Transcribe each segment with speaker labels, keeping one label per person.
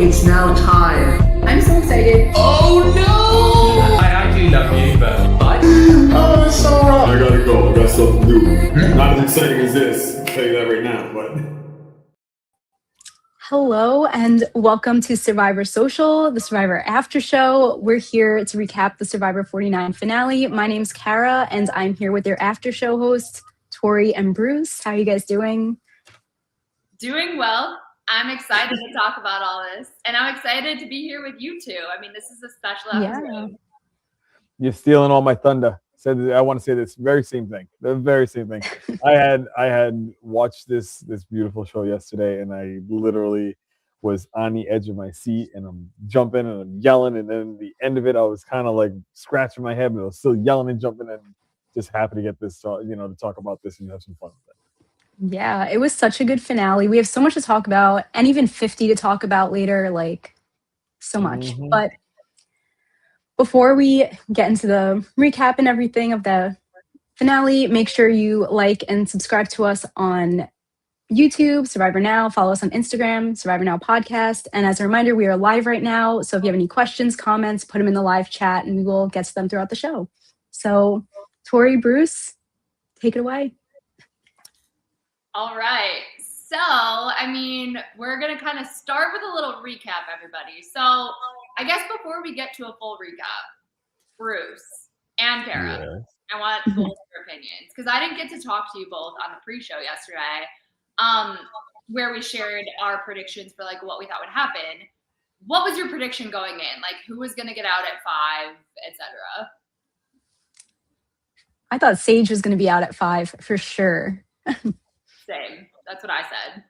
Speaker 1: It's now time.
Speaker 2: I'm so excited.
Speaker 3: Oh no! I actually love you, but
Speaker 4: oh, it's so wrong. I gotta go. I got stuff to do. Not as exciting as this. I'll tell you that right now, but.
Speaker 2: Hello and welcome to Survivor Social, the Survivor After Show. We're here to recap the Survivor 49 finale. My name's Kara and I'm here with your after show hosts, Tori and Bruce. How are you guys doing?
Speaker 5: Doing well. I'm excited to talk about all this, and I'm excited to be here with you two. I mean, this is a special episode.
Speaker 2: Yeah.
Speaker 6: You're stealing all my thunder. I want to say this very same thing. The very same thing. I had watched this beautiful show yesterday, and I literally was on the edge of my seat, and I'm jumping and I'm yelling, and then the end of it, I was kind of like scratching my head, but I was still yelling and jumping, and just happy to get this, to talk about this and have some fun with it.
Speaker 2: Yeah, it was such a good finale. We have so much to talk about, and even 50 to talk about later, like so much.
Speaker 6: Mm-hmm.
Speaker 2: But before we get into the recap and everything of the finale, make sure you like and subscribe to us on YouTube, Survivor Now. Follow us on Instagram, Survivor Now Podcast. And as a reminder, we are live right now. So if you have any questions, comments, put them in the live chat and we will get to them throughout the show. So Tori, Bruce, take it away.
Speaker 5: All right. So, I mean, we're going to kind of start with a little recap, everybody. So, I guess before we get to a full recap, Bruce and Kara,
Speaker 6: Yes.
Speaker 5: I want both your opinions because I didn't get to talk to you both on the pre-show yesterday, where we shared our predictions for like what we thought would happen. What was your prediction going in? Like, who was going to get out at 5, etc.?
Speaker 2: I thought Sage was going to be out at 5 for sure.
Speaker 5: Same. That's what I said.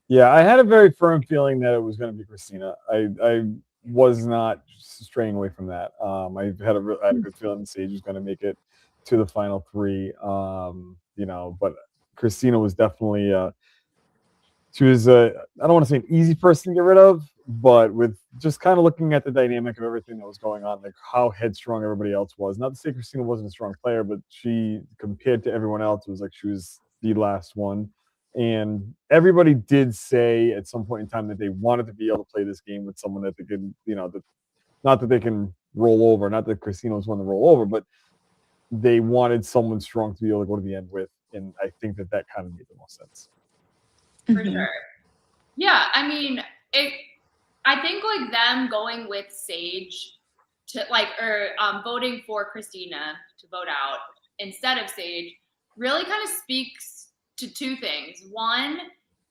Speaker 6: Yeah, I had a very firm feeling that it was going to be Christina. I was not straying away from that. I had a good feeling Sage was going to make it to the final 3. But Christina was definitely she was I don't want to say an easy person to get rid of, but with just kind of looking at the dynamic of everything that was going on, like how headstrong everybody else was. Not to say Christina wasn't a strong player, but she, compared to everyone else, it was like she was the last one. And everybody did say at some point in time that they wanted to be able to play this game with someone that they could, not that they can roll over, not that Christina was one to roll over, but they wanted someone strong to be able to go to the end with. And I think that kind of made the most sense.
Speaker 5: For sure. Yeah, I mean, I think like them going with Sage to voting for Christina to vote out instead of Sage really kind of speaks to 2 things. One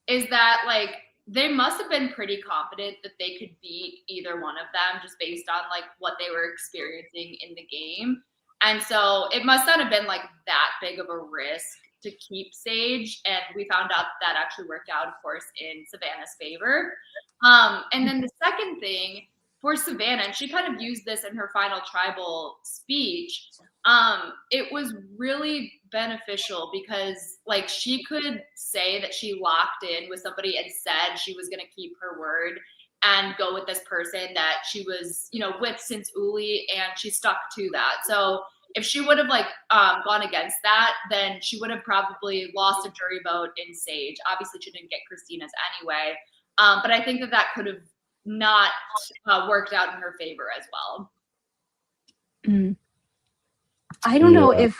Speaker 5: is that like they must have been pretty confident that they could beat either one of them just based on like what they were experiencing in the game. And so it must not have been like that big of a risk to keep Sage. And we found out that actually worked out, of course, in Savannah's favor. And then the second thing for Savannah, and she kind of used this in her final tribal speech, it was really beneficial because like she could say that she locked in with somebody and said she was going to keep her word and go with this person that she was, with since Uli, and she stuck to that. So if she would have gone against that, then she would have probably lost a jury vote in Sage. Obviously, she didn't get Christina's anyway, but I think that could have not worked out in her favor as well.
Speaker 2: I don't know if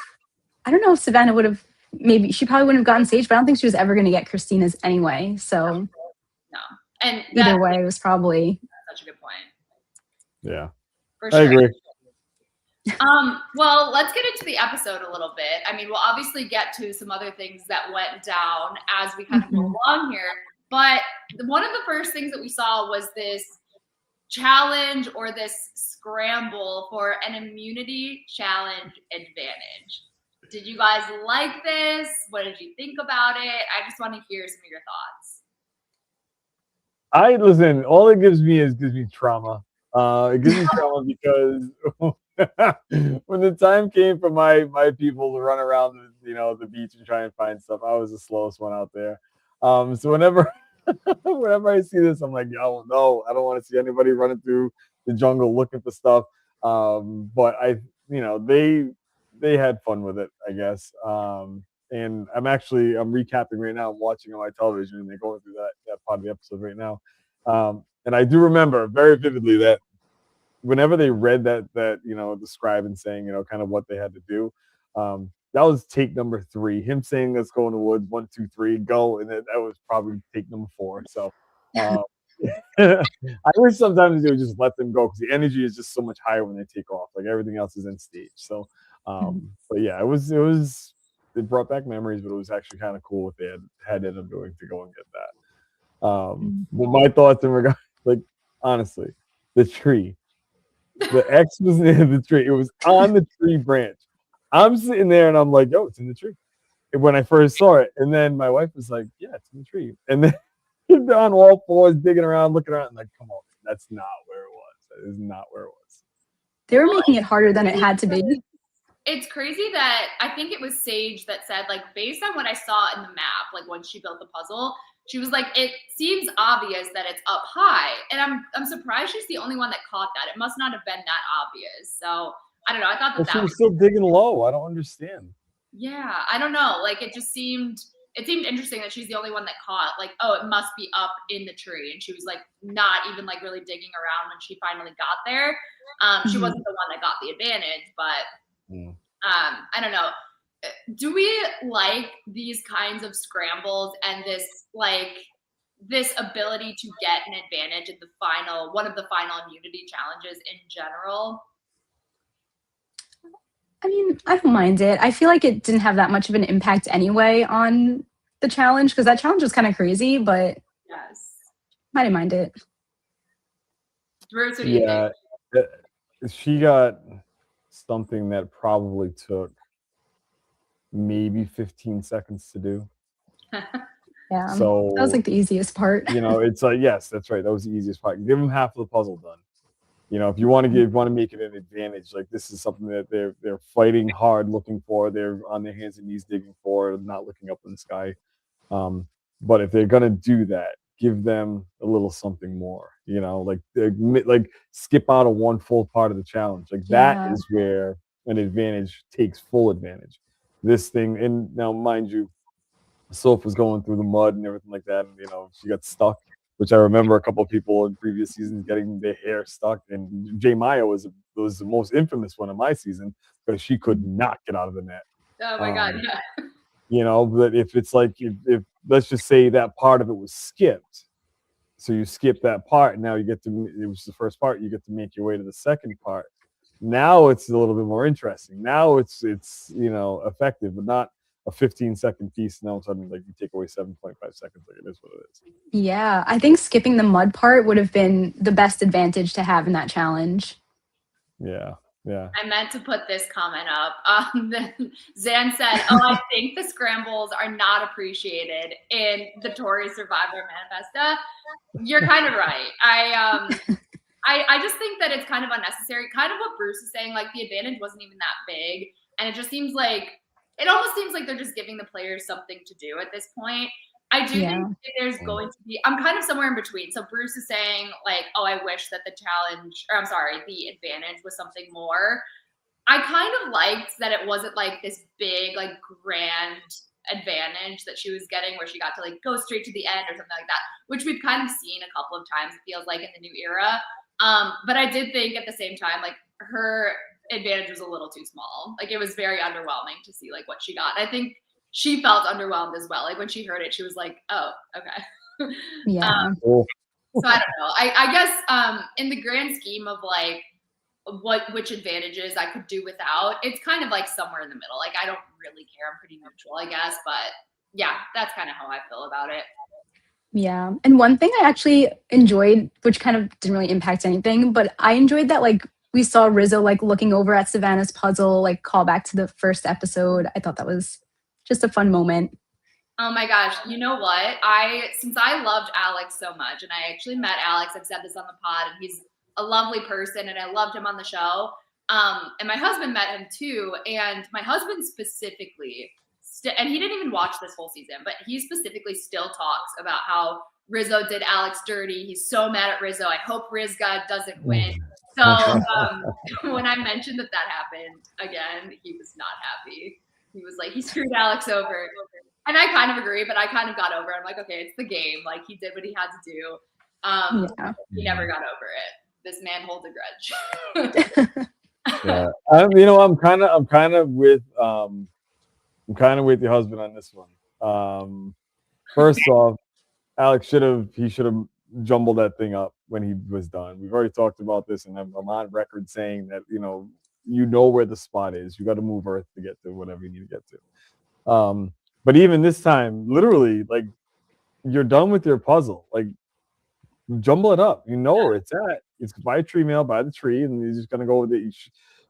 Speaker 2: Savannah would have. Maybe she probably wouldn't have gotten Sage, but I don't think she was ever going to get Christina's anyway. So
Speaker 5: no, and
Speaker 2: either way, it was probably
Speaker 5: such a good point.
Speaker 6: Yeah,
Speaker 5: for sure.
Speaker 6: I agree.
Speaker 5: Well, let's get into the episode a little bit. I mean, we'll obviously get to some other things that went down as we kind of go along here. But one of the first things that we saw was this challenge or this scramble for an immunity challenge advantage. Did you guys like this? What did you think about it? I just want to hear some of your thoughts.
Speaker 6: Listen, all it gives me trauma. It gives me trauma because when the time came for my people to run around the beach and try and find stuff, I was the slowest one out there. So whenever I see this, I'm like, oh no, I don't want to see anybody running through the jungle looking for stuff. But they had fun with it, I guess. And I'm recapping right now. I'm watching on my television, and they're going through that part of the episode right now. And I do remember very vividly that whenever they read that the scribe and saying kind of what they had to do, that was take number 3. Him saying let's go in the woods, 1, 2, 3, go, and then that was probably take number 4. So I wish sometimes they would just let them go because the energy is just so much higher when they take off. Like everything else is in stage. So, but yeah, it brought back memories, but it was actually kind of cool what they had ended up doing to go and get that. But my thoughts in regard, like honestly, the tree. The X was near the tree. It was on the tree branch. I'm sitting there and I'm like, "Yo, it's in the tree." When I first saw it, and then my wife was like, "Yeah, it's in the tree." And then on all fours, digging around, looking around, and like, "Come on, that's not where it was. That is not where it was."
Speaker 2: They were making it harder than it had to be.
Speaker 5: It's crazy that I think it was Sage that said, like, based on what I saw in the map, like when she built the puzzle, she was like, it seems obvious that it's up high. And I'm surprised she's the only one that caught that. It must not have been that obvious. So I don't know. I thought that
Speaker 6: she was still digging low. I don't understand.
Speaker 5: Yeah, I don't know. Like it seemed interesting that she's the only one that caught, like, oh, it must be up in the tree. And she was like not even like really digging around when she finally got there. She wasn't the one that got the advantage, but I don't know. Do we like these kinds of scrambles and this ability to get an advantage in one of the final immunity challenges in general?
Speaker 2: I mean, I don't mind it. I feel like it didn't have that much of an impact anyway on the challenge because that challenge was kind of crazy, but
Speaker 5: yes,
Speaker 2: I didn't mind it.
Speaker 5: Bruce, what do you think?
Speaker 6: She got something that probably took maybe 15 seconds to do.
Speaker 2: Yeah,
Speaker 6: so
Speaker 2: that was like the easiest part.
Speaker 6: It's like, yes, that's right. That was the easiest part. Give them half of the puzzle done. If you want to make it an advantage, like this is something that they're fighting hard, looking for. They're on their hands and knees digging for, not looking up in the sky. But if they're gonna do that, give them a little something more. Like skip out of one full part of the challenge. Like that is where an advantage takes full advantage. This thing, and now mind you, Soph was going through the mud and everything like that, and she got stuck. Which I remember a couple of people in previous seasons getting their hair stuck. And J Maya was the most infamous one in my season because she could not get out of the net.
Speaker 5: Oh my God, yeah.
Speaker 6: But if it's like, if let's just say that part of it was skipped. So you skip that part and now it was the first part, you get to make your way to the second part. Now it's a little bit more interesting. Now it's effective, but not a 15-second piece, and all of a sudden, like you take away 7.5 seconds. Like it is what it is.
Speaker 2: Yeah, I think skipping the mud part would have been the best advantage to have in that challenge.
Speaker 6: Yeah.
Speaker 5: I meant to put this comment up. Zan said, "Oh, I think the scrambles are not appreciated in the Tory Survivor Manifesta." You're kind of right. I just think that it's kind of unnecessary. Kind of what Bruce is saying. Like the advantage wasn't even that big, and it just seems like. It almost seems like they're just giving the players something to do at this point. I do think that there's going to be, I'm kind of somewhere in between. So Bruce is saying like, oh, I wish that the advantage was something more. I kind of liked that it wasn't like this big, like grand advantage that she was getting where she got to like go straight to the end or something like that, which we've kind of seen a couple of times, it feels like in the new era. But I did think at the same time, like her advantage was a little too small. Like it was very underwhelming to see like what she got. I think she felt underwhelmed as well. Like when she heard it, she was like, "Oh, okay."
Speaker 2: Yeah.
Speaker 5: So I don't know. I guess in the grand scheme of like which advantages I could do without, it's kind of like somewhere in the middle. Like I don't really care. I'm pretty neutral, I guess. But yeah, that's kind of how I feel about it.
Speaker 2: Yeah. And one thing I actually enjoyed, which kind of didn't really impact anything, but I enjoyed that like we saw Rizzo like looking over at Savannah's puzzle, like call back to the first episode. I thought that was just a fun moment.
Speaker 5: Oh my gosh. You know what? Since I loved Alex so much, and I actually met Alex, I've said this on the pod, and he's a lovely person and I loved him on the show. And my husband met him too. And my husband specifically, and he didn't even watch this whole season, but he specifically still talks about how Rizzo did Alex dirty. He's so mad at Rizzo. I hope Rizga doesn't win. So when I mentioned that happened again, he was not happy. He was like, he screwed Alex over. And I kind of agree, but I kind of got over it. I'm like, okay, it's the game. Like he did what he had to do.
Speaker 2: Yeah.
Speaker 5: He never got over it. This man holds a grudge.
Speaker 6: Yeah, I'm kind of with your husband on this one. First off, Alex should have jumbled that thing up when he was done. We've already talked about this, and I'm on record saying that where the spot is. You got to move Earth to get to whatever you need to get to. But even this time, literally, like, you're done with your puzzle. Like, jumble it up. You know where it's at. It's by a tree mail, by the tree, and you're just gonna go with it.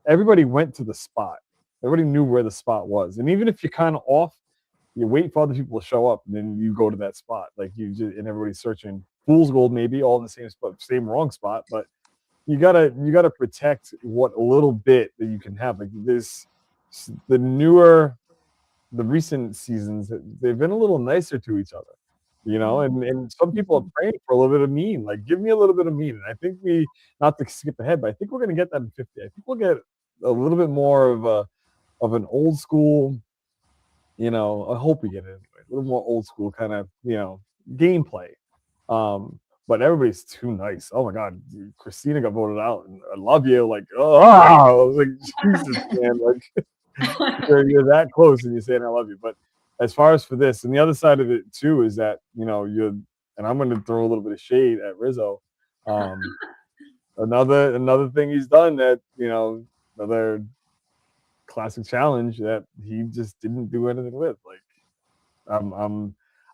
Speaker 6: Everybody went to the spot. Everybody knew where the spot was, and even if you're kind of off, you wait for other people to show up, and then you go to that spot. Like, and everybody's searching fool's gold, maybe all in the same spot, same wrong spot, but you gotta protect what little bit that you can have. Like, the recent seasons, they've been a little nicer to each other. And some people are praying for a little bit of mean. Like, give me a little bit of mean. And I think not to skip ahead, but I think we're going to get that in 50. I think we'll get a little bit more of an old school, I hope we get it anyway, a little more old school kind of, gameplay. But everybody's too nice. Oh my God, Christina got voted out, and I love you. Like, I was like, Jesus, man, like, you're that close, and you're saying I love you. But as far as for this, and the other side of it too is that and I'm going to throw a little bit of shade at Rizzo. Another thing he's done that another classic challenge that he just didn't do anything with. Like,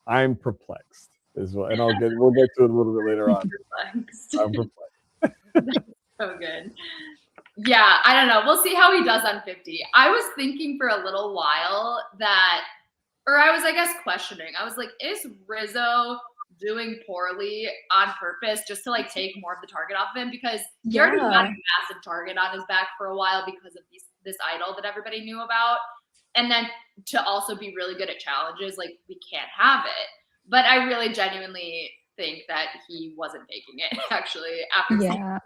Speaker 6: I'm perplexed as well, and we'll get to it a little bit later on. I'm perplexed.
Speaker 5: So good. Yeah, I don't know. We'll see how he does on 50. I was thinking for a little while I was, I guess, questioning. I was like, is Rizzo doing poorly on purpose just to, like, take more of the target off of him? Because he already had a massive target on his back for a while because of this idol that everybody knew about. And then to also be really good at challenges, like, we can't have it. But I really genuinely think that he wasn't taking it, actually, after seeing.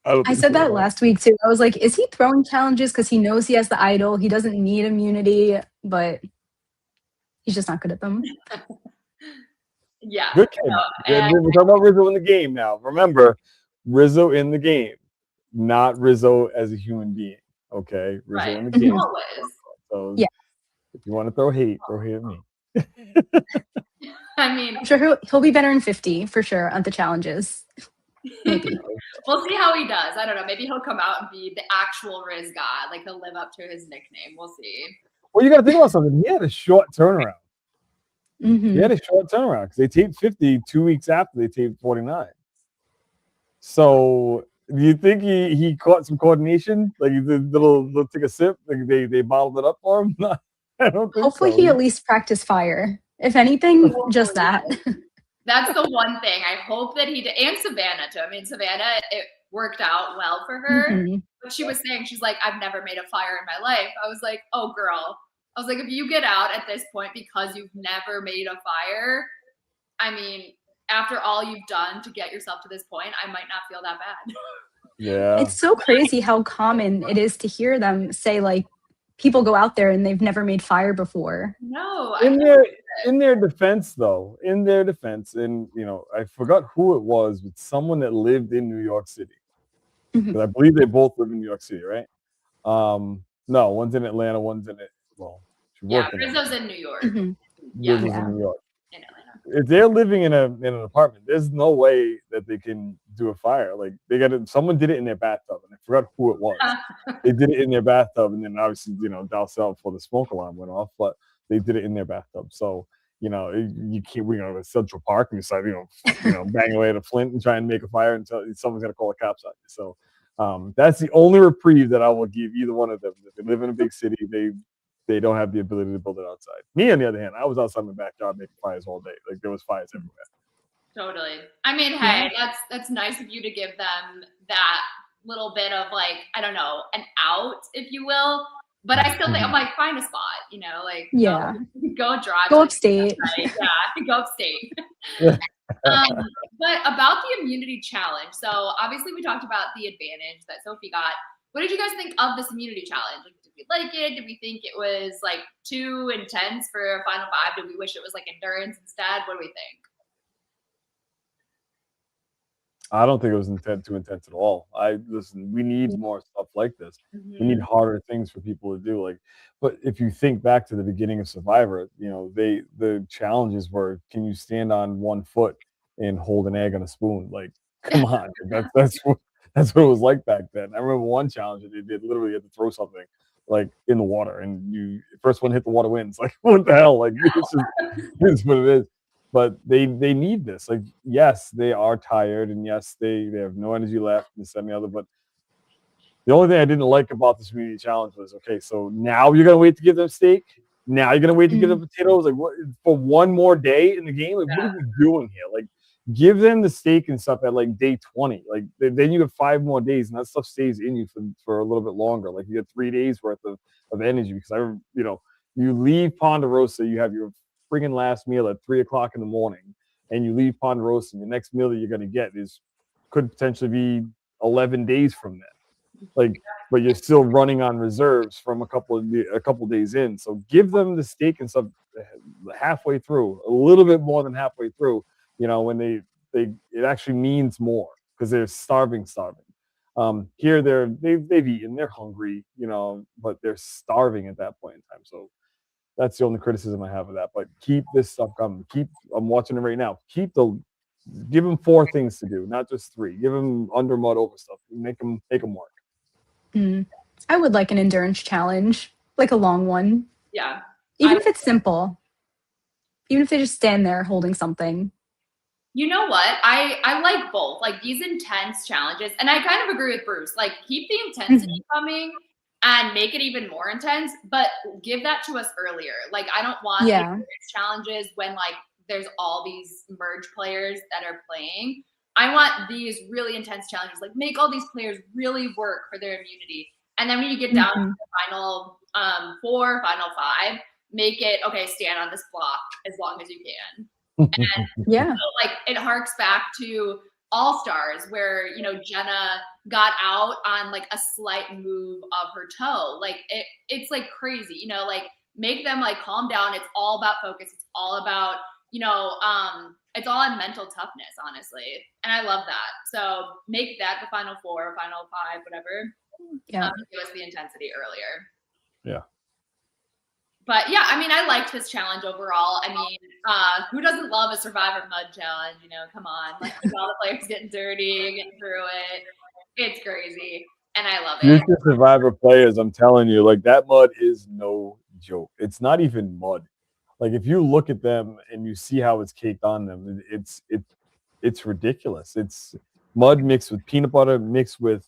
Speaker 2: I said that last week too. I was like, is he throwing challenges because he knows he has the idol? He doesn't need immunity, but he's just not good at them.
Speaker 5: Yeah.
Speaker 6: Good kid. We're talking about Rizzo in the game now. Remember, Rizzo in the game, not Rizzo as a human being. Okay? Rizzo in the game.
Speaker 5: Always.
Speaker 6: So if you want to throw hate at me.
Speaker 5: I mean,
Speaker 2: I'm sure he'll be better in 50 for sure on the challenges. Maybe.
Speaker 5: We'll see how he does. I don't know. Maybe he'll come out and be the actual Riz god. Like, he'll live up to his nickname. We'll see.
Speaker 6: Well, you got to think about something. He had a short turnaround.
Speaker 2: Mm-hmm.
Speaker 6: He had a short turnaround because they taped 50 2 weeks after they taped 49. So, do you think he caught some coordination? Like, he did little take a sip? Like, they bottled it up for him? No, I don't think
Speaker 2: Hopefully
Speaker 6: so.
Speaker 2: he at least practiced fire. If anything, just that.
Speaker 5: That's the one thing. I hope that he did. And Savannah, too. I mean, Savannah, it worked out well for her.
Speaker 2: Mm-hmm.
Speaker 5: But she was saying, she's like, I've never made a fire in my life. I was like, oh, girl. I was like, if you get out at this point because you've never made a fire, I mean, after all you've done to get yourself to this point, I might not feel that bad.
Speaker 6: Yeah.
Speaker 2: It's so crazy how common it is to hear them say, like, people go out there and they've never made fire before.
Speaker 5: No.
Speaker 6: In their defense, and I forgot who it was, but someone that lived in New York City.
Speaker 2: Mm-hmm.
Speaker 6: I believe they both live in New York City, right? No, one's in Atlanta, one's in it. Well,
Speaker 5: Rizzo's in New York.
Speaker 2: Mm-hmm.
Speaker 6: Rizzo's in New York.
Speaker 5: In Atlanta.
Speaker 6: If they're living in an apartment, there's no way that they can do a fire. Like, someone did it in their bathtub, and I forgot who it was. They did it in their bathtub, and then obviously, doused out before the smoke alarm went off, but they did it in their bathtub. So, you can't, we go to Central Park and decide, bang away at a flint and try and make a fire until someone's going to call the cops on you. So, that's the only reprieve that I will give either one of them. If they live in a big city, they don't have the ability to build it outside. Me, on the other hand, I was outside my backyard making fires all day. Like, there was fires everywhere.
Speaker 5: Totally. I mean, hey, that's nice of you to give them that little bit of, like, I don't know, an out, if you will. But I still think, I'm like, find a spot, like, go drive.
Speaker 2: Go upstate.
Speaker 5: Yeah, go upstate. But about the immunity challenge, so obviously we talked about the advantage that Sophie got. What did you guys think of this immunity challenge? Like, did we like it? Did we think it was, like, too intense for a final five? Did we wish it was, like, endurance instead? What do we think?
Speaker 6: I don't think it was too intense at all. Listen, we need more stuff like this. We need harder things for people to do. Like, but if you think back to the beginning of Survivor, the challenges were, can you stand on one foot and hold an egg on a spoon? Like, come on, that's what it was like back then. I remember one challenge that they did. Literally, you had to throw something like in the water, and you first one hit the water wins. Like, what the hell? Like, it's what it is. But they need this. Like, yes, they are tired, and yes, they have no energy left, and this and the other. But the only thing I didn't like about this community challenge was, okay, so now you're gonna wait to give them steak. Now you're gonna wait to give them potatoes. Like, what, for one more day in the game? Like, what are we doing here? Like, give them the steak and stuff at like day 20. Like, then you have 5 more days, and that stuff stays in you for a little bit longer. Like, you get 3 days worth of energy, because you leave Ponderosa, you have your friggin' last meal at 3 o'clock in the morning, and you leave Ponderosa, and the next meal that you're gonna get could potentially be 11 days from then. Like, but you're still running on reserves from a couple days in. So give them the steak and stuff halfway through, a little bit more than halfway through. When it actually means more, because they're starving. Here they've eaten, they're hungry, but they're starving at that point in time. So that's the only criticism I have of that. But keep this stuff coming. I'm watching it right now. Give them 4 things to do, not just 3. Give them under mud over stuff. Make them work.
Speaker 2: I would like an endurance challenge, like a long one.
Speaker 5: Yeah.
Speaker 2: Even if it's simple. Even if they just stand there holding something.
Speaker 5: You know what? I like both. Like, these intense challenges, and I kind of agree with Bruce. Like, keep the intensity coming and make it even more intense, but give that to us earlier. Like, I don't want the endurance challenges when like there's all these merge players that are playing. I want these really intense challenges. Like, make all these players really work for their immunity. And then when you get down to the final 4, final 5, make it, okay, stand on this block as long as you can. And like, it harks back to All Stars, where Jenna got out on like a slight move of her toe. Like, it's like crazy, like, make them like calm down. It's all about focus. It's all about it's all on mental toughness, honestly. And I love that. So make that the final 4, final 5, whatever. Give us the intensity earlier.
Speaker 6: Yeah.
Speaker 5: But yeah, I mean, I liked this challenge overall. I mean, who doesn't love a Survivor mud challenge? Come on, like, all the players getting dirty, getting through it. It's crazy, and I love it.
Speaker 6: Future Survivor players, I'm telling you, like, that mud is no joke. It's not even mud. Like, if you look at them and you see how it's caked on them, it's ridiculous. It's mud mixed with peanut butter, mixed with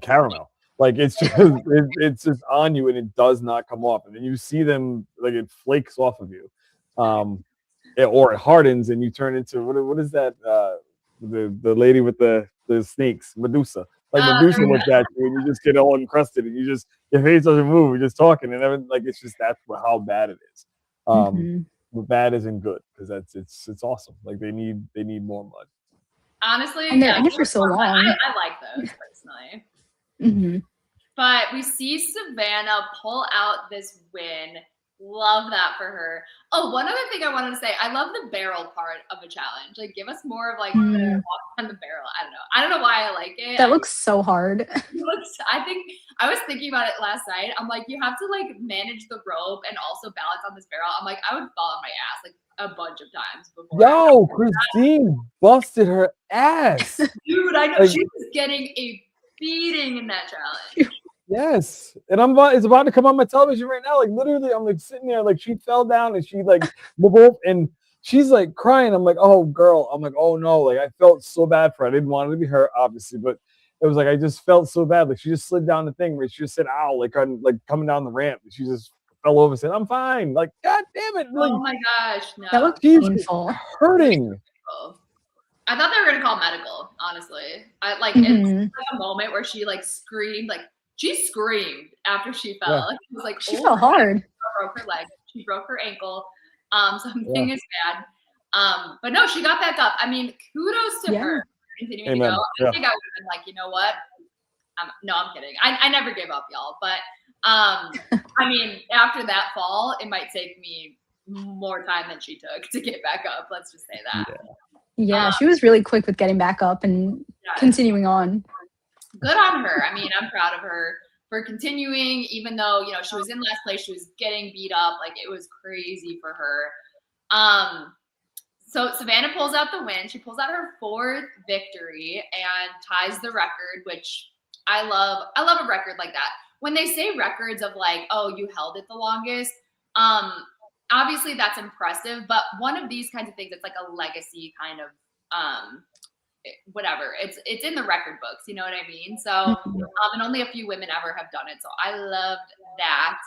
Speaker 6: caramel. Like, it's just on you, and it does not come off. And then you see them, like, it flakes off of you, or it hardens, and you turn into what is that? The lady with the snakes, Medusa. Like, Medusa looks at you, and you just get all encrusted, and your face doesn't move. You're just talking, and everything, like, it's just, that's how bad it is. But bad isn't good, because it's awesome. Like, they need more mud.
Speaker 5: Honestly,
Speaker 2: and they're in it for so long.
Speaker 5: I like those personally. But we see Savannah pull out this win. Love that for her. Oh, one other thing I wanted to say. I love the barrel part of a challenge. Like, give us more of like the walk on the barrel. I don't know why I like it.
Speaker 2: That looks so hard.
Speaker 5: I think I was thinking about it last night. I'm like, you have to like manage the rope and also balance on this barrel. I'm like, I would fall on my ass like a bunch of times before.
Speaker 6: Yo, Christine busted her ass.
Speaker 5: Dude, I know, she was getting a beating in that challenge.
Speaker 6: Yes, and it's about to come on my television right now. Like, literally, I'm like sitting there, like, she fell down and she like and she's like crying. I'm like, oh girl. I'm like, oh no. Like, I felt so bad for her. I didn't want it to be her, obviously, but it was like, I just felt so bad. Like, she just slid down the thing where she just said, ow, like coming down the ramp. And she just fell over and said, I'm fine. Like, God damn it. Like,
Speaker 5: oh my gosh, no.
Speaker 2: That looked painful.
Speaker 6: Hurting.
Speaker 5: I thought they were gonna call medical, honestly. It's like a moment where she like screamed, like she screamed after she fell.
Speaker 6: Yeah.
Speaker 5: Like, it was like,
Speaker 2: she fell hard.
Speaker 5: She broke her leg. She broke her ankle. Something is bad. But no, she got back up. I mean, kudos to her for continuing to go. I think I would have been like, you know what? No, I'm kidding. I never give up, y'all. But I mean, after that fall, it might take me more time than she took to get back up. Let's just say that.
Speaker 2: Yeah, she was really quick with getting back up and continuing on.
Speaker 5: Good on her. I mean, I'm proud of her for continuing, even though, you know, she was in last place, she was getting beat up. Like, it was crazy for her. So Savannah pulls out the win. She pulls out her 4th victory and ties the record, which I love. I love a record like that. When they say records of like, oh, you held it the longest, obviously that's impressive. But one of these kinds of things, it's like a legacy kind of whatever. It's in the record books, you know what I mean? So and only a few women ever have done it. So I loved that.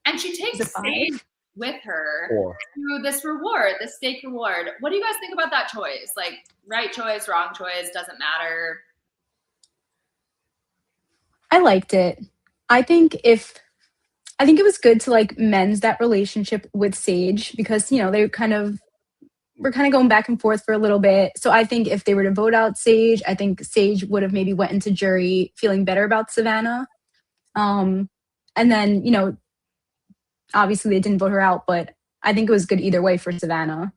Speaker 5: And she takes Sage with her to this reward, this steak reward. What do you guys think about that choice? Like, right choice, wrong choice, doesn't matter.
Speaker 2: I liked it. I think it was good to like mend that relationship with Sage because, you know, we're kind of going back and forth for a little bit. So I think if they were to vote out Sage, I think Sage would have maybe went into jury feeling better about Savannah. And then, you know, obviously they didn't vote her out, but I think it was good either way for Savannah.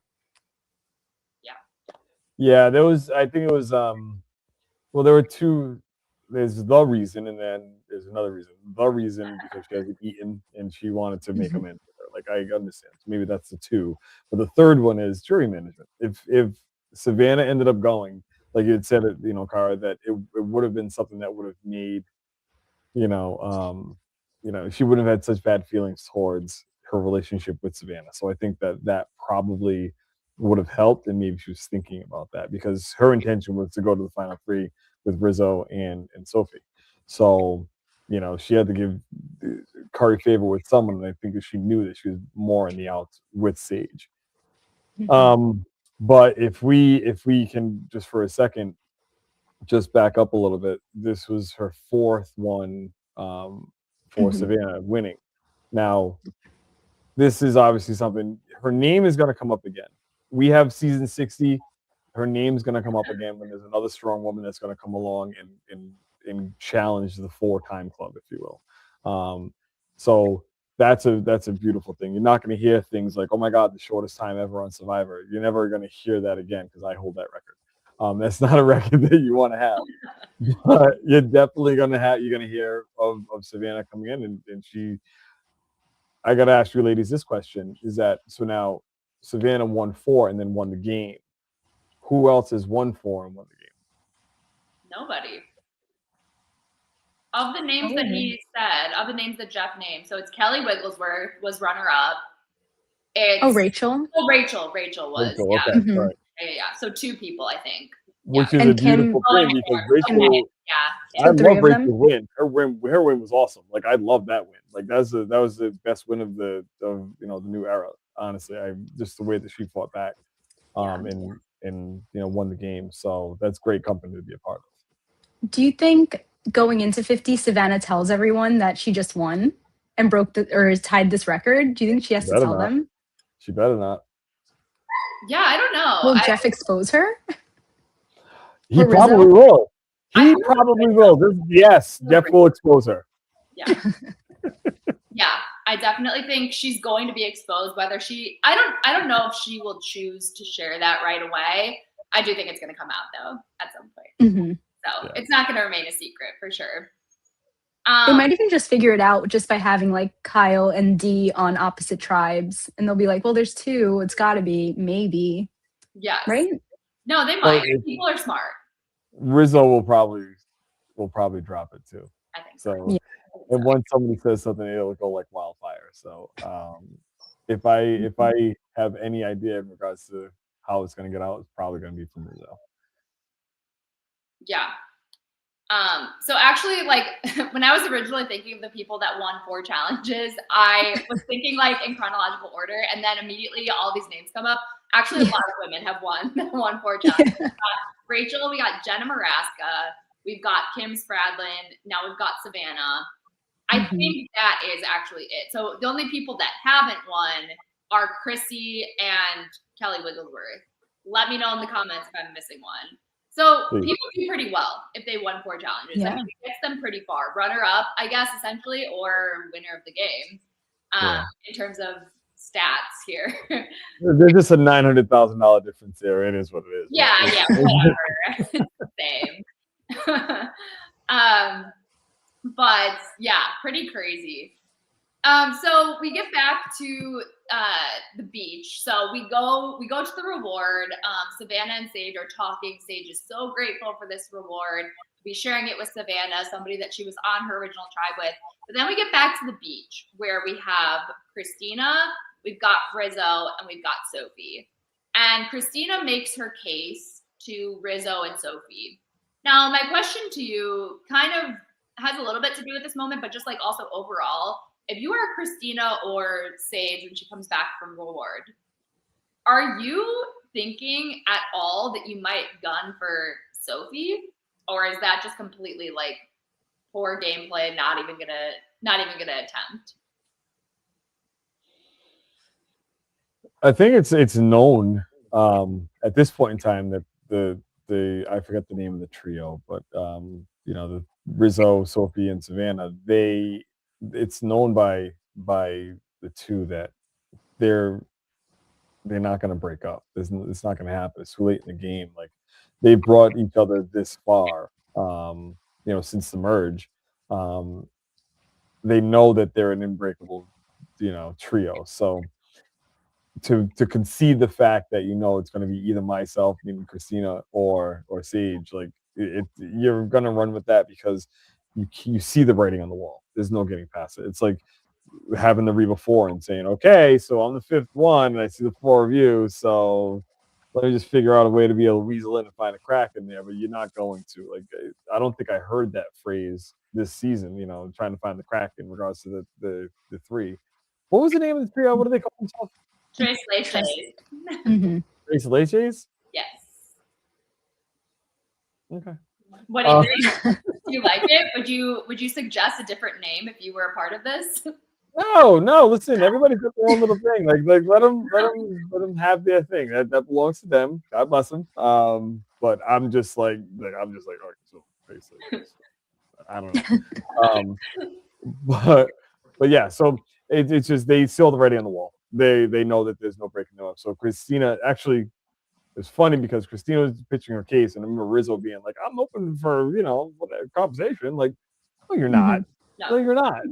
Speaker 6: Yeah, I think it was, well, there were two. There's the reason, and then there's another reason. The reason because she hasn't eaten and she wanted to make amends with her. Like, I understand. So maybe that's the two. But the third one is jury management. If Savannah ended up going, like you had said, you know, Cara, that it would have been something that would have made, you know, she wouldn't have had such bad feelings towards her relationship with Savannah. So I think that probably would have helped, and maybe she was thinking about that because her intention was to go to the final 3 with Rizzo and Sophie. So, you know, she had to give curry favor with someone, and I think that she knew that she was more in the outs with Sage. But if we can just for a second just back up a little bit, this was her 4th one for Savannah winning. Now, this is obviously something, her name is going to come up again. We have season 60. Her name's going to come up again when there's another strong woman that's going to come along and challenge the 4-time club, if you will. So that's a beautiful thing. You're not going to hear things like, oh my God, the shortest time ever on Survivor. You're never going to hear that again because I hold that record. That's not a record that you want to have. But you're definitely going to hear of Savannah coming in, and she. I got to ask you ladies this question: is that so now Savannah won 4 and then won the game? Who else has won 4 and won the game?
Speaker 5: Nobody. Of the names that he said, of the names that Jeff named, so it's Kelly Wigglesworth was runner-up.
Speaker 2: Rachel?
Speaker 5: Oh, Rachel was.
Speaker 6: Rachel,
Speaker 5: yeah.
Speaker 6: Okay, right.
Speaker 5: Yeah. So 2 people, I think.
Speaker 6: Which is a beautiful thing because Rachel. I love Rachel's win. Her win was awesome. Like, I love that win. Like, that was the best win of the new era. Honestly, just the way that she fought back, and won the game. So that's great company to be a part of.
Speaker 2: Do you think going into 50, Savannah tells everyone that she just won and tied this record? Do you think she has to tell them?
Speaker 6: She better not.
Speaker 5: Yeah, I don't know.
Speaker 2: Will Jeff expose her?
Speaker 6: He probably will. He probably will. Yes, Jeff will expose her.
Speaker 5: Yeah. Yeah, I definitely think she's going to be exposed. Whether I don't know if she will choose to share that right away. I do think it's going to come out though at some point. So it's not going to remain a secret for sure.
Speaker 2: They might even just figure it out just by having like Kyle and Dee on opposite tribes, and they'll be like, "Well, there's 2. It's got to be maybe."
Speaker 5: Yes.
Speaker 2: Right?
Speaker 5: No, they might. People are smart.
Speaker 6: Rizzo will probably drop it too.
Speaker 5: I think
Speaker 6: so. Yeah. And once somebody says something, it'll go like wildfire. So if I have any idea in regards to how it's going to get out, it's probably going to be from Rizzo.
Speaker 5: Yeah. So actually, like, when I was originally thinking of the people that won 4 challenges, I was thinking like in chronological order, and then immediately all these names come up. Actually, a lot of women have won 4 challenges. We got Rachel, we got Jenna Maraska, we've got Kim Spradlin, now we've got Savannah. I think that is actually it. So the only people that haven't won are Chrissy and Kelly Wigglesworth. Let me know in the comments if I'm missing one. So people do pretty well if they won 4 challenges.
Speaker 2: Yeah.
Speaker 5: I mean, it gets them pretty far. Runner up, I guess, essentially, or winner of the game in terms of stats here.
Speaker 6: There's just a $900,000 difference there. It is what it is.
Speaker 5: Yeah, whatever. Same. But yeah, pretty crazy. So we get back to the beach. So we go to the reward. Savannah and Sage are talking. Sage is so grateful for this reward, to be sharing it with Savannah, somebody that she was on her original tribe with. But then we get back to the beach where we have Christina, we've got Rizzo, and we've got Sophie. And Christina makes her case to Rizzo and Sophie. Now, my question to you kind of has a little bit to do with this moment, but just like also overall, if you are Christina or Sage when she comes back from reward, are you thinking at all that you might gun for Sophie, or is that just completely like poor gameplay, not even gonna attempt?
Speaker 6: I think it's known at this point in time that the I forget the name of the trio, but the Rizzo, Sophie, and Savannah, it's known by the two that they're not going to break up. It's not going to happen. It's too late in the game. Like, they brought each other this far, since the merge. They know that they're an unbreakable, trio. So to concede the fact that it's going to be either myself, meaning Christina, or Sage, like you're going to run with that because you see the writing on the wall. There's no getting past it. It's like having the Reba 4 and saying, okay, so I'm the fifth one and I see the 4 of you, so let me just figure out a way to be able to weasel in and find a crack in there. But you're not going to. Like, I don't think I heard that phrase this season, trying to find the crack in regards to the three. What was the name of the trio? What do they call themselves?
Speaker 5: Tres Leches.
Speaker 2: Mm-hmm.
Speaker 6: Tres Leches?
Speaker 5: Yes.
Speaker 6: Okay.
Speaker 5: What do you think? Do you like it? Would you suggest a different name if you were a part of this?
Speaker 6: No. Listen, everybody's got their own little thing. Like let them have their thing. That belongs to them. God bless them. But I'm just like, all right, so basically, I don't know. But yeah. So it's just they saw the writing on the wall. They know that there's no breaking them up. So Christina, actually, it's funny because Christina was pitching her case, and I remember Rizzo being like, "I'm open for conversation." Like, no, you're not.
Speaker 5: No.
Speaker 6: No, you're not.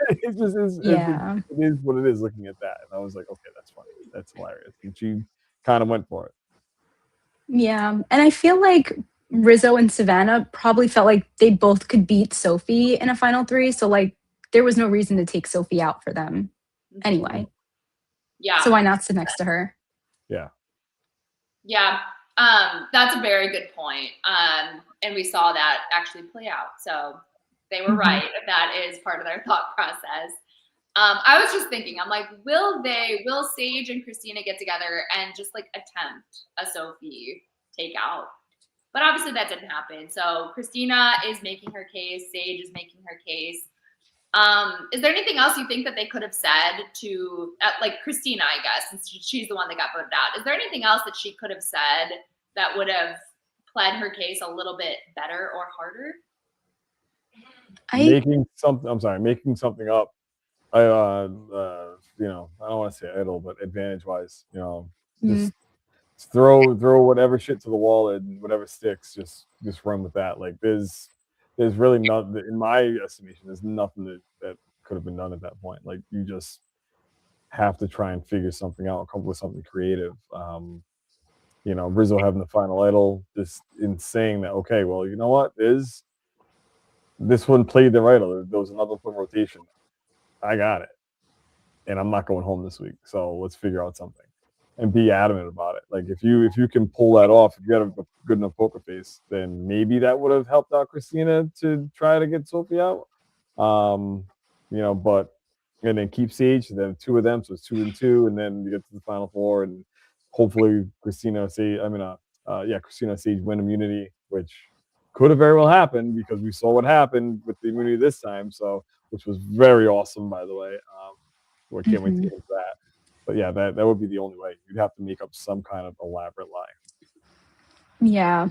Speaker 6: It just is.
Speaker 2: Yeah.
Speaker 6: It is what it is. Looking at that, and I was like, okay, that's funny. That's hilarious. And she kind of went for it.
Speaker 2: Yeah, and I feel like Rizzo and Savannah probably felt like they both could beat Sophie in a final 3, so like there was no reason to take Sophie out for them anyway.
Speaker 5: Yeah.
Speaker 2: So why not sit next to her?
Speaker 6: Yeah.
Speaker 5: Yeah. That's a very good point. And we saw that actually play out. So they were right. That is part of their thought process. I was just thinking, I'm like, will Sage and Christina get together and just like attempt a Sophie takeout? But obviously that didn't happen. So Christina is making her case. Sage is making her case. Is there anything else you think that they could have said to, like Christina, I guess, since she's the one that got voted out? Is there anything else that she could have said that would have pled her case a little bit better or harder?
Speaker 6: Making something up. I don't want to say idle, but advantage-wise, just throw whatever shit to the wall and whatever sticks, just run with that. Like there's really nothing, in my estimation, there's nothing that could have been done at that point. Like you just have to try and figure something out, come up with something creative. Rizzo having the final idol, just in saying that, okay, well, you know what, this one played the idol. There was another one rotation. I got it. And I'm not going home this week. So let's figure out something and be adamant about it. Like if you can pull that off, if you got a good enough poker face, then maybe that would have helped out Christina to try to get Sophie out. But and then keep Sage, then 2 of them, so it's 2 and 2, and then you get to the final 4, and hopefully Christina and Sage win immunity, which could have very well happened because we saw what happened with the immunity this time. So, which was very awesome, by the way. I can't wait to get into that. But yeah, that would be the only way. You'd have to make up some kind of elaborate lie.
Speaker 2: Yeah.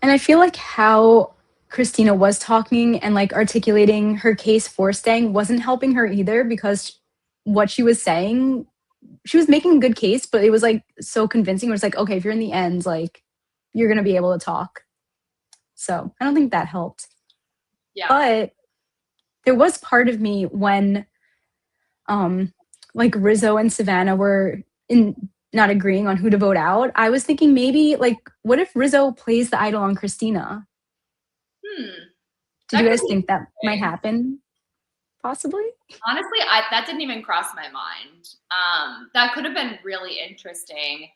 Speaker 2: And I feel like how Christina was talking and like articulating her case for staying wasn't helping her either, because what she was saying she was making a good case, but it was like so convincing. It was like, okay, if you're in the end, like you're gonna be able to talk. So I don't think that helped.
Speaker 5: Yeah.
Speaker 2: But there was part of me when like Rizzo and Savannah were in not agreeing on who to vote out. I was thinking maybe like what if Rizzo plays the idol on Christina? Did you guys think that might happen? Possibly.
Speaker 5: Honestly, that didn't even cross my mind. That could have been really interesting.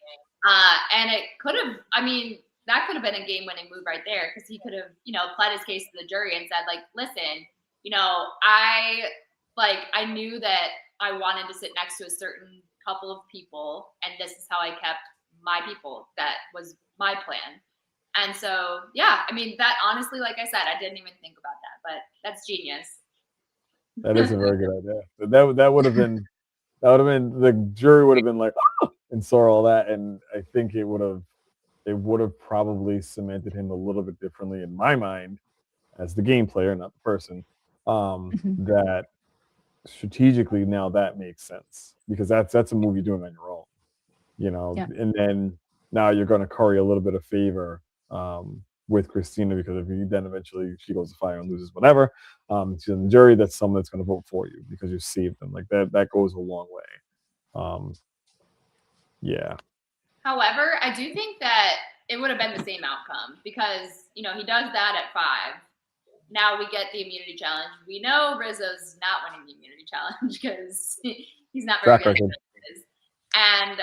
Speaker 5: And it could have, I mean, that could have been a game-winning move right there because he could have, you know, pled his case to the jury and said, like, listen, you know, I knew that I wanted to sit next to a certain couple of people, and this is how I kept my people. That was my plan. And so, yeah, I mean, that honestly, like I said, I didn't even think about that, but that's genius.
Speaker 6: That is a very good idea. That would have been the jury would have been like, oh, and saw all that, and I think it would have probably cemented him a little bit differently in my mind as the game player, not the person. That strategically now that makes sense because that's a move you're doing on your own, you know.
Speaker 2: Yeah.
Speaker 6: And then now you're going to curry a little bit of favor with Christina because if you then eventually she goes to fire and loses whatever, she's in the jury, that's someone that's going to vote for you because you saved them. Like that goes a long way. Yeah.
Speaker 5: However, I do think that it would have been the same outcome because, you know, he does that at 5. Now we get the immunity challenge. We know Rizzo's not winning the immunity challenge because he's not very good at it. And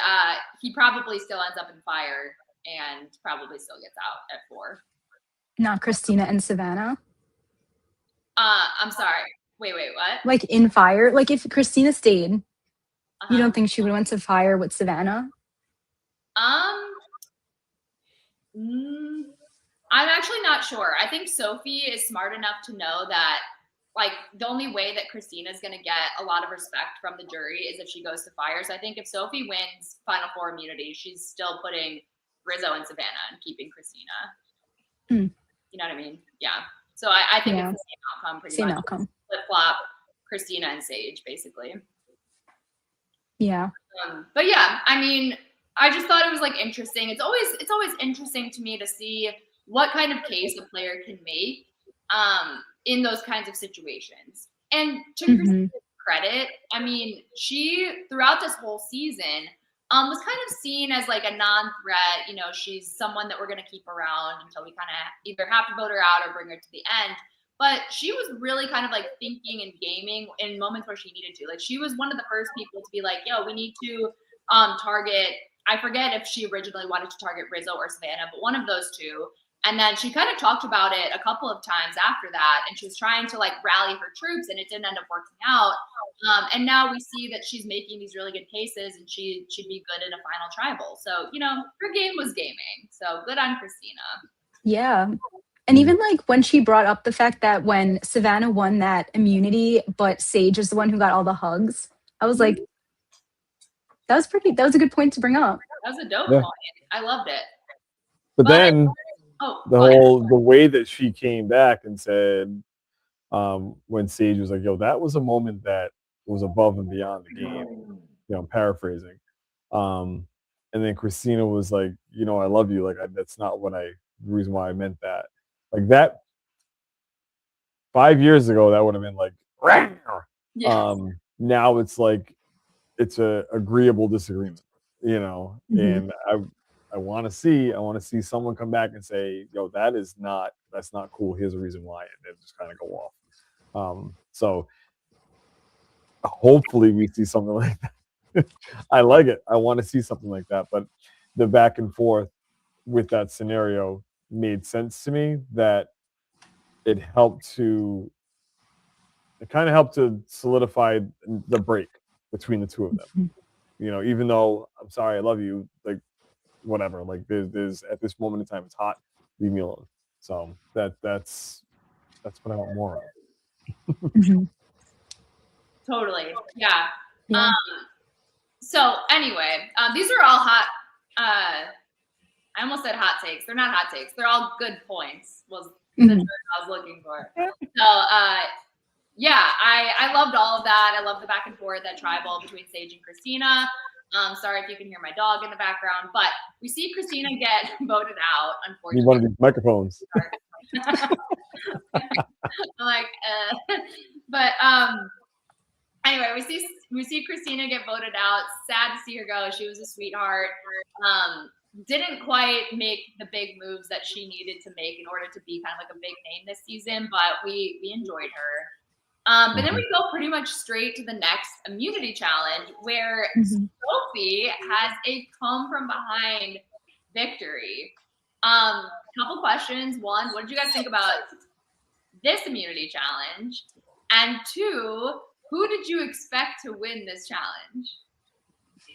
Speaker 5: he probably still ends up in fire and probably still gets out at 4.
Speaker 2: Not Christina and Savannah.
Speaker 5: I'm sorry. Wait, what?
Speaker 2: Like in fire? Like if Christina stayed, you don't think she would have went to fire with Savannah?
Speaker 5: I'm actually not sure. I think Sophie is smart enough to know that, like, the only way that Christina is going to get a lot of respect from the jury is if she goes to fire. So I think if Sophie wins Final Four immunity, she's still putting Rizzo and Savannah and keeping Christina. You know what I mean? Yeah. So I think it's the same outcome pretty much.
Speaker 2: Same outcome.
Speaker 5: Flip-flop Christina and Sage, basically.
Speaker 2: Yeah.
Speaker 5: But yeah, I mean, I just thought it was like interesting. It's always interesting to me to see what kind of case a player can make in those kinds of situations. And to Christina's credit, I mean, she throughout this whole season was kind of seen as like a non-threat. You know, she's someone that we're going to keep around until we kind of either have to vote her out or bring her to the end. But she was really kind of like thinking and gaming in moments where she needed to. Like she was one of the first people to be like, yo, we need to target, I forget if she originally wanted to target Rizzo or Savannah, but one of those two. And then she kind of talked about it a couple of times after that. And she was trying to like rally her troops and it didn't end up working out. And now we see that she's making these really good cases and she'd be good in a final tribal. So, you know, her game was gaming. So good on Christina.
Speaker 2: Yeah. And even like when she brought up the fact that when Savannah won that immunity, but Sage is the one who got all the hugs, I was like, that was a good point to bring up.
Speaker 5: That was a dope point. I loved it.
Speaker 6: But then the way that she came back and said, when Sage was like, yo, that was a moment that was above and beyond the game, you know, I'm paraphrasing. And then Christina was like, you know, I love you. Like, that's not the reason why I meant that. Like that 5 years ago, that would have been like, yes. Now it's like, it's a agreeable disagreement, you know, and I want to see someone come back and say, yo, that's not cool. Here's a reason why, and then just kind of go off. So hopefully we see something like that. I like it. I want to see something like that, but the back and forth with that scenario made sense to me, that it kind of helped to solidify the break between the two of them. You know, even though I'm sorry, I love you, like whatever, like there's at this moment in time, it's hot, leave me alone. So that's what I want more of.
Speaker 5: Totally. Yeah. So anyway, these are all hot, I almost said hot takes. They're not hot takes. They're all good points was the term I was looking for. So yeah, I loved all of that. I loved the back and forth, that tribal between Sage and Christina. Sorry if you can hear my dog in the background, but we see Christina get voted out,
Speaker 6: Need
Speaker 5: unfortunately.
Speaker 6: one of these microphones.
Speaker 5: I'm like, but anyway, we see Christina get voted out. Sad to see her go. She was a sweetheart. Didn't quite make the big moves that she needed to make in order to be kind of like a big name this season, but we enjoyed her. But then we go pretty much straight to the next immunity challenge where Sophie has a come from behind victory. Couple questions. One, what did you guys think about this immunity challenge? And two, who did you expect to win this challenge?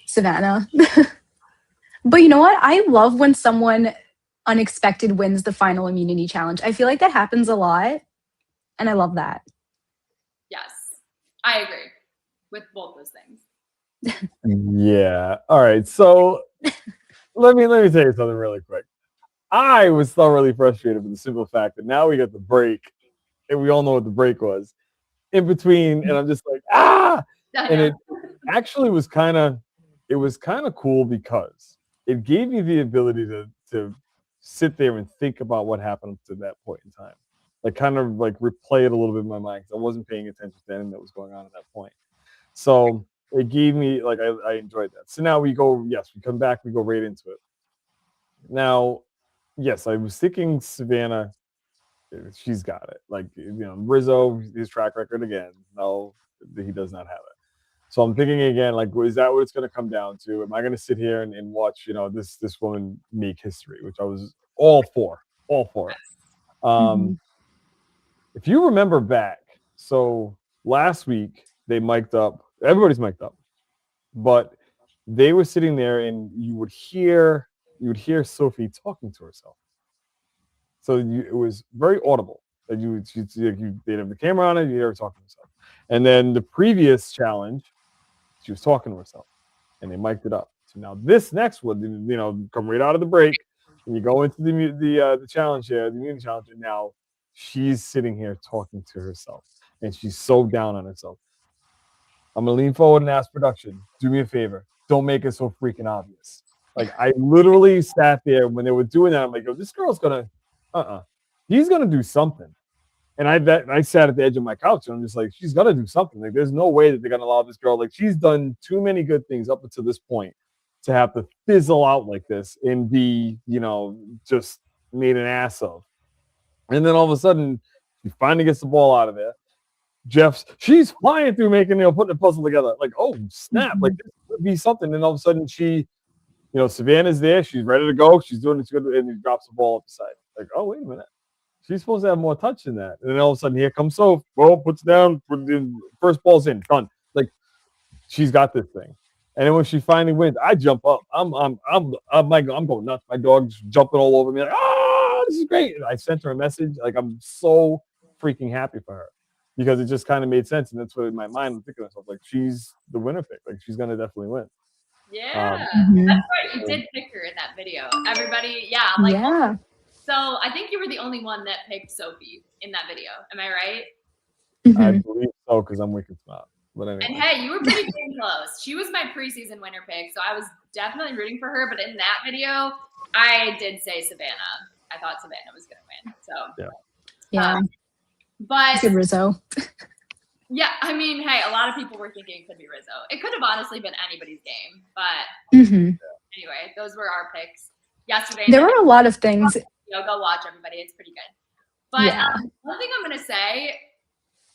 Speaker 2: Savannah. But you know what? I love when someone unexpected wins the final immunity challenge. I feel like that happens a lot, and I love that.
Speaker 5: Yes, I agree with both those things.
Speaker 6: Yeah. All right. So let me tell you something really quick. I was thoroughly frustrated with the simple fact that now we got the break, and we all know what the break was in between, and I'm just like, and it actually was kind of cool because it gave me the ability to sit there and think about what happened to that point in time, like kind of like replay it a little bit in my mind because I wasn't paying attention to anything that was going on at that point. So it gave me like I enjoyed that. So now we come back, we go right into it. Now, yes, I was thinking Savannah, she's got it. Like, Rizzo, his track record again. No, he does not have it. So I'm thinking again, like, is that what it's going to come down to? Am I going to sit here and watch, this woman make history, which I was all for. If you remember back, so last week they mic'd up. Everybody's mic'd up, but they were sitting there, and you would hear Sophie talking to herself. So it was very audible. Like they'd have the camera on it, you'd hear her talking to herself. And then the previous challenge, she was talking to herself, and they mic'd it up. So now this next one, come right out of the break, and you go into the challenge here, the immunity challenge, and now she's sitting here talking to herself, and she's so down on herself. I'm gonna lean forward and ask production, do me a favor, don't make it so freaking obvious. Like, I literally sat there when they were doing that. I'm like, this girl's gonna, he's gonna do something. And I sat at the edge of my couch, and I'm just like, she's gonna do something. Like, there's no way that they're gonna allow this girl. Like, she's done too many good things up until this point to have to fizzle out like this and be, just made an ass of. And then all of a sudden, she finally gets the ball out of there. She's flying through putting the puzzle together. Like, oh snap! Like, this would be something. And all of a sudden, Savannah's there. She's ready to go. She's doing it good, and he drops the ball up the side. Like, oh, wait a minute. She's supposed to have more touch than that. And then all of a sudden, here comes Soph. Well, puts it down. First ball's in. Done. Like, she's got this thing. And then when she finally wins, I jump up. I'm going nuts. My dog's jumping all over me. Like, this is great. And I sent her a message. Like, I'm so freaking happy for her because it just kind of made sense. And that's what in my mind I'm thinking to myself, like, she's the winner pick. Like, she's gonna definitely win.
Speaker 5: Yeah, that's right. You did pick her in that video. Everybody, yeah. So I think you were the only one that picked Sophie in that video. Am I right?
Speaker 6: I believe so, because I'm wicked smart. But anyway.
Speaker 5: And hey, you were pretty damn close. She was my preseason winner pick, so I was definitely rooting for her. But in that video, I did say Savannah. I thought Savannah was going to win. So
Speaker 2: yeah.
Speaker 5: But
Speaker 2: Rizzo.
Speaker 5: Yeah, I mean, hey, a lot of people were thinking it could be Rizzo. It could have honestly been anybody's game, but anyway, those were our picks yesterday.
Speaker 2: There were a lot of things.
Speaker 5: Go watch, everybody. It's pretty good. But one thing I'm going to say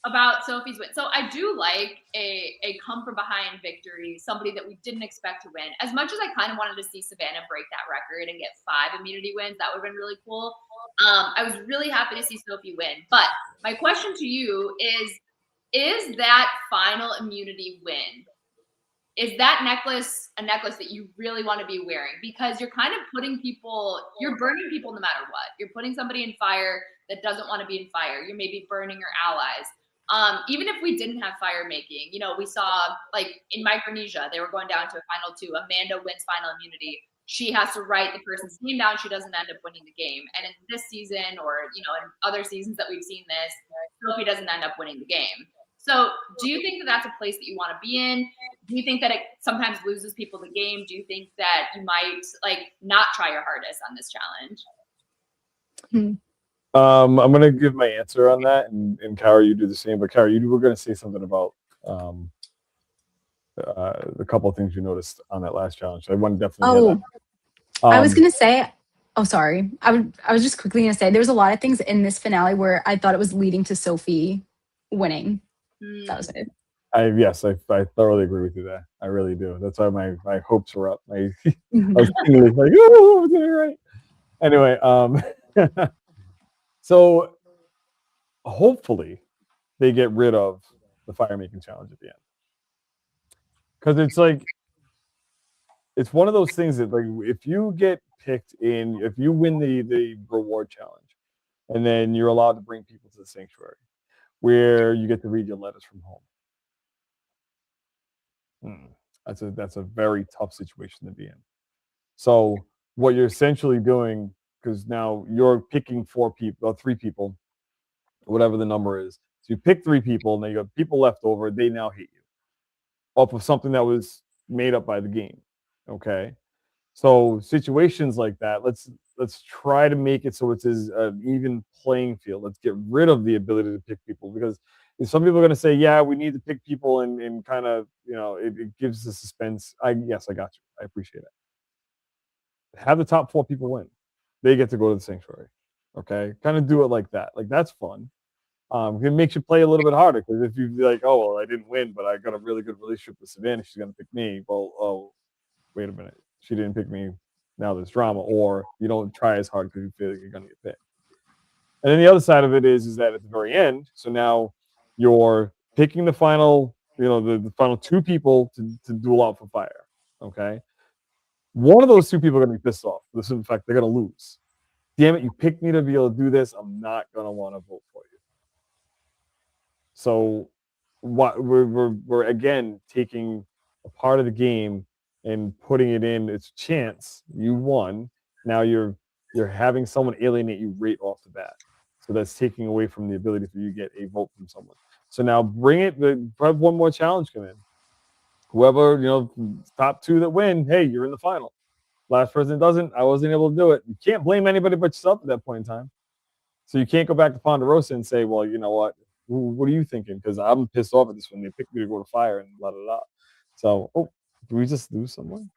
Speaker 5: about Sophie's win. So I do like a come from behind victory, somebody that we didn't expect to win. As much as I kind of wanted to see Savannah break that record and get 5 immunity wins, that would have been really cool. I was really happy to see Sophie win. But my question to you is that final immunity win, is that necklace a necklace that you really want to be wearing? Because you're kind of you're burning people no matter what. You're putting somebody in fire that doesn't want to be in fire. You're maybe burning your allies. Even if we didn't have fire making, we saw like in Micronesia, they were going down to a final 2. Amanda wins final immunity. She has to write the person's name down. She doesn't end up winning the game. And in this season or, in other seasons that we've seen this, Sophie doesn't end up winning the game. So do you think that that's a place that you want to be in? do you think that it sometimes loses people the game? Do you think that you might like not try your hardest on this challenge?
Speaker 6: I'm gonna give my answer on that, and Kara, you do the same. But Kara, you were gonna say something about the couple of things you noticed on that last challenge. I want to definitely hear that.
Speaker 2: I was gonna say, oh sorry, I was just quickly gonna say there's a lot of things in this finale where I thought it was leading to Sophie winning. That was it.
Speaker 6: I thoroughly agree with you there. I really do. That's why my hopes were up. I was thinking like, oh, I'm doing it right. Anyway, so hopefully they get rid of the fire making challenge at the end, because it's like it's one of those things that like if you get picked in, if you win the reward challenge, and then you're allowed to bring people to the sanctuary, where you get to read your letters from home. That's a very tough situation to be in. So what you're essentially doing, because now you're picking 4 people or 3 people, whatever the number is. So you pick 3 people, and then you have people left over. They now hate you off of something that was made up by the game. Okay, so situations like that, let's try to make it so it's as an even playing field. Let's get rid of the ability to pick people, because some people are going to say, yeah, we need to pick people and kind of, it gives the suspense. Yes, I got you. I appreciate it. Have the top 4 people win. They get to go to the sanctuary. Okay, kind of do it like that. Like that's fun. It makes you play a little bit harder, because if you be like, oh well, I didn't win, but I got a really good relationship with Savannah, she's going to pick me. Well, oh, wait a minute, she didn't pick me. Now there's drama, or you don't try as hard because you feel like you're going to get picked. And then the other side of it is that at the very end, so now you're picking the final, the final 2 people to duel out for fire. Okay, one of those 2 people are going to be pissed off. This is, in fact, they're going to lose. Damn it, you picked me to be able to do this. I'm not going to want to vote for you. So what we're again taking a part of the game and putting it in its chance. You won. Now you're having someone alienate you right off the bat. So that's taking away from the ability for you to get a vote from someone. So now bring it. Have one more challenge come in. Whoever, top 2 that win, hey, you're in the final. Last person doesn't. I wasn't able to do it. You can't blame anybody but yourself at that point in time. So you can't go back to Ponderosa and say, well, you know what? What are you thinking? Because I'm pissed off at this one. They picked me to go to fire and blah, blah, blah. So, do we just lose someone?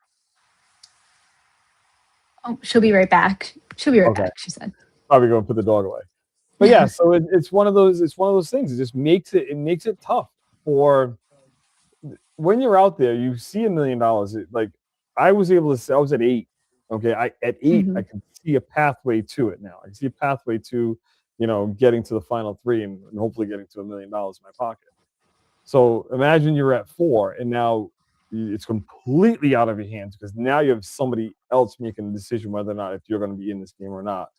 Speaker 2: Oh, she'll be right back. She'll be right back, she said.
Speaker 6: Probably go and put the dog away. But yeah, so it's one of those things. It just makes it tough for when you're out there, you see $1 million. Like I was able to say, I was at 8. Okay. At 8, I can see a pathway to it now. I can see a pathway to, getting to the final 3 and hopefully getting to $1 million in my pocket. So imagine you're at 4 and now it's completely out of your hands, because now you have somebody else making the decision whether or not if you're going to be in this game or not.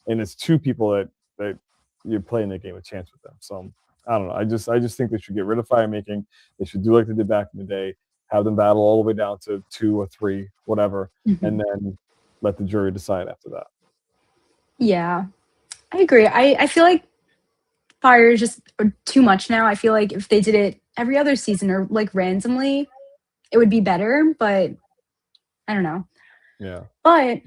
Speaker 6: And it's 2 people that you're playing the game a chance with them. So I don't know. I just think they should get rid of fire making. They should do like they did back in the day, have them battle all the way down to 2 or 3, whatever, and then let the jury decide after that.
Speaker 2: Yeah, I agree. I feel like fire is just too much now. I feel like if they did it every other season or like randomly, it would be better, but I don't know.
Speaker 6: Yeah.
Speaker 2: But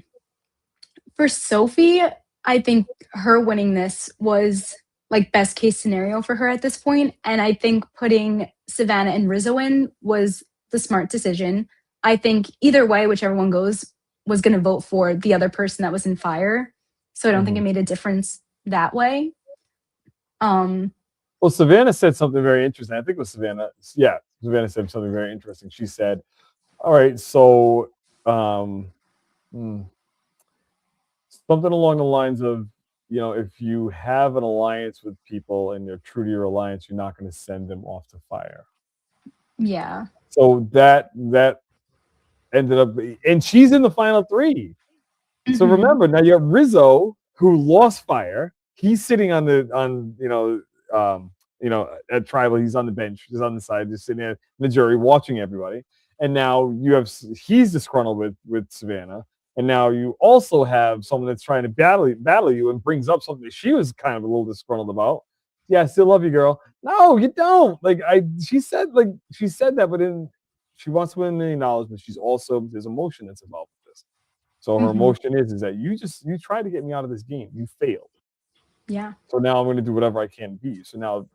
Speaker 2: for Sophie, I think her winning this was like best case scenario for her at this point. And I think putting Savannah and Rizzo in was the smart decision. I think either way, whichever one goes, was going to vote for the other person that was in fire. So I don't think it made a difference that way.
Speaker 6: Well, Savannah said something very interesting. I think it was Savannah. Yeah, Savannah said something very interesting. She said, all right, so something along the lines of, if you have an alliance with people and they're true to your alliance, you're not going to send them off to fire.
Speaker 2: Yeah.
Speaker 6: So that ended up, and she's in the final 3. So remember, now you have Rizzo, who lost fire. He's sitting at tribal. He's on the bench, he's on the side, just sitting there in the jury, watching everybody. And now he's disgruntled with Savannah. And now you also have someone that's trying to battle you and brings up something that she was kind of a little disgruntled about. Yeah, I still love you, girl. No, you don't. She said that, but she wants to win $1 million, but she's also, there's emotion that's involved with this. So her emotion is that you tried to get me out of this game. You failed.
Speaker 2: Yeah.
Speaker 6: So now I'm going to do whatever I can to beat you. So now,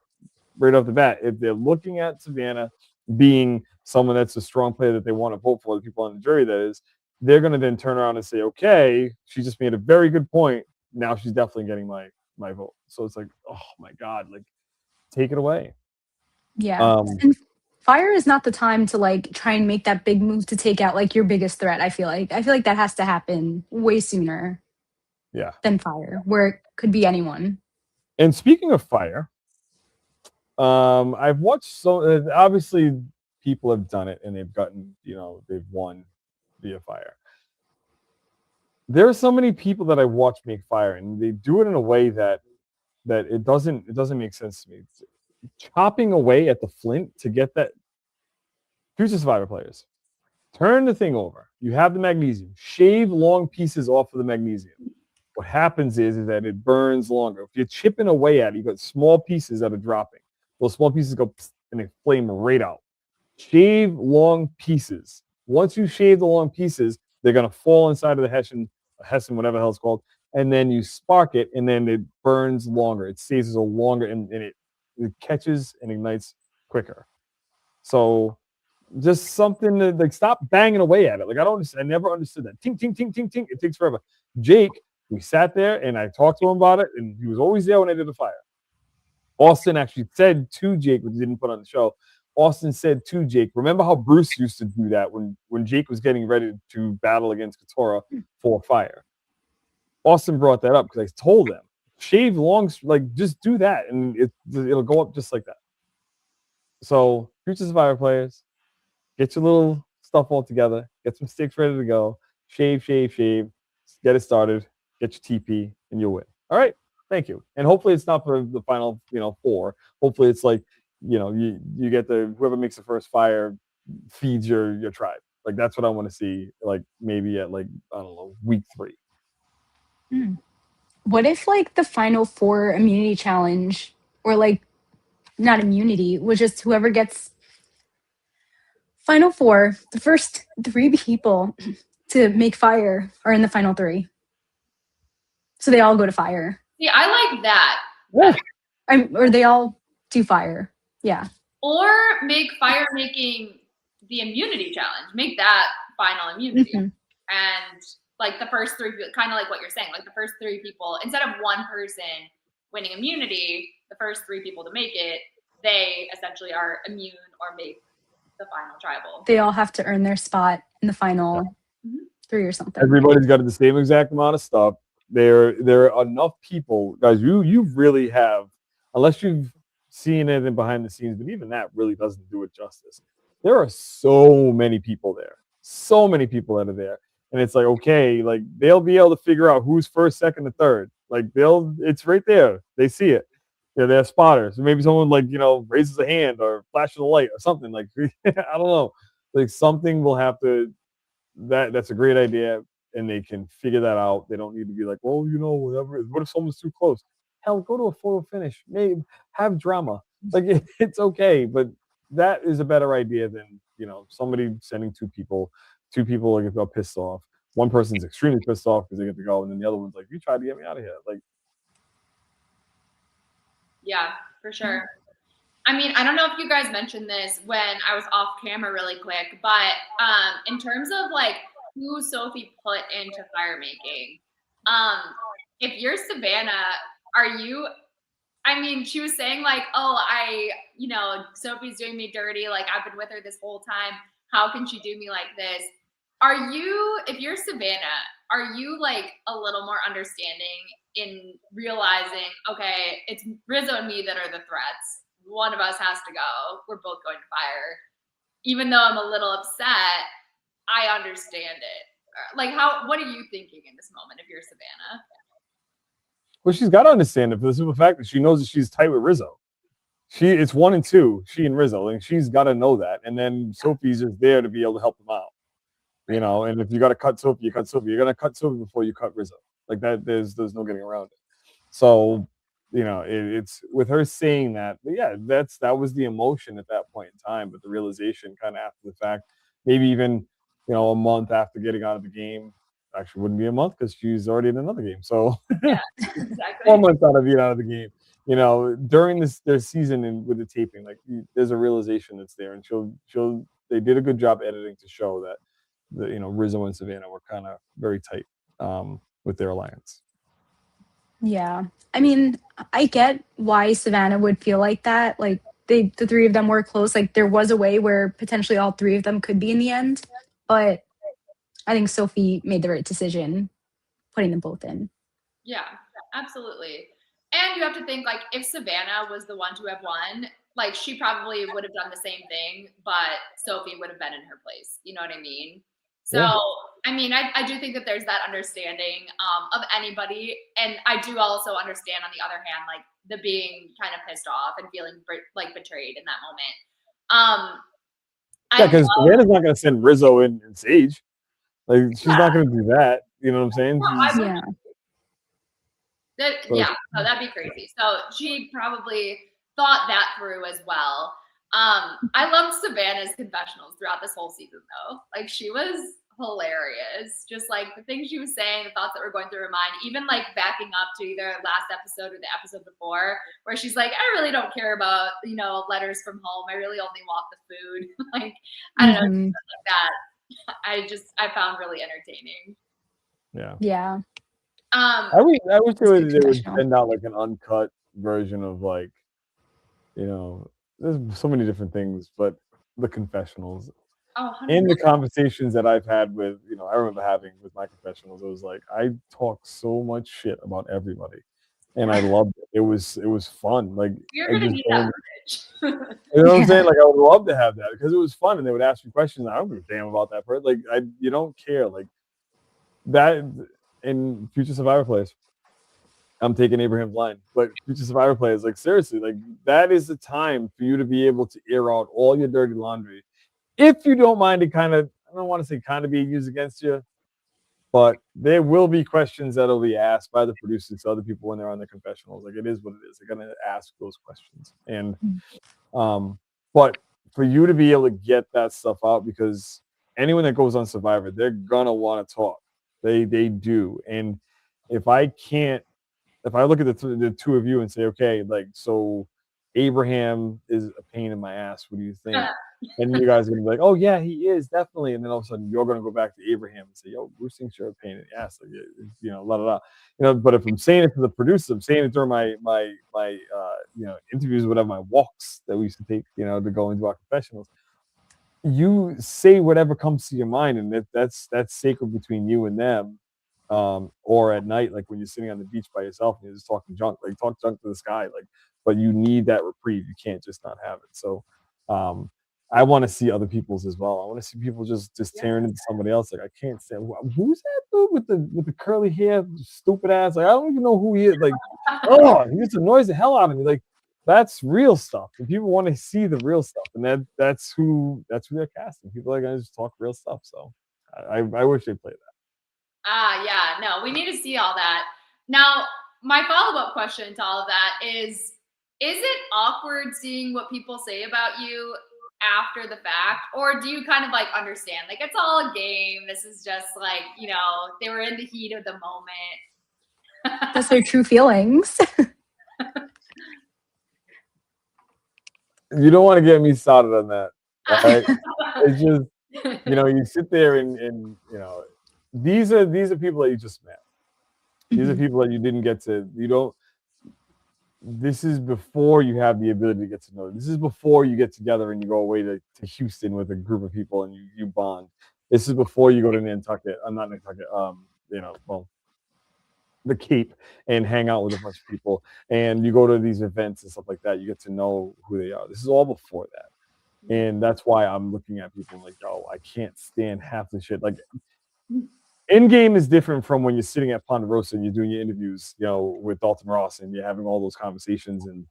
Speaker 6: right off the bat, if they're looking at Savannah being someone that's a strong player that they want to vote for, the people on the jury, that is, they're going to then turn around and say, okay, she just made a very good point. Now she's definitely getting my vote. So it's like, oh my God, like, take it away.
Speaker 2: Yeah. And fire is not the time to like try and make that big move to take out like your biggest threat. I feel like that has to happen way sooner.
Speaker 6: Yeah.
Speaker 2: Than fire, where it could be anyone.
Speaker 6: And speaking of fire, I've watched obviously people have done it and they've gotten, they've won via fire. There are so many people that I watch make fire, and they do it in a way that it doesn't make sense to me. Chopping away at the flint to get that. Future Survivor players, turn the thing over. You have the magnesium. Shave long pieces off of the magnesium. What happens is that it burns longer. If you're chipping away at it, you got small pieces that are dropping. Those small pieces go and they flame right out. Shave long pieces. Once you shave the long pieces, they're going to fall inside of the Hessian, whatever the hell it's called, and then you spark it, and then it burns longer. It stays as a longer, and it catches and ignites quicker. So just something to like stop banging away at it. Like I never understood that. Ting, ting, ting, ting, ting. It takes forever. Jake, we sat there and I talked to him about it, and he was always there when I did the fire. Austin actually said to Jake, which he didn't put on the show, Austin said to Jake, remember how Bruce used to do that when Jake was getting ready to battle against Katora for fire? Austin brought that up because I told him, shave long, like just do that, and it'll go up just like that. So, Future Survivor players, get your little stuff all together, get some sticks ready to go, shave, get it started, get your TP, and you'll win. All right? Thank you. And hopefully it's not for the final, 4. Hopefully it's like, you get whoever makes the first fire feeds your tribe. Like that's what I want to see, like maybe at like, I don't know, week 3.
Speaker 2: What if like the final 4 immunity challenge, or like not immunity, was just whoever gets final 4, the first 3 people to make fire are in the final 3. So they all go to fire.
Speaker 5: Yeah, I like that.
Speaker 2: Or they all do fire. Yeah.
Speaker 5: Or make fire making the immunity challenge. Make that final immunity. And like the first 3, kind of like what you're saying, like the first 3 people, instead of one person winning immunity, the first 3 people to make it, they essentially are immune or make the final tribal.
Speaker 2: They all have to earn their spot in the final 3 or something.
Speaker 6: Everybody's got the same exact amount of stuff. There are enough people, guys. You really have, unless you've seen anything behind the scenes, but even that really doesn't do it justice. There are so many people there, so many people that are there, and it's like, okay, like they'll be able to figure out who's first, second, and third. Like it's right there. They see it. They're spotters. Maybe someone like raises a hand or flashes a light or something. Like I don't know. Like something will have to. That's a great idea. And they can figure that out. They don't need to be like, well, whatever. What if someone's too close? Hell, go to a photo finish. Maybe have drama. Like it's okay, but that is a better idea than somebody sending 2 people. 2 people are pissed off. One person's extremely pissed off because they get to go, and then the other one's like, "You tried to get me out of here." Like,
Speaker 5: yeah, for sure. I mean, I don't know if you guys mentioned this when I was off camera really quick, but in terms of like who Sophie put into fire making, if you're Savannah, I mean, she was saying like, oh, Sophie's doing me dirty. Like I've been with her this whole time. How can she do me like this? If you're Savannah, are you like a little more understanding in realizing, okay, it's Rizzo and me that are the threats. One of us has to go. We're both going to fire. Even though I'm a little upset, I understand it. Like, what are you thinking in this moment if you're Savannah?
Speaker 6: Well, she's got to understand it for the simple fact that she knows that she's tight with Rizzo. It's 1 and 2, she and Rizzo, and she's got to know that. And then Sophie's just there to be able to help them out. And if you got to cut Sophie, you cut Sophie. You're going to cut Sophie before you cut Rizzo. Like that, there's no getting around it. So it's with her saying that. But yeah, that was the emotion at that point in time. But the realization kind of after the fact, maybe even a month after getting out of the game. Actually, wouldn't be a month because she's already in another game. So
Speaker 5: Yeah, exactly.
Speaker 6: 4 months out of being out of the game. During their season and with the taping, like there's a realization that's there, and they did a good job editing to show that Rizzo and Savannah were kind of very tight with their alliance.
Speaker 2: Yeah. I mean, I get why Savannah would feel like that. Like the three of them were close. Like there was a way where potentially all three of them could be in the end. But I think Sophie made the right decision putting them both in.
Speaker 5: Yeah, absolutely. And you have to think, like, if Savannah was the one to have won, like, she probably would have done the same thing, but Sophie would have been in her place. You know what I mean? So,
Speaker 6: Yeah.
Speaker 5: I mean, I do think that there's that understanding of anybody. And I do also understand, on the other hand, like, the being kind of pissed off and feeling, like, betrayed in that moment.
Speaker 6: Yeah, because Savannah's not going to send Rizzo and Sage. Like, she's not going to do that. You know what I'm saying?
Speaker 2: Yeah.
Speaker 5: So that'd be crazy. So she probably thought that through as well. I loved Savannah's confessionals throughout this whole season, though. Like, she was hilarious. Just like the things she was saying, the thoughts that were going through her mind, even like backing up to either last episode or the episode before, where she's like, I really don't care about, letters from home. I really only want the food. Like, I don't know, stuff like that. I found really entertaining.
Speaker 6: Yeah.
Speaker 2: Yeah.
Speaker 6: I wish they would send out like an uncut version of like, there's so many different things, but the confessionals and the conversations that I've had with, I remember having with my confessionals, it was like I talk so much shit about everybody, and I loved it. It was fun. Like
Speaker 5: you're gonna need that footage.
Speaker 6: You know what I'm saying? Like I would love to have that because it was fun, and they would ask me questions. I don't give a damn about that person. Like you don't care like that. In future Survivor plays, I'm taking Abraham's line, but future Survivor plays, like seriously, like that is the time for you to be able to air out all your dirty laundry. If you don't mind it I don't want to say kind of being used against you, but there will be questions that'll be asked by the producers to other people when they're on the confessionals. Like it is what it is. They're gonna ask those questions. And but for you to be able to get that stuff out, because anyone that goes on Survivor, they're gonna want to talk. They do. And if I look at the two of you and say, okay, like, so Abraham is a pain in my ass. What do you think? And you guys are gonna be like, oh yeah, he is definitely. And then all of a sudden you're gonna go back to Abraham and say, yo, Bruce thinks you're a pain in the ass. Like, la la la. But if I'm saying it to the producer, I'm saying it during my interviews, whatever, my walks that we used to take, to go into our confessionals. You say whatever comes to your mind, and that's sacred between you and them. Or at night, like when you're sitting on the beach by yourself and you're just talking junk, like talk junk to the sky, like, but you need that reprieve. You can't just not have it. So I want to see other people's as well. I want to see people just tearing into somebody else. Like I can't say who's that dude with the curly hair, stupid ass. Like I don't even know who he is. Like, oh, he just annoys the hell out of me. Like that's real stuff. And people want to see the real stuff, and that's who they're casting. People are gonna just talk real stuff. So I wish they played that.
Speaker 5: Yeah, no, we need to see all that. Now, my follow-up question to all of that is it awkward seeing what people say about you after the fact? Or do you kind of like understand, like, it's all a game. This is just like, they were in the heat of the moment.
Speaker 2: That's their true feelings.
Speaker 6: You don't want to get me started on that. Right? It's just, you sit there and these are people that you just met. These are people that you didn't get to, this is before you have the ability to get to know. This is before you get together and you go away to Houston with a group of people and you bond. This is before you go to Nantucket. I'm not Nantucket, the Cape, and hang out with a bunch of people. And you go to these events and stuff like that. You get to know who they are. This is all before that. And that's why I'm looking at people like, oh, I can't stand half the shit. Like, in-game is different from when you're sitting at Ponderosa and you're doing your interviews, with Dalton Ross, and you're having all those conversations and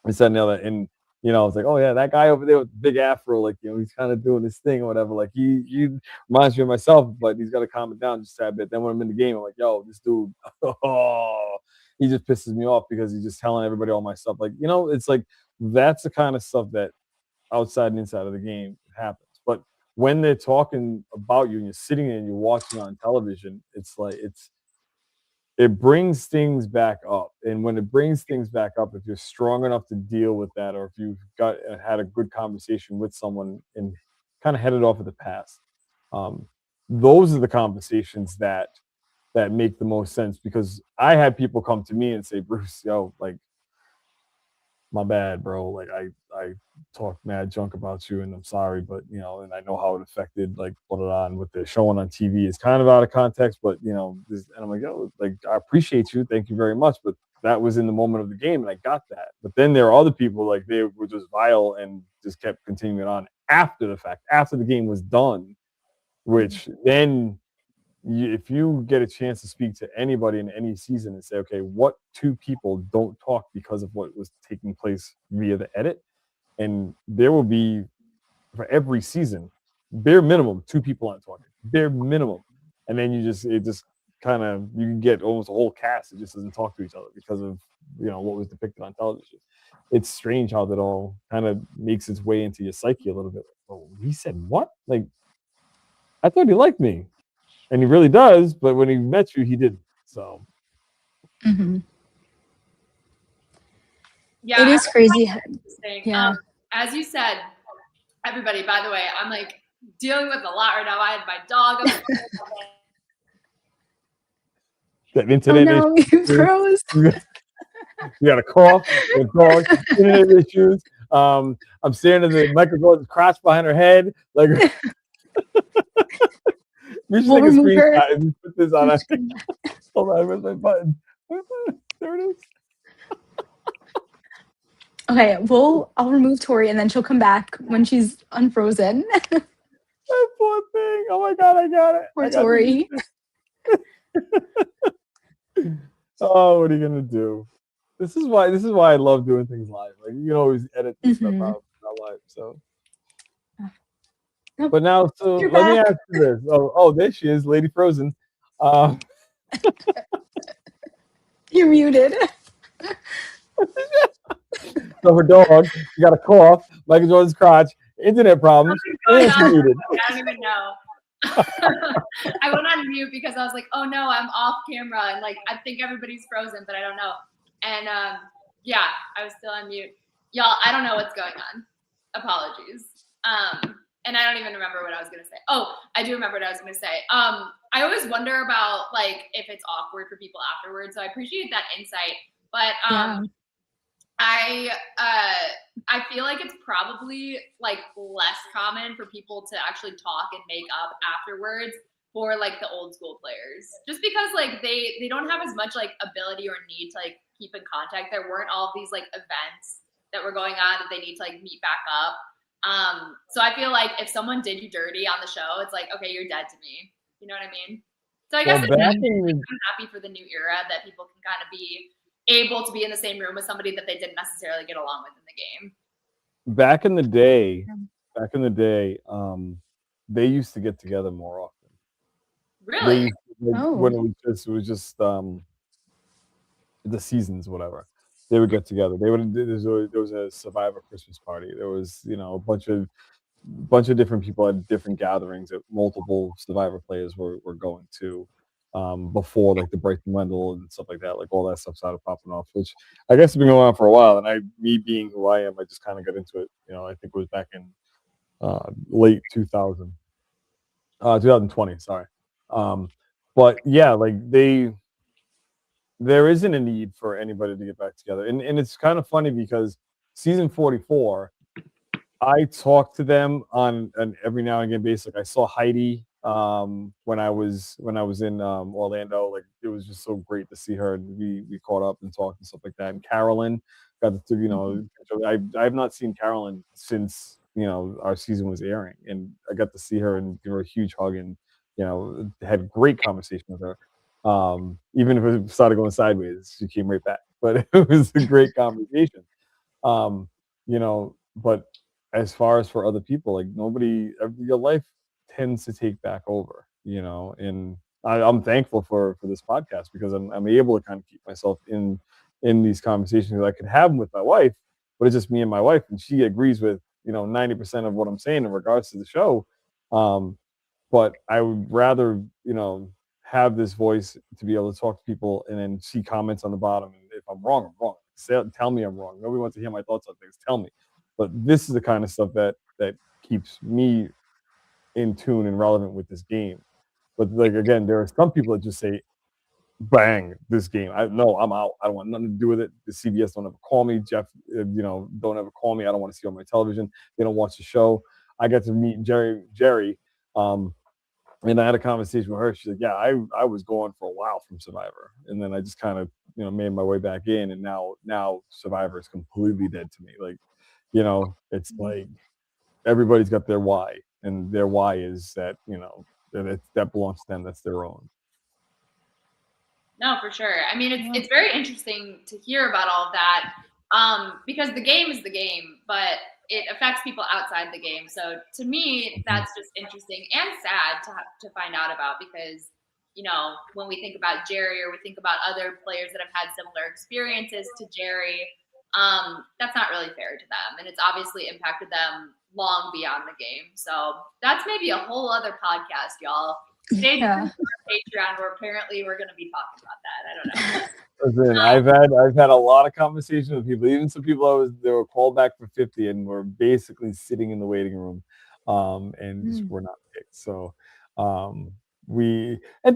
Speaker 6: this, that, and the other. And, it's like, oh, yeah, that guy over there with the big afro, like, he's kind of doing this thing or whatever. Like, he reminds me of myself, but he's got to calm it down just a bit. Then when I'm in the game, I'm like, yo, this dude, he just pisses me off because he's just telling everybody all my stuff. Like, it's like that's the kind of stuff that outside and inside of the game happens. But when they're talking about you and you're sitting there and you're watching on television, it's like it brings things back up. And when it brings things back up, if you're strong enough to deal with that, or if you've had a good conversation with someone and kind of headed off of the past, those are the conversations that make the most sense. Because I had people come to me and say, Bruce, yo, like, my bad, bro. Like I talked mad junk about you, and I'm sorry, but and I know how it affected like what they're showing on TV is kind of out of context, but and I'm like, yo, like I appreciate you, thank you very much, but that was in the moment of the game, and I got that. But then there are other people like they were just vile and just kept continuing on after the fact, after the game was done, which then if you get a chance to speak to anybody in any season and say, okay, what two people don't talk because of what was taking place via the edit? And there will be, for every season, bare minimum, two people aren't talking, bare minimum. And then it just kind of, you can get almost a whole cast that just doesn't talk to each other because of, what was depicted on television. It's strange how that all kind of makes its way into your psyche a little bit. Oh, he said what? Like, I thought he liked me. And he really does, but when he met you, he didn't. So,
Speaker 5: Yeah,
Speaker 2: it is crazy.
Speaker 5: Yeah. As you said, everybody, by the way, I'm like dealing with a lot right now. I had my dog.
Speaker 6: that internet
Speaker 2: no, you froze.
Speaker 6: You got a cough, a dog, internet issues. I'm staring at the microphone's crotch behind her head. Like, we should take a screenshot and put this on. Hold on, where's my button? There it is.
Speaker 2: Okay, I'll remove Tori and then she'll come back when she's unfrozen.
Speaker 6: That poor thing. Oh my god, I got it.
Speaker 2: Poor Tori.
Speaker 6: Oh, what are you gonna do? This is why I love doing things live. Like, you can always edit this stuff out live. So, but now, so let me ask you this. Oh, there she is, Lady Frozen.
Speaker 2: You're muted.
Speaker 6: So her dog, she got a cough, Michael Jordan's crotch, internet problems, and she's muted.
Speaker 5: I don't even know. I went on mute because I was like, oh no, I'm off camera, and like I think everybody's frozen, but I don't know. And yeah, I was still on mute. Y'all, I don't know what's going on. Apologies. And I don't even remember what I was gonna say. Oh, I do remember what I was gonna say. I always wonder about like if it's awkward for people afterwards. So I appreciate that insight. But I feel like it's probably like less common for people to actually talk and make up afterwards for like the old school players, just because like they don't have as much like ability or need to like keep in contact. There weren't all of these like events that were going on that they need to like meet back up. So I feel like if someone did you dirty on the show, it's like, okay, you're dead to me. You know what I mean? So I guess I'm happy for the new era that people can kind of be able to be in the same room with somebody that they didn't necessarily get along with in the game.
Speaker 6: Back in the day, they used to get together more often.
Speaker 5: Really?
Speaker 6: When it was just the seasons, whatever. They would get together. There was a Survivor Christmas party. There was, a bunch of different people at different gatherings that multiple Survivor players were going to before like the Bryson Wendell and stuff like that. Like all that stuff started popping off, which I guess has been going on for a while. And me being who I am, I just kind of got into it. I think it was back in late 2020. Sorry. But yeah, like there isn't a need for anybody to get back together. And it's kind of funny because season 44, I talked to them on an every now and again basis. Like I saw Heidi when I was in Orlando. Like it was just so great to see her, and we caught up and talked and stuff like that. And Carolyn got to I have not seen Carolyn since our season was airing, and I got to see her and give her a huge hug, and had a great conversation with her. Even if it started going sideways, she came right back. But it was a great conversation. But as far as for other people, like your life tends to take back over, and I'm thankful for this podcast because I'm able to kind of keep myself in these conversations that I could have them with my wife, but it's just me and my wife, and she agrees with 90% of what I'm saying in regards to the show. But I would rather have this voice to be able to talk to people, and then see comments on the bottom. And if I'm wrong, I'm wrong. Tell me I'm wrong. Nobody wants to hear my thoughts on things. Tell me. But this is the kind of stuff that keeps me in tune and relevant with this game. But like again, there are some people that just say, "Bang, this game! I'm out. I don't want nothing to do with it." The CBS don't ever call me. Jeff, don't ever call me. I don't want to see on my television. They don't watch the show. I got to meet Jerry, and I had a conversation with her. She's like, "Yeah, I was gone for a while from Survivor, and then I just kind of made my way back in, and now Survivor is completely dead to me. Like, it's like everybody's got their why, and their why is that that belongs to them. That's their own."
Speaker 5: No, for sure. I mean, it's very interesting to hear about all of that, because the game is the game, but it affects people outside the game. So to me, that's just interesting and sad to find out about, because when we think about Jerry, or we think about other players that have had similar experiences to Jerry, that's not really fair to them, and it's obviously impacted them long beyond the game. So that's maybe a whole other podcast, y'all. Stay tuned to our Patreon, where apparently we're going to be talking about that. I don't know.
Speaker 6: Listen, I've had a lot of conversations with people, even some people they were called back for 50 and were basically sitting in the waiting room, and just were not picked. So and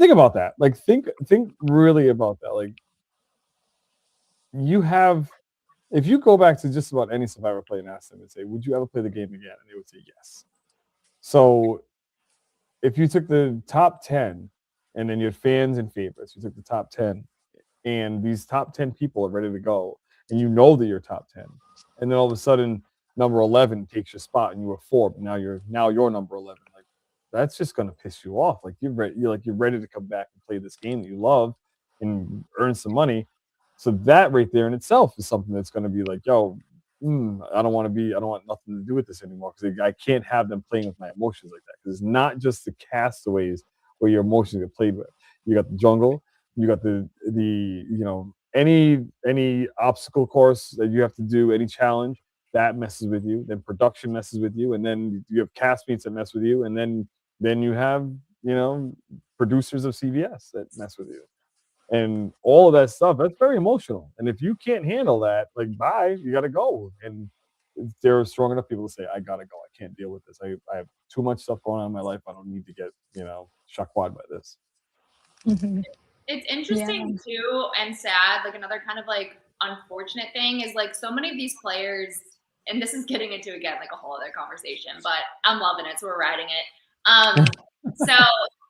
Speaker 6: think about that. Like think really about that. Like if you go back to just about any Survivor player and ask them and say, "Would you ever play the game again?" and they would say yes. So if you took the top 10 and then your fans and favorites, you took the top 10, and these top 10 people are ready to go, and that you're top 10, and then all of a sudden number 11 takes your spot and you were 4, but now you're number 11. Like, that's just going to piss you off. Like you're ready to come back and play this game that you love and earn some money. So that right there in itself is something that's going to be like, yo, I don't want nothing to do with this anymore, because I can't have them playing with my emotions like that. Because it's not just the castaways where your emotions get played with. You got the jungle, you got the any obstacle course that you have to do, any challenge that messes with you. Then production messes with you, and then you have castmates that mess with you, and then you have producers of CBS that mess with you. And all of that stuff, that's very emotional. And if you can't handle that, like, bye, you got to go. And there are strong enough people to say, I got to go. I can't deal with this. I have too much stuff going on in my life. I don't need to get, shockwad by this.
Speaker 2: Mm-hmm.
Speaker 5: It's interesting too, and sad. Like another kind of like unfortunate thing is like so many of these players, and this is getting into again like a whole other conversation, but I'm loving it, so we're riding it. So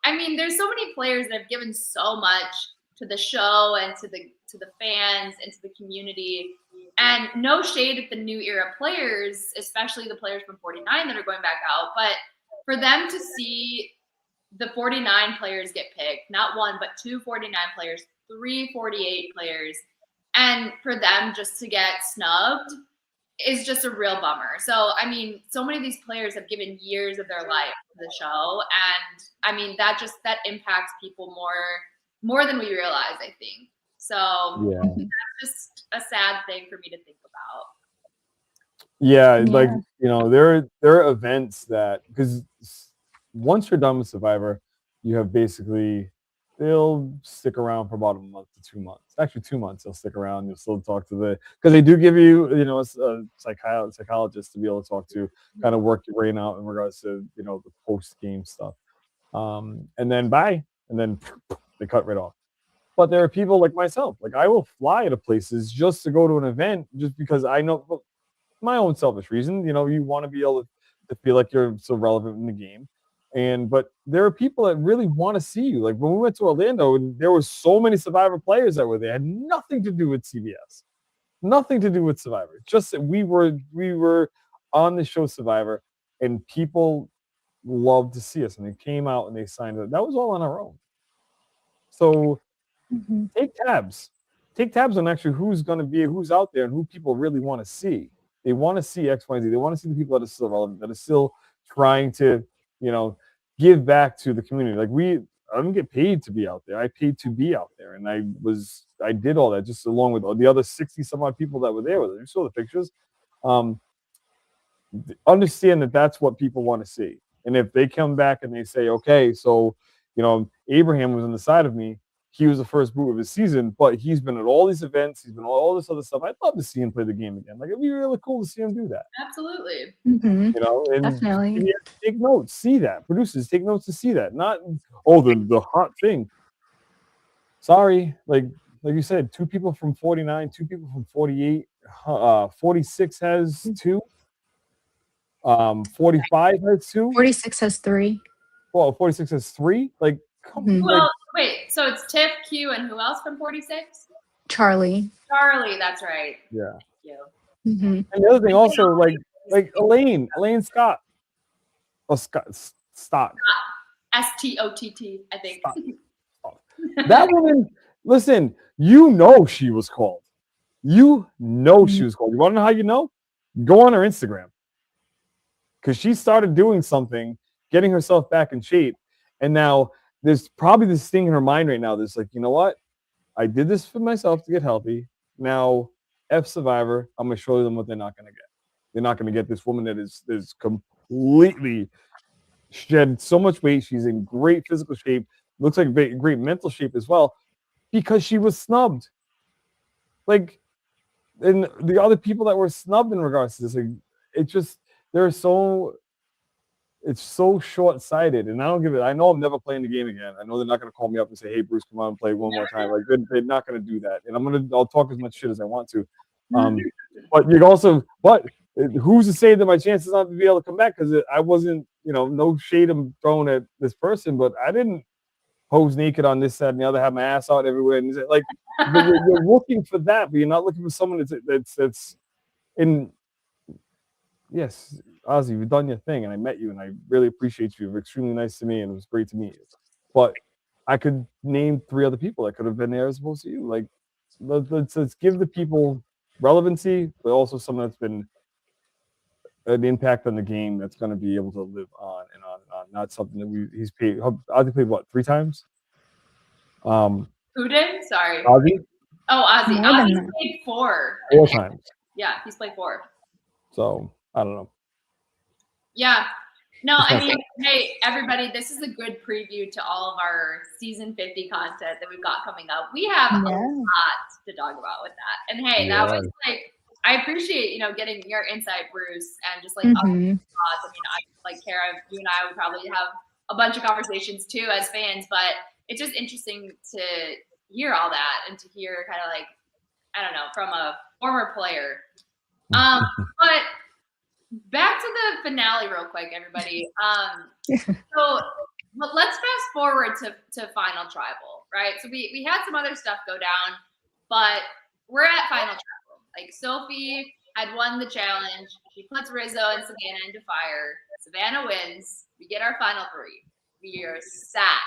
Speaker 5: I mean, there's so many players that have given so much to the show and to the fans and to the community. And no shade at the new era players, especially the players from 49 that are going back out, but for them to see the 49 players get picked, not one, but 2 49 players, 3 48 players, and for them just to get snubbed is just a real bummer. So, I mean, so many of these players have given years of their life to the show. And I mean, that impacts people more than we realize, I think. So that's just a sad thing for me to think about.
Speaker 6: Yeah, like, there are events that, because once you're done with Survivor, you have basically, they'll stick around for about a month to 2 months. Actually, 2 months they'll stick around. You'll still talk to because they do give you, a psychologist to be able to talk to, kind of work your brain out in regards to, the post-game stuff. And then bye, and then they cut right off. But there are people like myself, like I will fly to places just to go to an event, just because I know, my own selfish reason, you want to be able to feel like you're so relevant in the game. But there are people that really want to see you. Like when we went to Orlando, and there were so many Survivor players that were there, had nothing to do with CBS, nothing to do with Survivor. Just that we were on the show Survivor, and people loved to see us, and they came out and they signed it. That was all on our own. So take tabs on actually who's out there and who people really want to see. They want to see X, Y, Z. They want to see the people that are still relevant, that are still trying to, give back to the community. Like I didn't get paid to be out there. I paid to be out there, and I did all that just along with the other 60 some odd people that were there with it. You saw the pictures. Understand that that's what people want to see. And if they come back and they say, okay, so, Abraham was on the side of me. He was the first boot of his season, but he's been at all these events. He's been all this other stuff. I'd love to see him play the game again. Like, it'd be really cool to see him do that.
Speaker 5: Absolutely.
Speaker 2: Mhm.
Speaker 6: And
Speaker 2: Definitely.
Speaker 6: take notes, see that. Producers, take notes to see that. Not, the hot thing. Sorry, like you said, 2 people from 49, 2 people from 48. 46 has 2. 45 has 2.
Speaker 2: 46 has 3.
Speaker 6: Well, 46 has 3. Like, come on.
Speaker 5: Well, wait. So it's Tiff, Q, and who else from 46?
Speaker 2: Charlie.
Speaker 5: Charlie. That's right.
Speaker 6: Yeah.
Speaker 5: Thank you.
Speaker 2: Mhm.
Speaker 6: And the other thing, also, like Elaine Scott. Oh, Scott.
Speaker 5: Stott, I think.
Speaker 6: That woman. Listen, she was called. She was called. You want to know how you know? Go on her Instagram. Because she started doing something, getting herself back in shape. And now there's probably this thing in her mind right now that's like, you know what? I did this for myself to get healthy. Now, F Survivor, I'm going to show them what they're not going to get. They're not going to get this woman that is completely shed so much weight. She's in great physical shape. Looks like great mental shape as well. Because she was snubbed. Like, and the other people that were snubbed in regards to this, like, it's so short-sighted, and I don't give it. I know I'm never playing the game again. I know they're not going to call me up and say, "Hey, Bruce, come on and play one more time." Like, they're not going to do that, and I'll talk as much shit as I want to. But who's to say that my chances aren't to be able to come back? Because I wasn't, no shade I'm throwing at this person, but I didn't pose naked on this side and the other, have my ass out everywhere, and like, you're looking for that, but you're not looking for someone that's in. Yes, Ozzy, you've done your thing, and I met you, and I really appreciate you. You're extremely nice to me, and it was great to meet you. But I could name 3 other people that could have been there as opposed to you. Like, let's give the people relevancy, but also someone that's been an impact on the game that's going to be able to live on and on and on. Not something that he's paid. Ozzy played what, 3 times?
Speaker 5: Who did? Sorry.
Speaker 6: Ozzy?
Speaker 5: Oh, Ozzy.
Speaker 2: More than
Speaker 5: Ozzy's
Speaker 2: that.
Speaker 5: played 4.
Speaker 6: 4 times.
Speaker 5: Yeah, he's played 4.
Speaker 6: So I don't know.
Speaker 5: Yeah. No, I mean, hey, everybody, this is a good preview to all of our season 50 content that we've got coming up. We have a lot to talk about with that. And hey, that was like, I appreciate, getting your insight, Bruce, and just like other thoughts. I mean, like Kara, you and I would probably have a bunch of conversations too as fans, but it's just interesting to hear all that and to hear kind of like, I don't know, from a former player. But back to the finale real quick, everybody. So let's fast forward to Final Tribal, right? So we had some other stuff go down, but we're at Final Tribal. Like, Sophie had won the challenge. She puts Rizzo and Savannah into fire. Savannah wins. We get our final 3. We are sat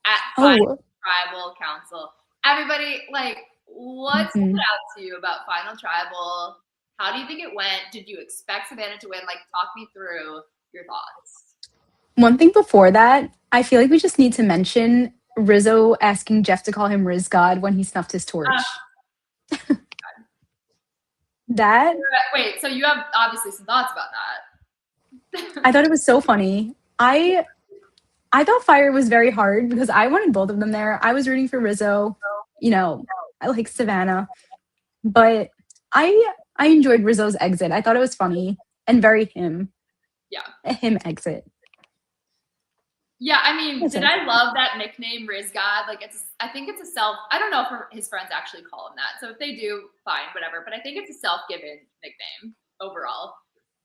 Speaker 5: at Final Tribal Council. Everybody, like, what stood out to you about Final Tribal? How do you think it went? Did you expect Savannah to win? Like, talk me through your thoughts.
Speaker 2: One thing before that, I feel like we just need to mention Rizzo asking Jeff to call him Riz God when he snuffed his torch. That.
Speaker 5: Wait, so you have obviously some thoughts about that.
Speaker 2: I thought it was so funny. I thought Fire was very hard because I wanted both of them there. I was rooting for Rizzo. I like Savannah. But I enjoyed Rizzo's exit. I thought it was funny and very him.
Speaker 5: Yeah.
Speaker 2: A him exit.
Speaker 5: Yeah, I mean, did I love that nickname, Riz God? Like, I think it's a I don't know if his friends actually call him that. So if they do, fine, whatever. But I think it's a self-given nickname overall.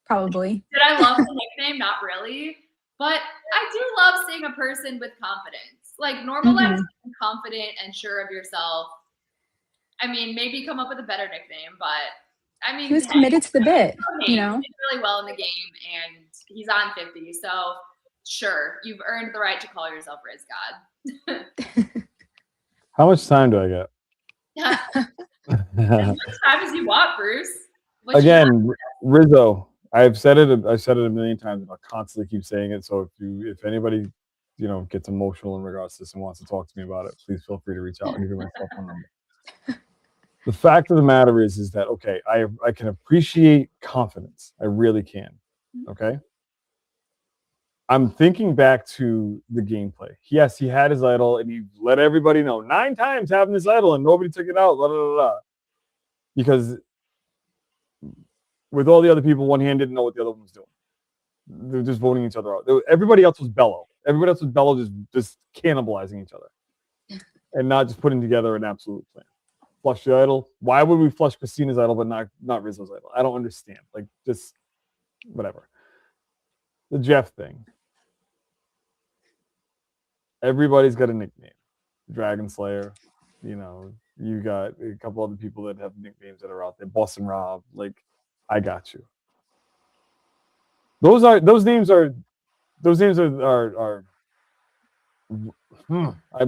Speaker 2: Probably.
Speaker 5: Did I love the nickname? Not really. But I do love seeing a person with confidence. Like, normalize being confident and sure of yourself. I mean, maybe come up with a better nickname, but I mean,
Speaker 2: he was committed to the bit,
Speaker 5: He did really well in the game, and he's on 50. So, sure, you've earned the right to call yourself Riz God.
Speaker 6: How much time do I get?
Speaker 5: As much time as you want, Bruce.
Speaker 6: Again, Rizzo. I've said it a million times, and I'll constantly keep saying it. So if anybody gets emotional in regards to this and wants to talk to me about it, please feel free to reach out and give me my cell phone number. The fact of the matter is that, okay, I can appreciate confidence. I really can. Okay. I'm thinking back to the gameplay. Yes, he had his idol and he let everybody know 9 times having this idol and nobody took it out. Blah, blah, blah, blah. Because with all the other people, one hand didn't know what the other one was doing. They're just voting each other out. Everybody else was Bello. Everybody else was Bello just cannibalizing each other and not just putting together an absolute plan. Flush the idol. Why would we flush Christina's idol but not Rizzo's idol? I don't understand. Like, just whatever. The Jeff thing. Everybody's got a nickname. Dragon Slayer. You got a couple other people that have nicknames that are out there. Boss and Rob. Like, I got you. Those names are. I'm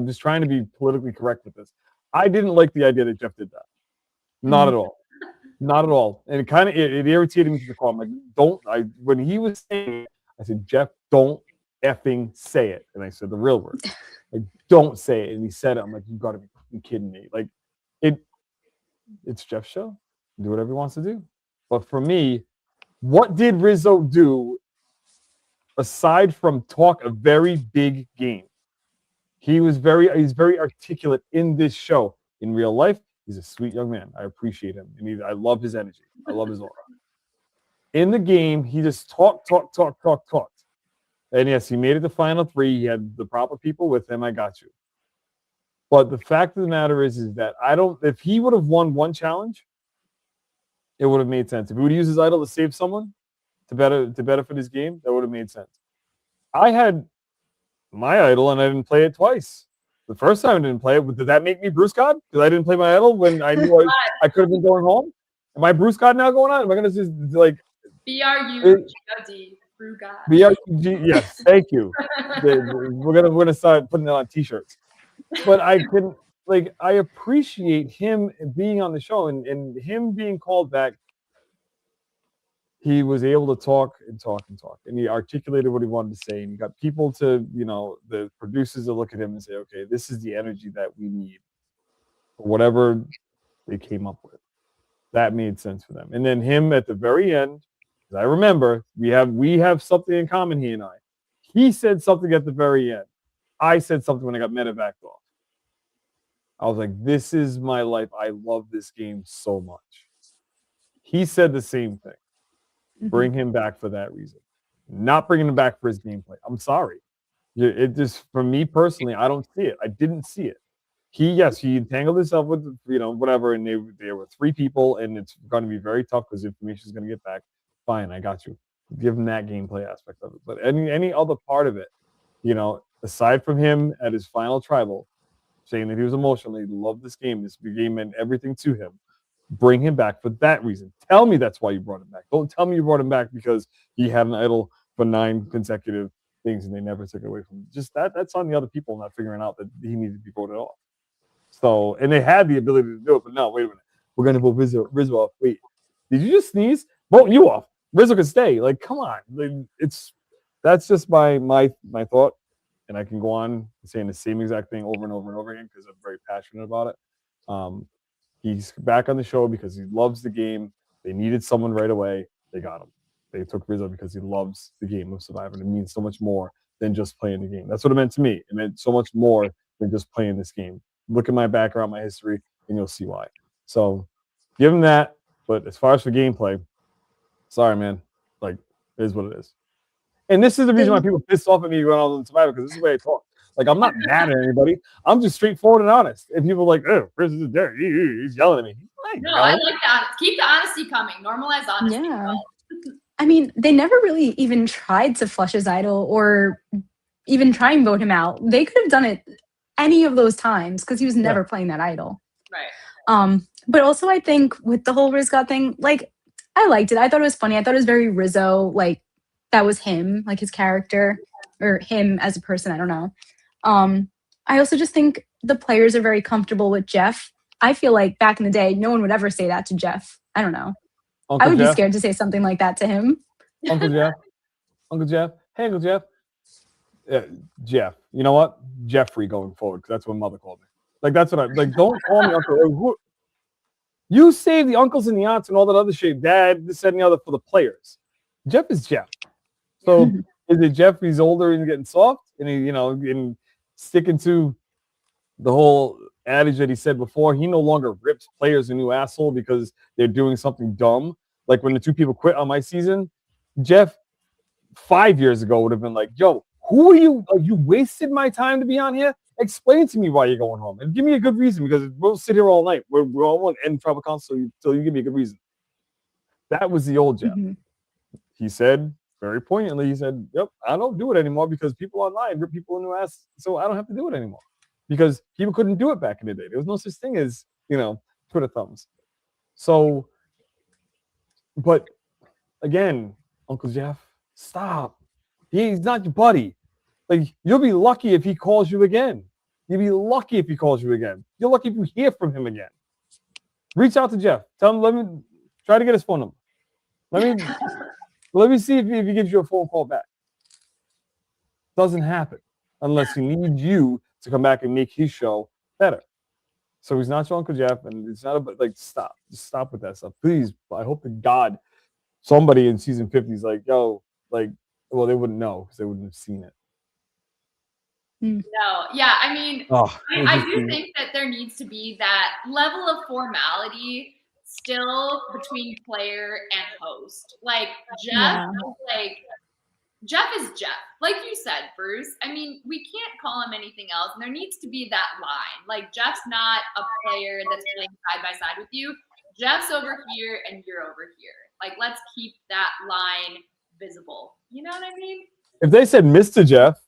Speaker 6: just trying to be politically correct with this. I didn't like the idea that Jeff did that. Not at all. Not at all. And it irritated me to the core. I'm like, when he was saying it, I said, Jeff, don't effing say it. And I said the real word. Like, don't say it. And he said it. I'm like, you gotta be kidding me. Like, it's Jeff's show. Do whatever he wants to do. But for me, what did Rizzo do aside from talk a very big game? He's very articulate in this show. In real life, he's a sweet young man. I appreciate him. And I love his energy. I love his aura. In the game, he just talked. And yes, he made it to final 3. He had the proper people with him. I got you. But the fact of the matter is that if he would have won one challenge, it would have made sense. If he would use his idol to save someone, to benefit his game, that would have made sense. I had my idol and I didn't play it twice. The first time I didn't play it, did that make me Bruce God? Because I didn't play my idol when I knew I could have been going home? Am I Bruce God now going on? Am I going to just like...
Speaker 5: B-R-U-G-O-D, Bruce God.
Speaker 6: B-R-U-G, yes, thank you. We're gonna start putting it on t-shirts. But I couldn't... Like, I appreciate him being on the show and him being called back. He was able to talk. And he articulated what he wanted to say. And he got people to, the producers to look at him and say, okay, this is the energy that we need for whatever they came up with. That made sense for them. And then him at the very end, because I remember we have something in common, he and I. He said something at the very end. I said something when I got medevaced off. I was like, this is my life. I love this game so much. He said the same thing. Bring him back for that reason. Not bringing him back for his gameplay. I'm sorry. It just, for me personally, I don't see it. I didn't see it. He entangled himself with, whatever, and there were 3 people, and it's going to be very tough because information is going to get back. Fine, I got you. Give him that gameplay aspect of it. But any other part of it, aside from him at his final tribal, saying that he was emotional, he loved this game meant everything to him. Bring him back for that reason. Tell me that's why you brought him back. Don't tell me you brought him back because he had an idol for 9 consecutive things and they never took it away from him. Just that's on the other people not figuring out that he needed to be voted off. So, and they had the ability to do it, but no, wait a minute. We're going to vote Rizzo off. Wait, did you just sneeze? Vote you off. Rizzo can stay. Like, come on. Like, that's just my thought. And I can go on saying the same exact thing over and over and over again because I'm very passionate about it. He's back on the show because he loves the game. They needed someone right away. They got him. They took Rizzo because he loves the game of Survivor. It means so much more than just playing the game. That's what it meant to me. It meant so much more than just playing this game. Look at my background, my history, and you'll see why. So give him that. But as far as for gameplay, sorry, man. Like, it is what it is. And this is the reason why people piss off at me when I was on Survivor, because this is the way I talk. Like, I'm not mad at anybody. I'm just straightforward and honest. And people are like, oh, Chris is there. He's yelling at me.
Speaker 5: I like that. Keep the honesty coming. Normalize honesty.
Speaker 2: Yeah. I mean, they never really even tried to flush his idol or even try and vote him out. They could have done it any of those times because he was never playing that idol.
Speaker 5: Right.
Speaker 2: But also, I think with the whole Rizzo thing, like, I liked it. I thought it was funny. I thought it was very Rizzo. Like, that was him, like his character, or him as a person. I don't know. I also just think the players are very comfortable with Jeff. I feel like back in the day, no one would ever say that to Jeff. I don't know.
Speaker 6: Uncle
Speaker 2: I would
Speaker 6: Jeff?
Speaker 2: be scared to say something like that to him.
Speaker 6: Uncle Jeff. Hey, Uncle Jeff. Jeff. You know what? Jeffrey going forward, because that's what mother called me. Like, that's what I like. Don't call me uncle. Like, you save the uncles and the aunts and all that other shit, dad, this, that, and the other for the players. Jeff is Jeff. So is it Jeff? He's older and getting soft, and he, and sticking to the whole adage that he said before. He no longer rips players a new asshole because they're doing something dumb. Like when the two people quit on my season, Jeff 5 years ago would have been like, "Yo, who are you? Like, you wasted my time to be on here. Explain to me why you're going home and give me a good reason, because we'll sit here all night. We're all going to end tribal council until you give me a good reason." That was the old Jeff. He said very poignantly, he said, "Yep, I don't do it anymore because people online rip people in the ass, so I don't have to do it anymore." Because people couldn't do it back in the day. There was no such thing as, Twitter thumbs. So, but again, Uncle Jeff, stop. He's not your buddy. Like, you'll be lucky if he calls you again. You'll be lucky if he calls you again. You're lucky if you hear from him again. Reach out to Jeff. Tell him, let me try to get his phone number. Let me see if he gives you a phone call back. Doesn't happen unless he needs you to come back and make his show better. So he's not your Uncle Jeff, and it's not about, like, stop. Just stop with that stuff. Please, I hope to God somebody in season 50 is like, yo, like, well, they wouldn't know because they wouldn't have seen it.
Speaker 5: No, yeah, I mean, I do think that there needs to be that level of formality still between player and host. Like, Jeff is Jeff. Like you said, Bruce, I mean, we can't call him anything else, and there needs to be that line. Like, Jeff's not a player that's playing side by side with you. Jeff's over here, and you're over here. Like, let's keep that line visible. You know what I mean? If
Speaker 6: they said Mr. Jeff,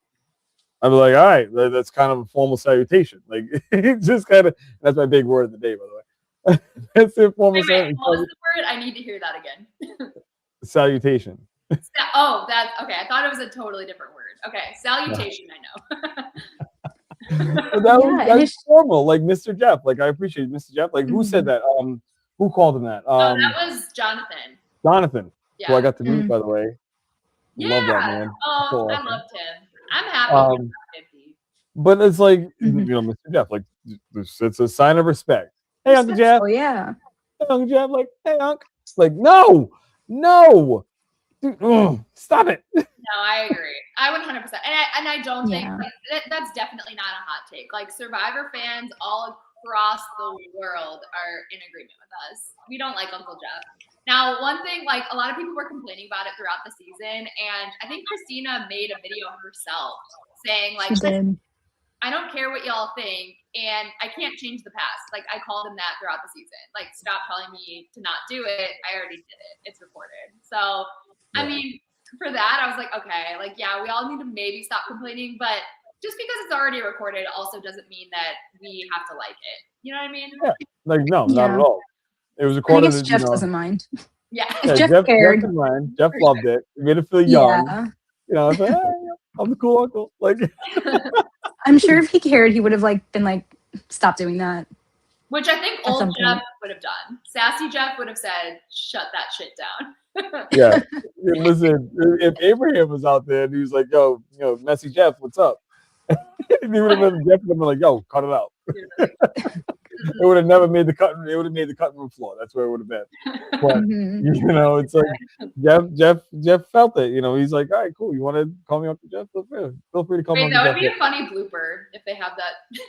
Speaker 6: I'd be like, all right, that's kind of a formal salutation. Like, just kind of, that's my big word of the day, by the way. That's a formal salutation.
Speaker 5: What was the word? I need to hear that again.
Speaker 6: Salutation.
Speaker 5: Oh, that's okay. I thought it was a totally different word. Okay, salutation, I know.
Speaker 6: But that was formal, like Mr. Jeff. Like, I appreciate Mr. Jeff. Like, who said that? Who called him that?
Speaker 5: That was Jonathan.
Speaker 6: Jonathan,
Speaker 5: yeah.
Speaker 6: who I got to meet, by the way.
Speaker 5: Yeah.
Speaker 6: Love that man.
Speaker 5: Oh, so I loved him. I'm happy he's 50.
Speaker 6: But it's like, Mr. Jeff, like, it's a sign of respect. Hey, Uncle Jeff.
Speaker 2: Oh, yeah.
Speaker 6: Hey, Uncle Jeff, like, hey, Uncle. Like, no. Dude, stop it.
Speaker 5: No, I agree. I 100%. And I don't think that's definitely not a hot take. Like, Survivor fans all across the world are in agreement with us. We don't like Uncle Jeff. Now, one thing, like, a lot of people were complaining about it throughout the season, and I think Christina made a video herself saying, like, I don't care what y'all think, and I can't change the past. Like, I called him that throughout the season. Like, stop telling me to not do it. I already did it. It's recorded. So, I mean, for that, I was like, okay, like, yeah, we all need to maybe stop complaining, but just because it's already recorded also doesn't mean that we have to like it. You know what I mean?
Speaker 6: Yeah. Like, no, not at all. It was recorded.
Speaker 2: I guess Jeff doesn't mind.
Speaker 5: Yeah.
Speaker 2: Jeff cared.
Speaker 6: Jeff didn't mind. Jeff loved it. It made it feel young.
Speaker 2: Yeah.
Speaker 6: It's like, hey, I'm the cool uncle. Like,
Speaker 2: I'm sure if he cared, he would have been like, stop doing that.
Speaker 5: Which I think old Jeff would have done. Sassy Jeff would have said, shut that shit down.
Speaker 6: Yeah. Listen, if Abraham was out there and he was like, yo, Messy Jeff, what's up? He would have been Jeff would have been like, yo, cut it out. It would have never made the cut. It would have made the cutting room floor. That's where it would have been. But it's like Jeff felt it. He's like, all right, cool. You want to call me Uncle Jeff? Feel free to call me.
Speaker 5: That would be a funny blooper if they have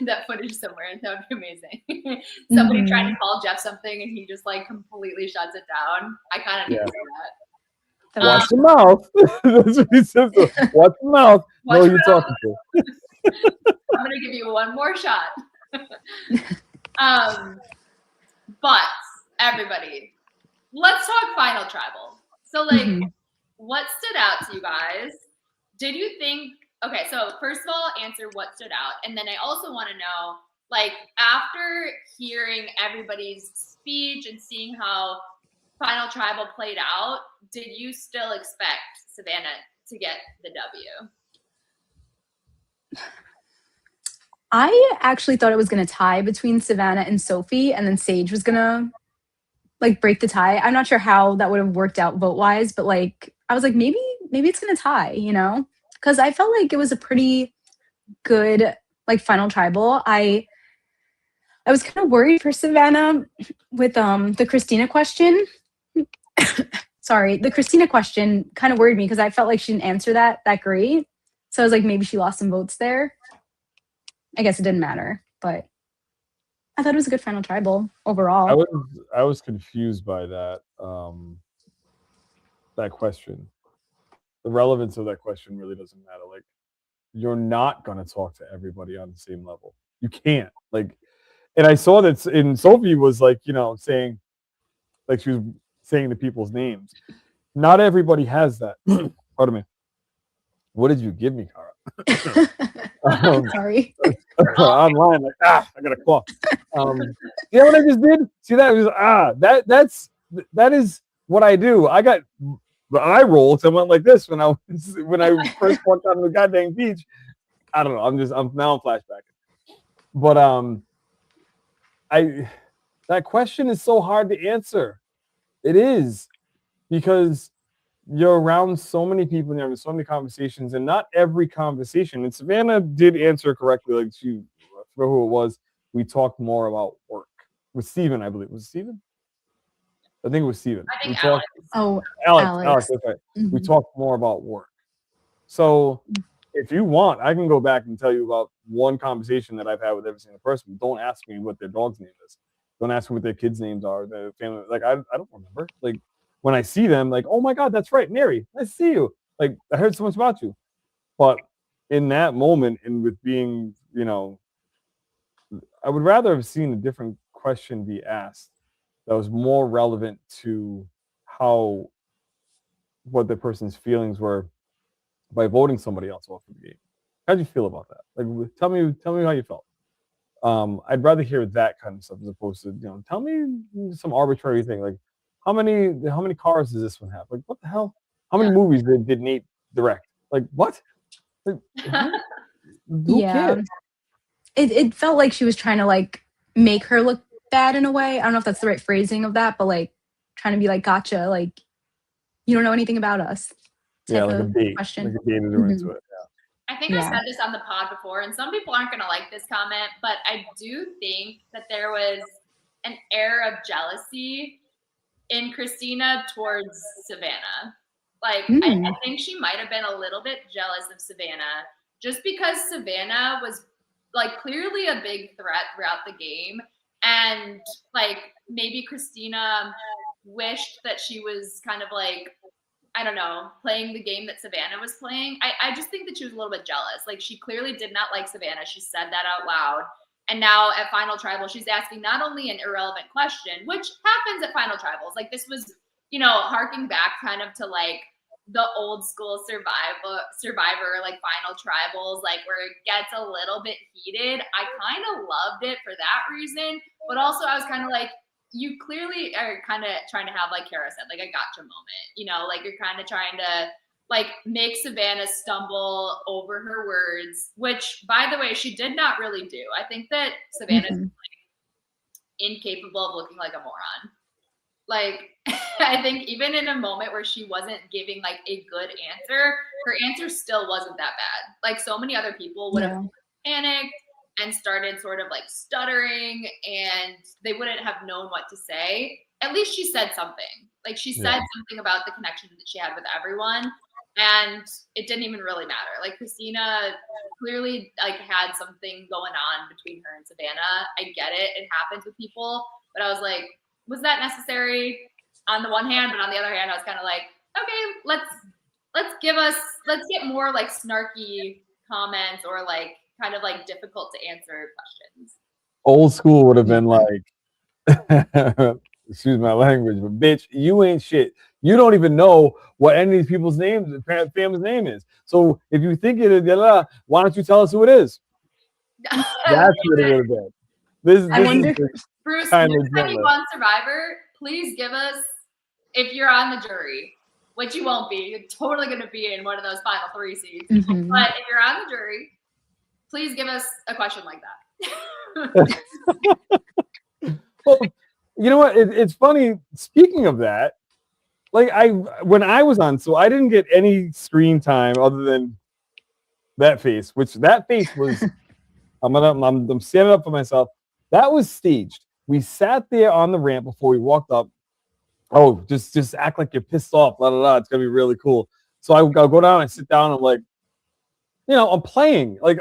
Speaker 5: that footage somewhere. That would be amazing. Somebody trying to call Jeff something and he just like completely shuts it down. I kind of need to see that.
Speaker 6: Watch your mouth. That's what he says. Watch your mouth. Know who you're talking to.
Speaker 5: I'm gonna give you one more shot. But everybody, let's talk Final Tribal. So, like, what stood out to you guys? Did you think? Okay, so first of all, answer what stood out, and then I also want to know, like, after hearing everybody's speech and seeing how Final Tribal played out, did you still expect Savannah to get the W?
Speaker 2: I actually thought it was going to tie between Savannah and Sophie, and then Sage was going to like break the tie. I'm not sure how that would have worked out vote wise, but like I was like, maybe it's going to tie, because I felt like it was a pretty good like final tribal. I was kind of worried for Savannah with the Christina question. Sorry, the Christina question kind of worried me because I felt like she didn't answer that great. So I was like, maybe she lost some votes there. I guess it didn't matter, but I thought it was a good final tribal overall.
Speaker 6: I was confused by that that question. The relevance of that question really doesn't matter. Like, you're not gonna talk to everybody on the same level. You can't. Like, and I saw that in Sophie was like, you know, saying, like she was saying the people's names. Not everybody has that. Pardon me. What did you give me, Cara?
Speaker 2: Sorry.
Speaker 6: Online, like, I got a cough. You know what I just did? See that? It was, that is what I do. I got the eye rolls. I went like this when I first walked out on the goddamn beach. I don't know. I'm flashbacking. But that question is so hard to answer. It is, because you're around so many people and you're having so many conversations, and not every conversation. And Savannah did answer correctly. Like, I forgot who it was. We talked more about work with Steven, I believe. Was it Steven? I think it was Steven.
Speaker 5: I think Alex.
Speaker 6: Alex, that's right.
Speaker 2: Mhm.
Speaker 6: We talked more about work. So if you want, I can go back and tell you about one conversation that I've had with every single person. Don't ask me what their dog's name is. Don't ask me what their kids' names are. Their family. Like, I don't remember. Like, when I see them, like, oh my God, that's right, Mary, nice to see you. Like, I heard so much about you. But in that moment, and with being, you know, I would rather have seen a different question be asked that was more relevant to what the person's feelings were by voting somebody else off the game. How'd you feel about that? Like, tell me how you felt. I'd rather hear that kind of stuff as opposed to, you know, tell me some arbitrary thing like, how many cars does this one have? Like, what the hell? How many movies did Nate direct? Like, what? Like, who cares?
Speaker 2: It felt like she was trying to like make her look bad in a way. I don't know if that's the right phrasing of that, but like trying to be like, gotcha, like you don't know anything about us.
Speaker 6: Yeah, like a bait.
Speaker 2: Question.
Speaker 6: Like a bait into it. Yeah.
Speaker 5: I think I said this on the pod before, and some people aren't going to like this comment, but I do think that there was an air of jealousy in Christina towards Savannah. Like, I think she might have been a little bit jealous of Savannah just because Savannah was like clearly a big threat throughout the game. And like maybe Christina wished that she was kind of like, I don't know, playing the game that Savannah was playing. I just think that she was a little bit jealous. Like, she clearly did not like Savannah. She said that out loud. And now at Final Tribal, she's asking not only an irrelevant question, which happens at Final Tribals. Like, this was, you know, harking back kind of to like the old school survivor like Final Tribals, like where it gets a little bit heated. I kind of loved it for that reason. But also I was kind of like, you clearly are kind of trying to have, like Kara said, like a gotcha moment, you know, like you're kind of trying to like make Savannah stumble over her words, which by the way, she did not really do. I think that Savannah's like incapable of looking like a moron. Like, I think even in a moment where she wasn't giving like a good answer, her answer still wasn't that bad. Like, so many other people would have panicked and started sort of like stuttering, and they wouldn't have known what to say. At least she said something. Like, she said something about the connection that she had with everyone, and it didn't even really matter. Like, Christina clearly like had something going on between her and Savannah. I get it. It happens with people, but I was like, was that necessary on the one hand? But on the other hand, I was kind of like, okay, let's get more like snarky comments or like kind of like difficult to answer questions.
Speaker 6: Old school would have been like, excuse my language, but bitch, you ain't shit. You don't even know what any of these people's names, family's name is. So if you think it is, why don't you tell us who it is? That's what it would have been. This is
Speaker 5: Bruce, next time you go on Survivor, please give us, if you're on the jury, which you won't be, you're totally going to be in one of those final 3 seats. But if you're on the jury, please give us a question like that.
Speaker 6: Well, you know what? It's funny. Speaking of that, like when I was on, so I didn't get any screen time other than That face was, I'm standing up for myself. That was staged. We sat there on the ramp before we walked up. Oh, just act like you're pissed off. Blah, blah, blah. It's going to be really cool. So I'll go down and sit down. I'm like, I'm playing. Like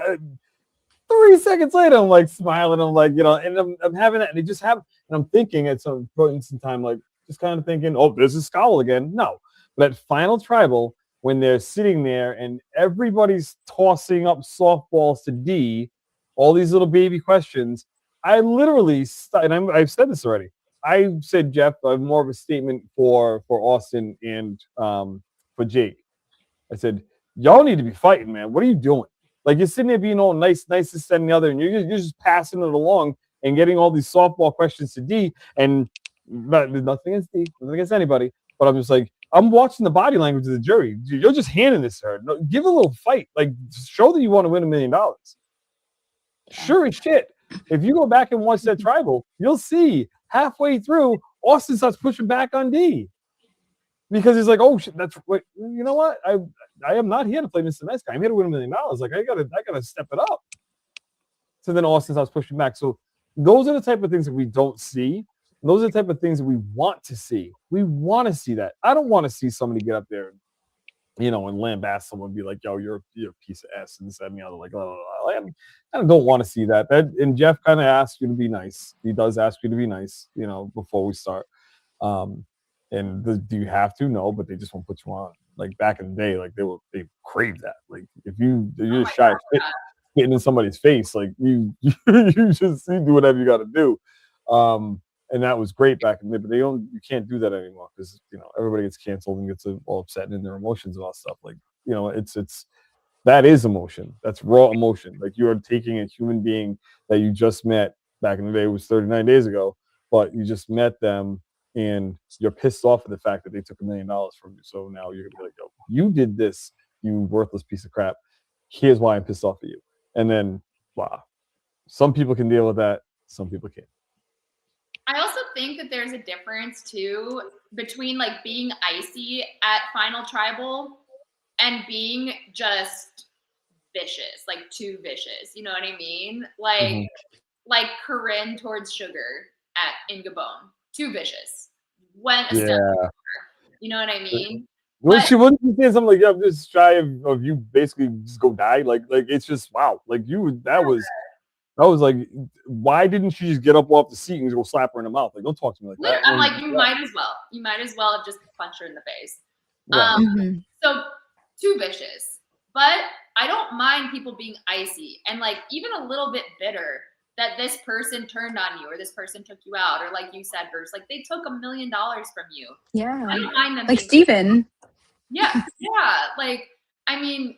Speaker 6: 3 seconds later, I'm like smiling. I'm like, and I'm having that. And it just happened. And I'm thinking at some point in time, like just kind of thinking, oh, there's a scowl again. No. But at Final Tribal, when they're sitting there and everybody's tossing up softballs to D, all these little baby questions, I literally, I've said this already. I said, Jeff, I'm more of a statement for Austin and for Jake. I said, y'all need to be fighting, man. What are you doing? Like, you're sitting there being all nice this, and the other, and you're just passing it along and getting all these softball questions to D. And there's nothing against D, nothing against anybody. But I'm just like, I'm watching the body language of the jury. You're just handing this to her. No, give a little fight. Like, show that you want to win $1 million. Sure as shit. If you go back and watch that tribal, you'll see halfway through, Austin starts pushing back on D. Because he's like, oh shit, you know what? I am not here to play Mr. Nice Guy. I'm here to win $1 million. Like, I gotta step it up. So then Austin starts pushing back. So those are the type of things that we don't see. Those are the type of things that we want to see. We want to see that. I don't want to see somebody get up there, and lambast someone and be like, yo, you're a piece of ass and this, that, and the other. Like, I don't want to see that. And Jeff kind of asks you to be nice. He does ask you to be nice, before we start. Do you have to? No, but they just won't put you on. Like back in the day, like they craved that. Like if you're just shy of spitting in somebody's face, like you just do whatever you got to do. And that was great back in the day, but you can't do that anymore because everybody gets canceled and gets all upset in their emotions about stuff. Like that is emotion. That's raw emotion. Like you are taking a human being that you just met back in the day. It was 39 days ago, but you just met them and you're pissed off at the fact that they took $1 million from you. So now you're gonna be like, yo, you did this, you worthless piece of crap. Here's why I'm pissed off at you. And then, wow, some people can deal with that. Some people can't.
Speaker 5: I also think that there's a difference too between like being icy at Final Tribal and being just vicious, like too vicious. You know what I mean? Like like Corinne towards Sugar in Gabon, too vicious. Went a step further. You know what I mean?
Speaker 6: Well, she wouldn't say something like, "Yeah, I'm just shy of you." Basically, just go die. Like it's just wow. Like that was like, why didn't she just get up off the seat and just go slap her in the mouth? Like, don't talk to me like that.
Speaker 5: I'm like, you might as well. You might as well have just punched her in the face.
Speaker 6: Yeah.
Speaker 5: So too vicious. But I don't mind people being icy and like even a little bit bitter that this person turned on you or this person took you out, or like you said, Bruce, like they took $1 million from you.
Speaker 2: Yeah.
Speaker 5: I don't mind them.
Speaker 2: Like Steven.
Speaker 5: Yeah. Like, I mean,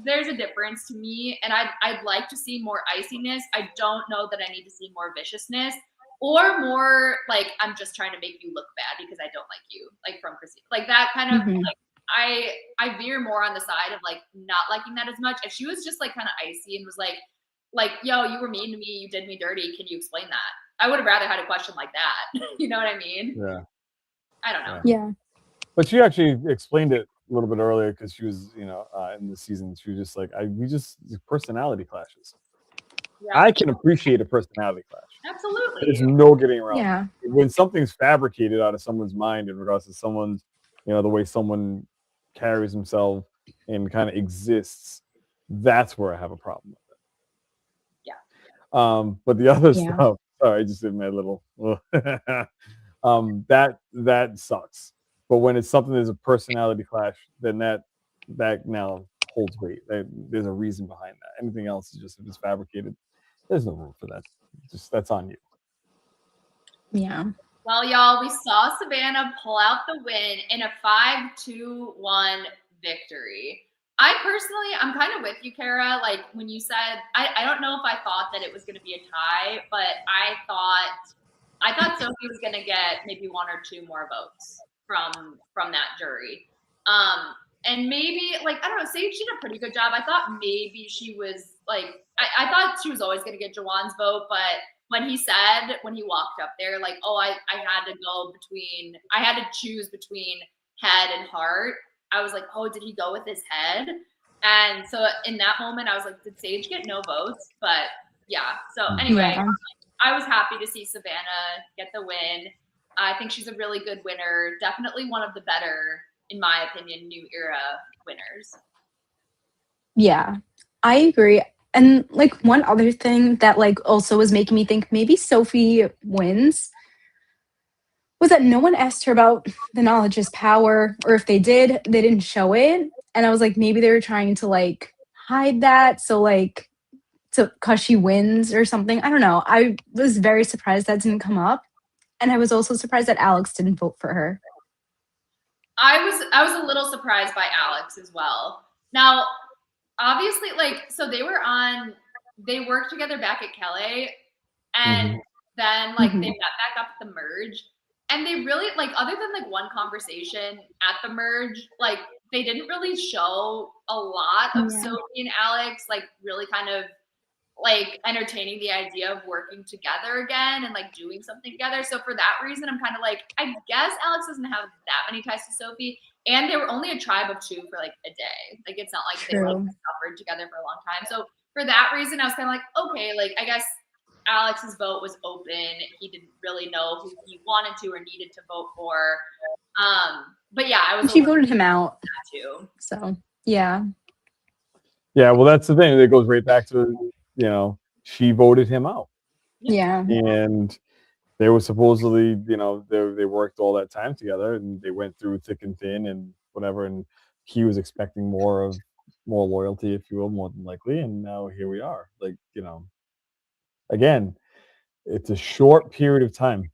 Speaker 5: there's a difference to me, and I'd like to see more iciness. I don't know that I need to see more viciousness or more like I'm just trying to make you look bad because I don't like you, like from Christine. Like that kind of like I veer more on the side of like not liking that as much. If she was just like kind of icy and was like, yo, you were mean to me, you did me dirty, can you explain that? I would have rather had a question like that. You know what I mean?
Speaker 6: Yeah.
Speaker 5: I don't know.
Speaker 2: Yeah.
Speaker 6: But she actually explained it a little bit earlier because she was, in the season, she was just like, personality clashes. Yeah. I can appreciate a personality clash.
Speaker 5: Absolutely.
Speaker 6: There's no getting around.
Speaker 2: Yeah.
Speaker 6: When something's fabricated out of someone's mind in regards to someone's, the way someone carries himself and kind of exists, that's where I have a problem with it.
Speaker 5: Yeah.
Speaker 6: But the other stuff, sorry, I just did my little, that sucks. But when it's something that's a personality clash, then that now holds weight. There's a reason behind that. Anything else is just if it's fabricated. There's no room for that. That's on you.
Speaker 2: Yeah.
Speaker 5: Well, y'all, we saw Savannah pull out the win in a 5-2-1 victory. I'm kind of with you, Kara. Like when you said, I don't know if I thought that it was going to be a tie, but I thought Sophie was going to get maybe 1 or 2 more votes from that jury. And maybe like, I don't know, Sage did a pretty good job. I thought maybe she was like, I thought she was always going to get Jawan's vote, but when he walked up there, like, oh, I had to choose between head and heart. I was like, oh, did he go with his head? And so in that moment, I was like, did Sage get no votes? But yeah. So anyway,
Speaker 2: Yeah.
Speaker 5: I was happy to see Savannah get the win. I think she's a really good winner. Definitely one of the better, in my opinion, new era winners.
Speaker 2: Yeah, I agree. And like one other thing that like also was making me think maybe Sophie wins was that no one asked her about the knowledge is power, or if they did, they didn't show it. And I was like, maybe they were trying to like hide that. So like to cause she wins or something. I don't know. I was very surprised that didn't come up. And I was also surprised that Alex didn't vote for her.
Speaker 5: I was a little surprised by Alex as well. Now, obviously, like, so they worked together back at Kelly, and then like they met back up at the merge, and they really like, other than like one conversation at the merge, like they didn't really show a lot of Sophie and Alex like really kind of like entertaining the idea of working together again and like doing something together. So for that reason, I'm kind of like, I guess Alex doesn't have that many ties to Sophie, and they were only a tribe of 2 for like a day. Like it's not like they like suffered together for a long time. So for that reason, I was kind of like, okay, like I guess Alex's vote was open. He didn't really know who he wanted to or needed to vote for. But yeah, I was.
Speaker 2: She voted him out
Speaker 5: too.
Speaker 2: So yeah.
Speaker 6: Yeah, well, that's the thing. It goes right back to, you know, she voted him out.
Speaker 2: Yeah.
Speaker 6: And they were supposedly, you know, they worked all that time together, and they went through thick and thin and whatever. And he was expecting more loyalty, if you will, more than likely. And now here we are. Like, you know, again, it's a short period of time.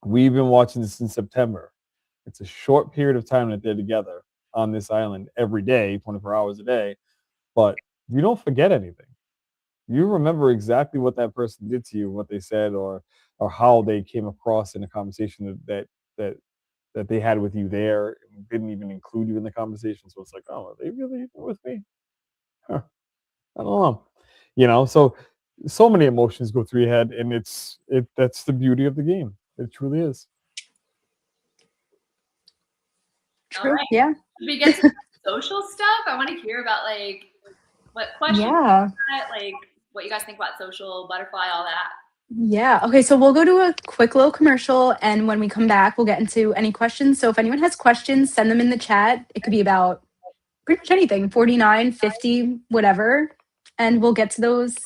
Speaker 6: We've been watching this in September. It's a short period of time that they're together on this island every day, 24 hours a day. But you don't forget anything. You remember exactly what that person did to you, what they said, or how they came across in a conversation that they had with you there, and didn't even include you in the conversation. So it's like, oh, are they really with me? Huh. I don't know. You know, so many emotions go through your head, and that's the beauty of the game. It truly is.
Speaker 2: True.
Speaker 5: Right.
Speaker 2: Yeah.
Speaker 5: Should we get to social stuff? I want to hear about like what questions, like what you guys think about social, butterfly, all that.
Speaker 2: Yeah. Okay. So we'll go to a quick little commercial. And when we come back, we'll get into any questions. So if anyone has questions, send them in the chat. It could be about pretty much anything, 49, 50, whatever. And we'll get to those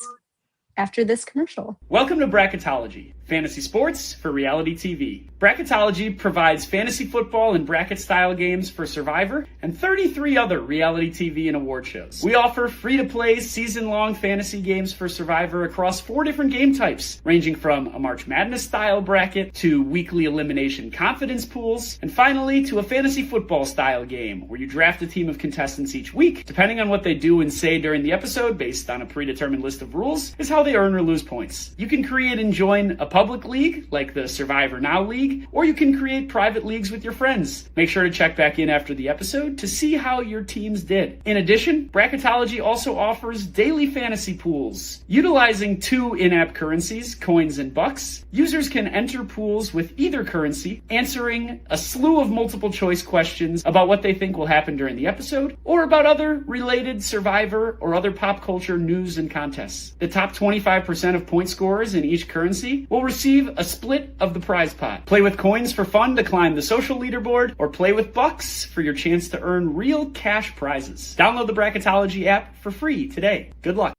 Speaker 2: after this commercial.
Speaker 7: Welcome to Bracketology, fantasy sports for reality TV. Bracketology provides fantasy football and bracket-style games for Survivor and 33 other reality TV and award shows. We offer free-to-play, season-long fantasy games for Survivor across 4 different game types, ranging from a March Madness-style bracket to weekly elimination confidence pools, and finally to a fantasy football-style game where you draft a team of contestants each week. Depending on what they do and say during the episode, based on a predetermined list of rules, is how they earn or lose points. You can create and join a public league, like the Survivor Now League, or you can create private leagues with your friends. Make sure to check back in after the episode to see how your teams did. In addition, Bracketology also offers daily fantasy pools. Utilizing 2 in-app currencies, coins and bucks, users can enter pools with either currency, answering a slew of multiple choice questions about what they think will happen during the episode, or about other related Survivor or other pop culture news and contests. The top 25% of point scorers in each currency will receive a split of the prize pot. Play with coins for fun to climb the social leaderboard, or play with bucks for your chance to earn real cash prizes. Download the Bracketology app for free today. Good luck.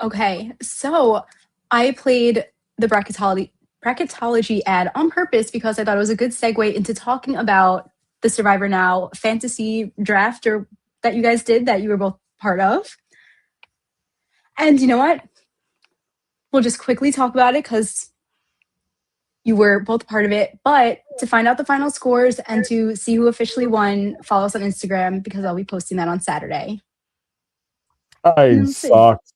Speaker 2: Okay, so I played the bracketology ad on purpose because I thought it was a good segue into talking about the Survivor Now fantasy draft or that you guys did that you were both part of. And you know what? We'll just quickly talk about it because you were both part of it. But to find out the final scores and to see who officially won, follow us on Instagram because I'll be posting that on Saturday.
Speaker 6: I sucked.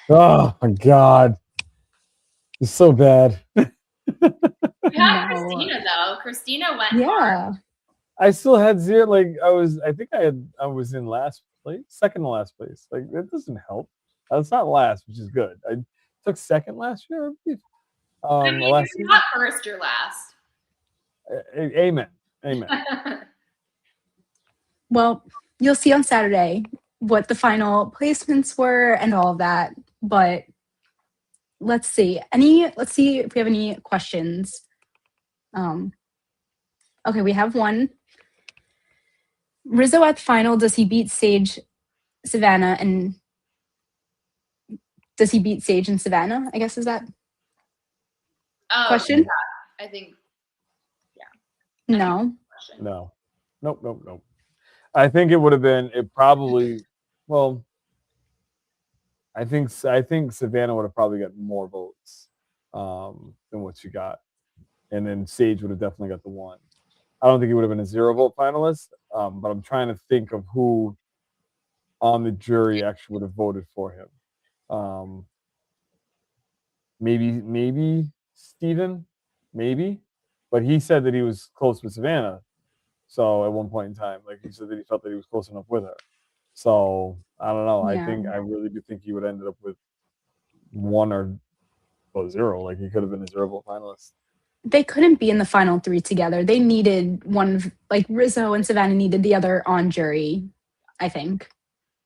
Speaker 6: Oh my God. It's so bad.
Speaker 5: We had Christina though. Christina went hard.
Speaker 6: I still had 0. Like I was in last place, second to last place. Like that doesn't help. It's not last, which is good. I took second last year.
Speaker 5: I mean, if you're not first, you're last.
Speaker 6: Amen. Amen.
Speaker 2: Well, you'll see on Saturday what the final placements were and all of that. But let's see. Let's see if we have any questions. Okay, we have one. Rizzo at the final, does he beat Sage, Savannah, and does he beat Sage and Savannah? I guess is that question?
Speaker 5: Yeah, I think. Yeah.
Speaker 2: No.
Speaker 6: No. Nope. I think it would have been. It probably. Well, I think Savannah would have probably got more votes than what she got, and then Sage would have definitely got the one. I don't think he would have been a 0 vote finalist, but I'm trying to think of who on the jury actually would have voted for him. Maybe Steven, maybe, but he said that he was close with Savannah. So at one point in time, like he said that he felt that he was close enough with her. So I don't know.
Speaker 2: Yeah.
Speaker 6: I really do think he would have ended up with 1 or 0. Like he could have been a 0 vote finalist.
Speaker 2: They couldn't be in the final 3 together. They needed one, like Rizzo and Savannah needed the other on jury, I think,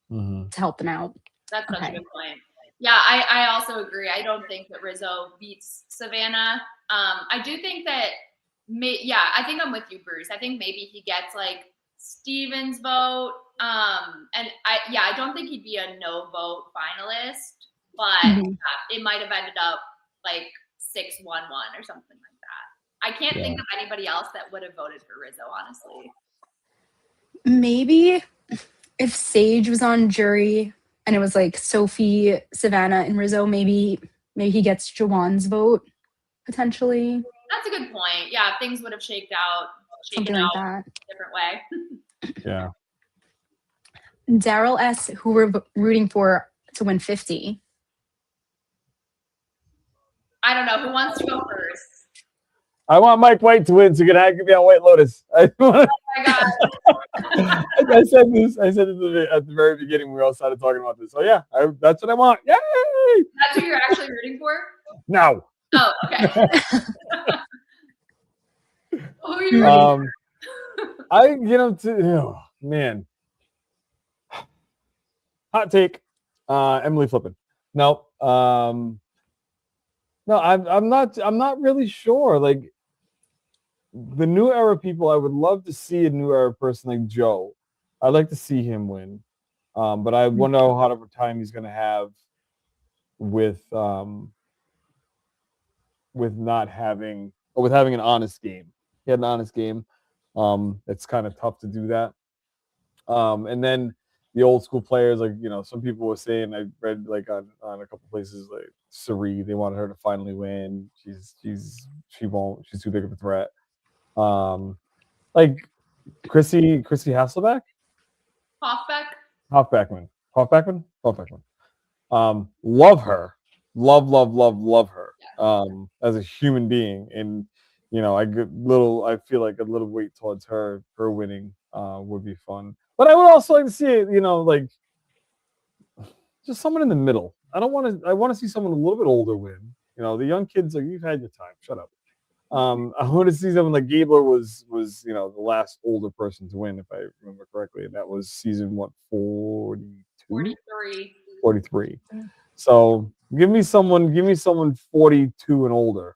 Speaker 2: to help them out.
Speaker 5: That's such a good point. Yeah, I also agree. I don't think that Rizzo beats Savannah. I do think that, I think I'm with you, Bruce. I think maybe he gets like Steven's vote. And I don't think he'd be a no vote finalist, but it might have ended up like 6-1-1 or something like that. I can't think of anybody else that would have voted for Rizzo, honestly.
Speaker 2: Maybe if Sage was on jury and it was like Sophie, Savannah, and Rizzo, maybe he gets Jawan's vote potentially.
Speaker 5: That's a good point. Yeah, things would have shaken out
Speaker 2: Something like that.
Speaker 5: a different way.
Speaker 6: Yeah.
Speaker 2: Daryl S., who we're rooting for to win 50.
Speaker 5: I don't know. Who wants to go first?
Speaker 6: I want Mike White to win so you can give me on White Lotus.
Speaker 5: Oh my God.
Speaker 6: I said this at the very beginning. We all started talking about this. So yeah, that's what I want. Yay!
Speaker 5: That's who you're actually rooting for?
Speaker 6: No.
Speaker 5: Oh, okay. Who are you rooting for? Man. Hot take. Emily Flippin. No. No, I'm not really sure. Like the new era people, I would love to see a new era person like Joe. I'd like to see him win. But I wonder how hard of a time he's gonna have with having an honest game. He had an honest game. It's kind of tough to do that. And then the old school players, like, some people were saying, I read like on a couple places, like Sari, they wanted her to finally win. She won't. She's too big of a threat. Like Chrissy Hasselbeck? Hoffbeckman. Love her. Love her. As a human being. And I feel like a little weight towards her winning would be fun. But I would also like to see it, like just someone in the middle. I want to see someone a little bit older win. The young kids, like, you've had your time. Shut up. I want to see someone like Gabler was the last older person to win, if I remember correctly, and that was season 42? 43. So give me someone 42 and older,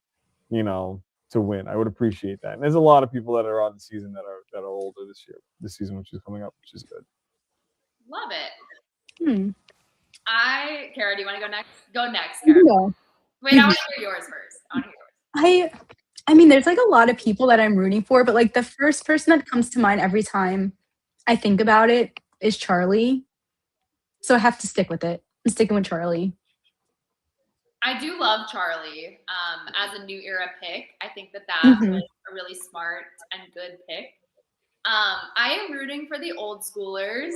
Speaker 5: to win. I would appreciate that. And there's a lot of people that are on the season that are older this season, which is coming up, which is good. Love it. Kara, do you want to go next? Go next, Kara.
Speaker 2: No.
Speaker 5: Wait, I want to hear yours first.
Speaker 2: I mean, there's like a lot of people that I'm rooting for, but like the first person that comes to mind every time I think about it is Charlie. So I have to stick with it. I'm sticking with Charlie.
Speaker 5: I do love Charlie as a new era pick. I think that was a really smart and good pick. I am rooting for the old schoolers.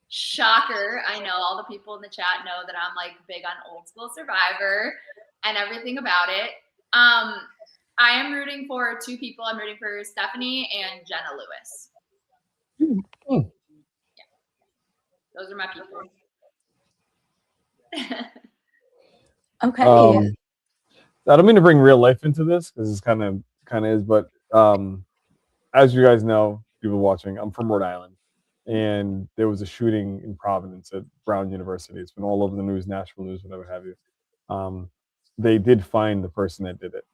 Speaker 5: Shocker. I know all the people in the chat know that I'm like big on old school Survivor and everything about it. I am rooting for 2 people. I'm rooting for Stephanie and Jenna Lewis. Yeah. Those are my people.
Speaker 2: Okay.
Speaker 6: I don't mean to bring real life into this because it's kind of is, but as you guys know, people watching, I'm from Rhode Island, and there was a shooting in Providence at Brown University. It's been all over the news, national news, whatever have you. They did find the person that did it.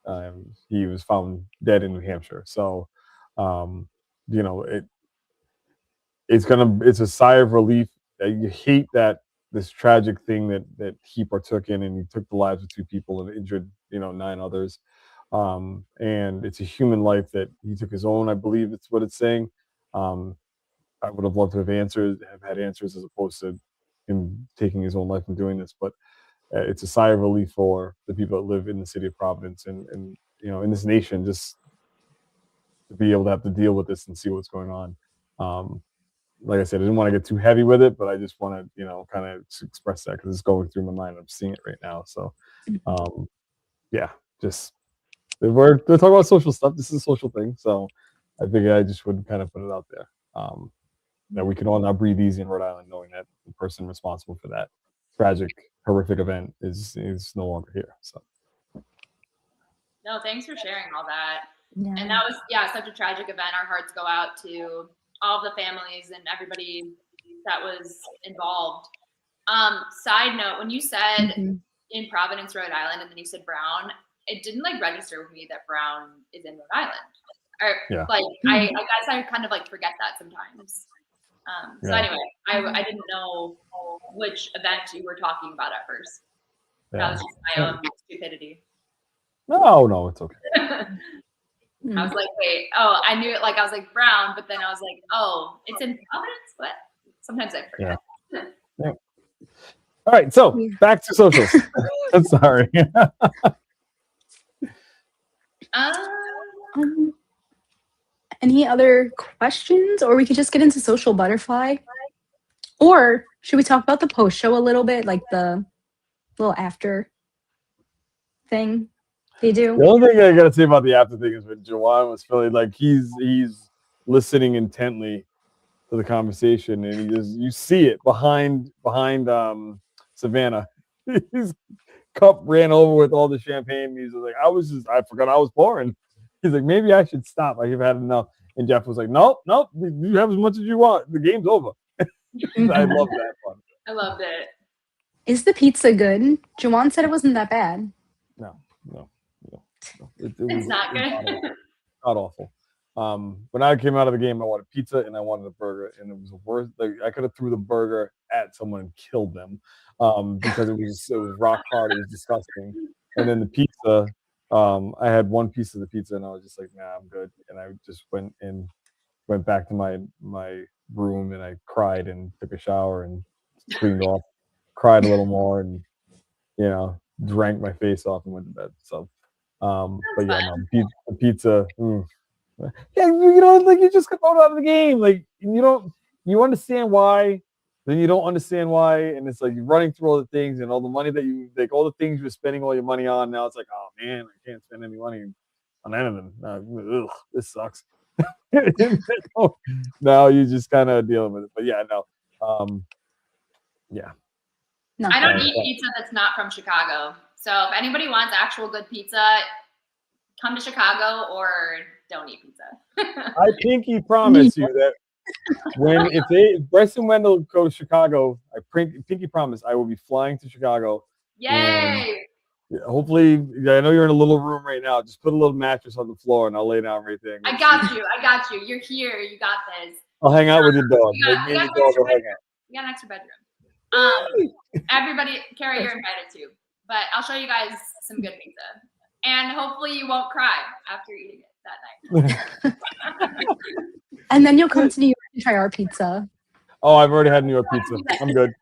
Speaker 6: He was found dead in New Hampshire. So, you know, it's a sigh of relief. You hate that this tragic thing that he partook in, and he took the lives of 2 people and injured 9 others. And it's a human life that he took his own. I believe it's what it's saying. I would have loved to have had answers as opposed to him taking his own life and doing this. But it's a sigh of relief for the people that live in the city of Providence and in this nation, just to be able to have to deal with this and see what's going on. Like I said, I didn't want to get too heavy with it, but I just want to, kind of express that because it's going through my mind. I'm seeing it right now. So, yeah, just we're talking about social stuff. This is a social thing. So I figured I just would kind of put it out there. That we can all now breathe easy in Rhode Island, knowing that the person responsible for that tragic, horrific event is no longer here. So.
Speaker 5: No, thanks for sharing all that.
Speaker 2: Yeah.
Speaker 5: And that was, such a tragic event. Our hearts go out to all of the families and everybody that was involved. Side note, when you said in Providence, Rhode Island, and then you said Brown, it didn't register with me that Brown is in Rhode Island. Or I guess I kind of forget that sometimes. So anyway, I didn't know which event you were talking about at first. That was just my own stupidity.
Speaker 6: No, it's okay.
Speaker 5: I was like, wait, I knew it. I was like Brown, but then I was like, it's in Providence. What? Sometimes I forget.
Speaker 6: Yeah. All right, so back to socials. I'm sorry.
Speaker 2: Any other questions, or we could just get into Social Butterfly, or should we talk about the post show a little bit, the little after thing they do?
Speaker 6: The only thing I gotta say about the after thing is when Jawan was feeling he's listening intently to the conversation, and you see it behind Savannah. His cup ran over with all the champagne. He's like, I forgot I was pouring. He's like, maybe I should stop. I've had enough. And Jeff was like, nope, you have as much as you want. The game's over. I love that one.
Speaker 5: I loved it.
Speaker 2: Is the pizza good? Jawan said it wasn't that bad.
Speaker 6: No.
Speaker 5: It's not good.
Speaker 6: Not awful. When I came out of the game, I wanted pizza and I wanted a burger, and it was the worst. I could have threw the burger at someone and killed them because it was rock hard. It was disgusting. And then the pizza, I had one piece of the pizza, and I was just like, nah, I'm good. And I just went back to my room, and I cried and took a shower and cleaned off, cried a little more, and drank my face off and went to bed. So, but yeah, no, the pizza. Yeah, you just got thrown out of the game. You understand why, then you don't understand why, and it's you're running through all the things and all the money that all the things you're spending all your money on. Now it's oh man, I can't spend any money on anything. This sucks. Now you just kind of dealing with it. But yeah, no, yeah.
Speaker 2: No.
Speaker 5: I don't eat pizza that's not from Chicago. So if anybody wants actual good pizza, come to Chicago or don't eat pizza.
Speaker 6: I pinky promise you that if Bryce and Wendell go to Chicago, I pinky promise I will be flying to Chicago.
Speaker 5: Yay!
Speaker 6: Hopefully, I know you're in a little room right now. Just put a little mattress on the floor and I'll lay down right there.
Speaker 5: I got you. You're here. You got this.
Speaker 6: I'll hang out with your dog.
Speaker 5: You got an extra bedroom. Everybody, Carrie, you're invited too. But I'll show you guys some good pizza. And hopefully you won't cry after eating it that night.
Speaker 2: And then you'll come to New York and try our pizza.
Speaker 6: Oh, I've already had New York pizza. I'm good.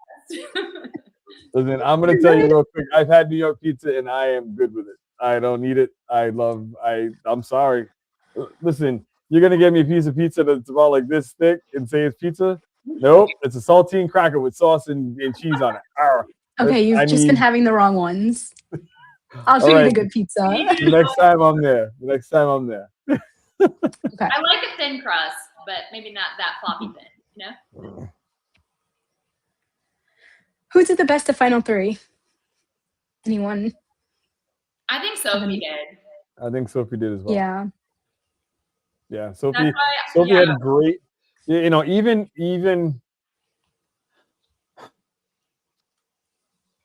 Speaker 6: Listen, I'm going to tell you real quick. I've had New York pizza and I am good with it. I don't need it. I'm sorry. Listen, you're going to get me a piece of pizza that's about this thick and say it's pizza? Nope. It's a saltine cracker with sauce and cheese on it.
Speaker 2: Okay, you've just been having the wrong ones. I'll show you the good pizza.
Speaker 6: Next time I'm there.
Speaker 2: Okay.
Speaker 5: I like a thin crust, but maybe not that floppy thin,
Speaker 2: Who did the best of Final Three? Anyone?
Speaker 5: I think Sophie did.
Speaker 6: I think Sophie did as well.
Speaker 2: Yeah.
Speaker 6: Yeah,
Speaker 5: That's
Speaker 6: Sophie
Speaker 5: why,
Speaker 6: had a great, even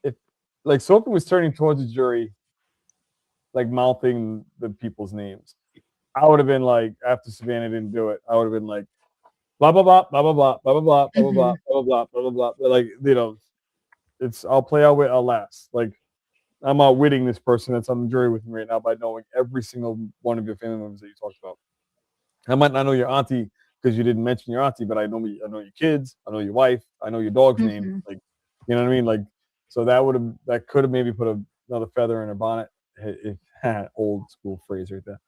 Speaker 6: if like Sophie was turning towards the jury, like mouthing the people's names, I would have been like, after Savannah didn't do it, I would have been like, blah blah blah blah blah blah blah blah blah blah blah blah blah blah blah blah. Like it's I'll play out with I'll last. Like I'm outwitting this person that's on the jury with me right now by knowing every single one of your family members that you talked about. I might not know your auntie because you didn't mention your auntie, but I know your kids, I know your wife, I know your dog's name. Like, you know what I mean? Like, so that could have maybe put another feather in her bonnet. If old school phrase right there.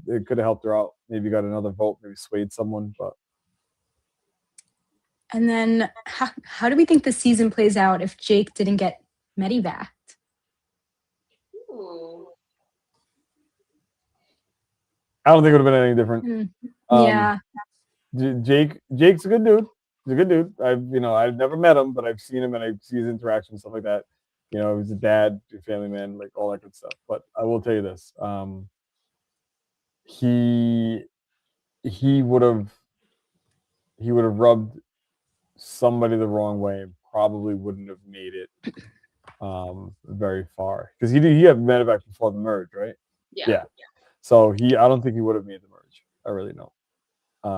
Speaker 6: It could have helped her out. Maybe got another vote. Maybe swayed someone. But
Speaker 2: And then, how do we think the season plays out if Jake didn't get medevaced?
Speaker 5: Ooh.
Speaker 6: I don't think it would have been any different.
Speaker 2: Yeah.
Speaker 6: Jake's a good dude. He's a good dude. I've never met him, but I've seen him and I see his interactions, stuff like that. He's a dad, a family man, like all that good stuff. But I will tell you this: he would have rubbed somebody the wrong way and probably wouldn't have made it very far because he had medevac before the merge, right?
Speaker 5: Yeah.
Speaker 6: So I don't think he would have made the merge. I really don't.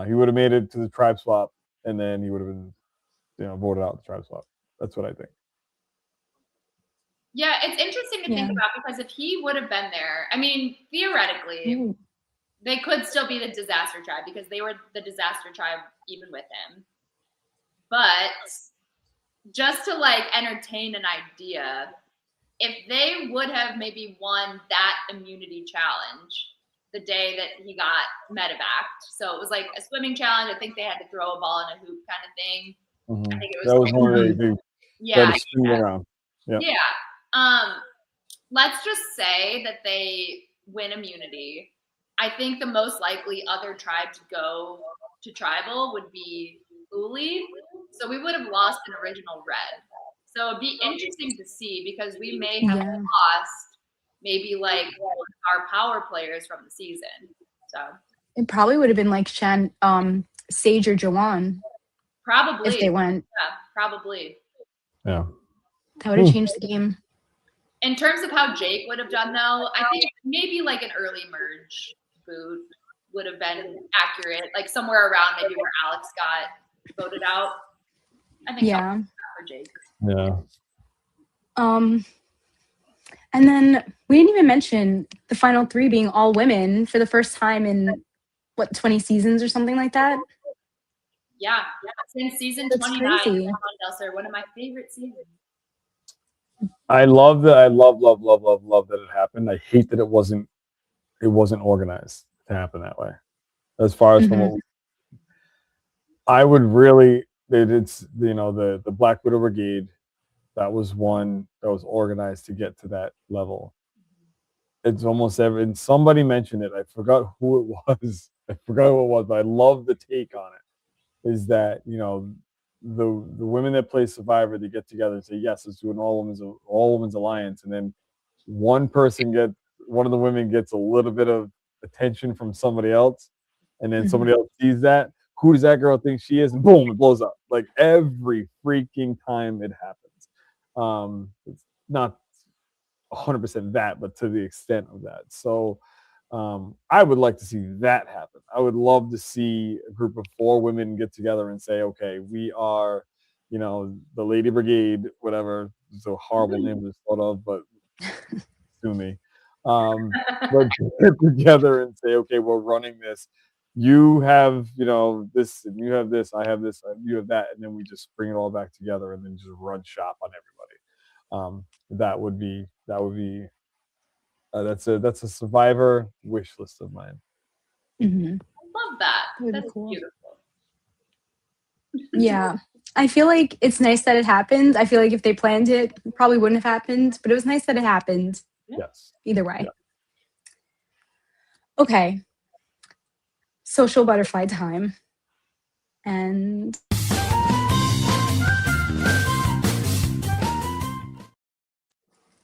Speaker 6: He would have made it to the tribe swap, and then he would have been, voted out the tribe swap. That's what I think.
Speaker 5: Yeah, it's interesting to think about because if he would have been there, I mean, theoretically, they could still be the disaster tribe because they were the disaster tribe even with him. But just to like entertain an idea, if they would have maybe won that immunity challenge the day that he got medevaced, so it was like a swimming challenge. I think they had to throw a ball in a hoop kind of thing.
Speaker 6: Mm-hmm.
Speaker 5: I think it was
Speaker 6: that was one of the
Speaker 5: yeah.
Speaker 6: Around. Yep.
Speaker 5: Yeah. Let's just say that they win immunity. I think the most likely other tribe to go to tribal would be Uli. So we would have lost an original red. So it'd be interesting to see because we may have lost maybe like our power players from the season. So
Speaker 2: it probably would have been like Sage or Joanne.
Speaker 5: Probably.
Speaker 2: If they went.
Speaker 5: Yeah, probably.
Speaker 6: Yeah.
Speaker 2: That would have changed the game.
Speaker 5: In terms of how Jake would have done, though, I think maybe like an early merge boot would have been accurate, like somewhere around maybe where Alex got voted out. I think for Jake.
Speaker 6: Yeah.
Speaker 2: And then we didn't even mention the final three being all women for the first time in 20 seasons or something like that.
Speaker 5: Yeah, since season
Speaker 2: That's
Speaker 5: 29,
Speaker 2: crazy.
Speaker 5: one of my favorite seasons.
Speaker 6: I love that. I love that it happened. I hate that it wasn't organized to happen that way. As far as from what I would really, it's the Black Widow Brigade. That was one that was organized to get to that level. It's almost and somebody mentioned it. I forgot who it was. But I love the take on it. Is that the women that play Survivor, they get together and say, yes, let's do an all women's alliance, and then one of the women gets a little bit of attention from somebody else, and then somebody else sees that. Who does that girl think she is? And boom, it blows up. Like every freaking time it happens. It's not 100% that, but to the extent of that. So I would like to see that happen. I would love to see a group of 4 women get together and say, okay, we are, the Lady Brigade, whatever. It's a horrible name to thought of, but sue me. But get together and say, okay, we're running this. You have, this, and you have this, I have this, and you have that, and then we just bring it all back together and then just run shop on everybody. That would be that's a Survivor wish list of mine.
Speaker 5: I love that. That's
Speaker 2: cool.
Speaker 5: Beautiful.
Speaker 2: Yeah. I feel like it's nice that it happened. I feel like if they planned it, it probably wouldn't have happened, but it was nice that it happened.
Speaker 6: Yes.
Speaker 2: Either way.
Speaker 6: Yeah.
Speaker 2: Okay. Social butterfly time. And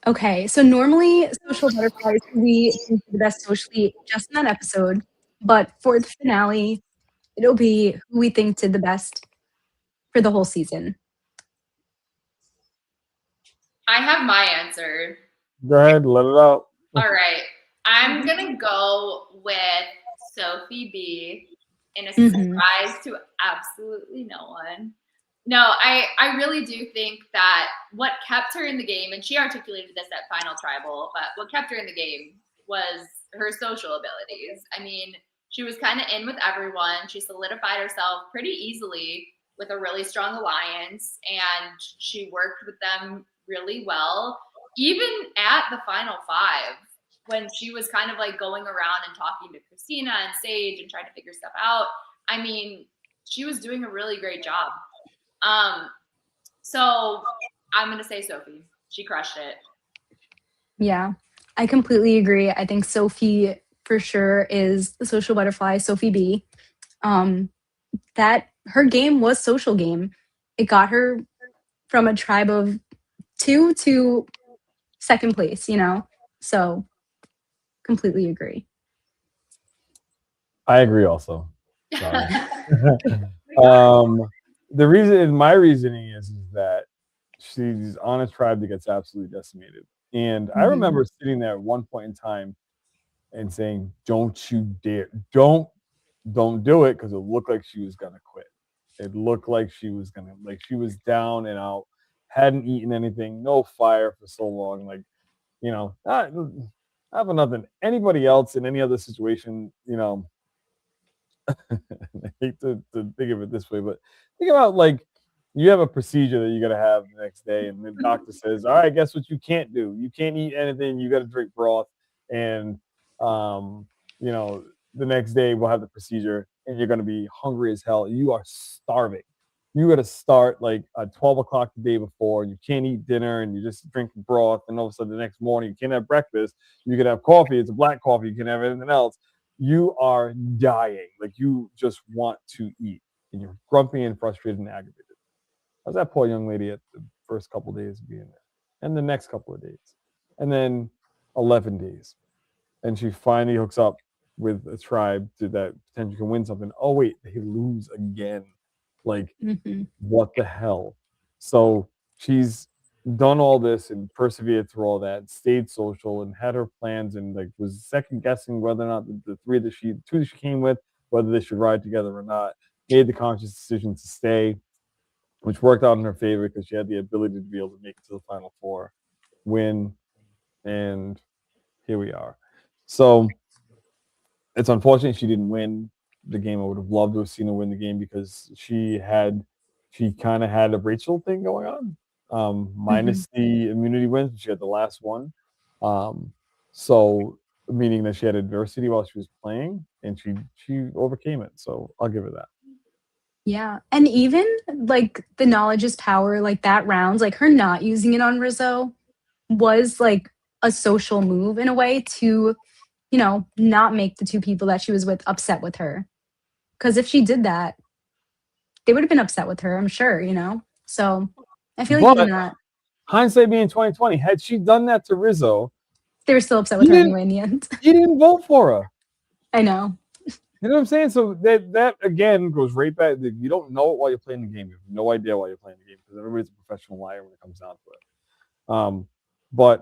Speaker 2: okay, so normally social butterflies, we think the best socially just in that episode, But for the finale, it'll be who we think did the best for the whole season.
Speaker 5: I have my answer.
Speaker 6: Go ahead, let it out.
Speaker 5: All right. I'm going to go with Sophie B in a surprise to absolutely no one. No, I really do think that what kept her in the game, and she articulated this at Final Tribal, but what kept her in the game was her social abilities. I mean, she was kind of in with everyone. She solidified herself pretty easily with a really strong alliance, and she worked with them really well. Even at the Final Five, when she was kind of like going around and talking to Christina and Sage and trying to figure stuff out, I mean, she was doing a really great job. So I'm going to say Sophie. She crushed it.
Speaker 2: Yeah, I completely agree. I think Sophie for sure is the social butterfly, Sophie B. That her game was social game. It got her from a tribe of 2 to second place, you know? So completely agree.
Speaker 6: I agree also. Sorry. My reasoning is that she's on a tribe that gets absolutely decimated. And I remember sitting there at one point in time and saying, don't you dare, don't do it, because it looked like she was gonna quit. It looked like she was down and out, hadn't eaten anything, no fire for so long. Like, you know, not for nothing. Anybody else in any other situation, you know, I hate to think of it this way, but think about like you have a procedure that you got to have the next day, and the doctor says, "All right, guess what? You can't do. You can't eat anything. You got to drink broth." And you know, the next day we'll have the procedure, and you're going to be hungry as hell. You are starving. You got to start like at 12 o'clock the day before. You can't eat dinner, and you just drink broth. And all of a sudden, the next morning, you can't have breakfast. You can have coffee. It's a black coffee. You can have anything else. You are dying. Like you just want to eat, and you're grumpy and frustrated and aggravated. How's that poor young lady at the first couple of days of being there, and the next couple of days, and then 11 days, and she finally hooks up with a tribe that potentially can win something. Oh wait, they lose again. Like what the hell? So she's done all this and persevered through all that, stayed social and had her plans, and like was second guessing whether or not the two that she came with, whether they should ride together or not. Made the conscious decision to stay, which worked out in her favor because she had the ability to be able to make it to the Final Four, win, and here we are. So it's unfortunate she didn't win the game. I would have loved to have seen her win the game because she kind of had a Rachel thing going on, minus the immunity wins. She had the last one. So meaning that she had adversity while she was playing, and she overcame it. So I'll give her that.
Speaker 2: Yeah. And even like the knowledge is power, like that rounds, like her not using it on Rizzo was like a social move in a way to, you know, not make the two people that she was with upset with her. Because if she did that, they would have been upset with her, I'm sure, you know? So I feel like even that.
Speaker 6: Hindsight being 2020, had she done that to Rizzo,
Speaker 2: they were still upset with her anyway in the end.
Speaker 6: You didn't vote for her.
Speaker 2: I know.
Speaker 6: You know what I'm saying? So that again goes right back. You don't know it while you're playing the game. You have no idea while you're playing the game because everybody's a professional liar when it comes down to it.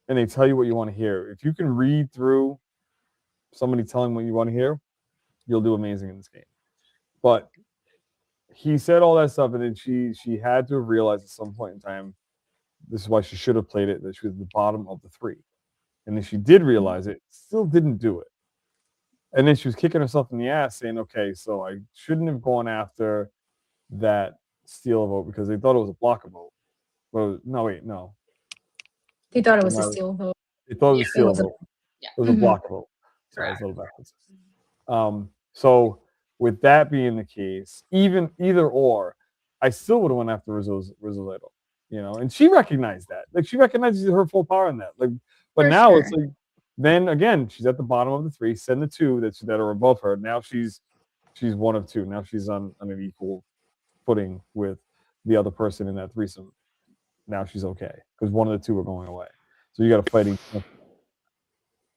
Speaker 6: And they tell you what you want to hear. If you can read through somebody telling what you want to hear, you'll do amazing in this game. But he said all that stuff, and then she had to have realized at some point in time, this is why she should have played it, that she was at the bottom of the three. And then she did realize it, still didn't do it. And then she was kicking herself in the ass saying, okay, so I shouldn't have gone after that steal vote because they thought it was a blocker vote. Well, no.
Speaker 2: They thought it was a steal vote.
Speaker 6: They thought it was a steal vote.
Speaker 5: Yeah.
Speaker 6: It was a blocker vote. Sorry, I was a little backwards. So with that being the case, even either or, I still would have went after Rizzo's idol, you know, and she recognized that. Like she recognizes her full power in that. Like, but for now it's like, then again, she's at the bottom of the three. Send the two that are above her. Now she's one of two. Now she's on an equal footing with the other person in that threesome. Now she's okay because one of the two are going away. So you got to fight.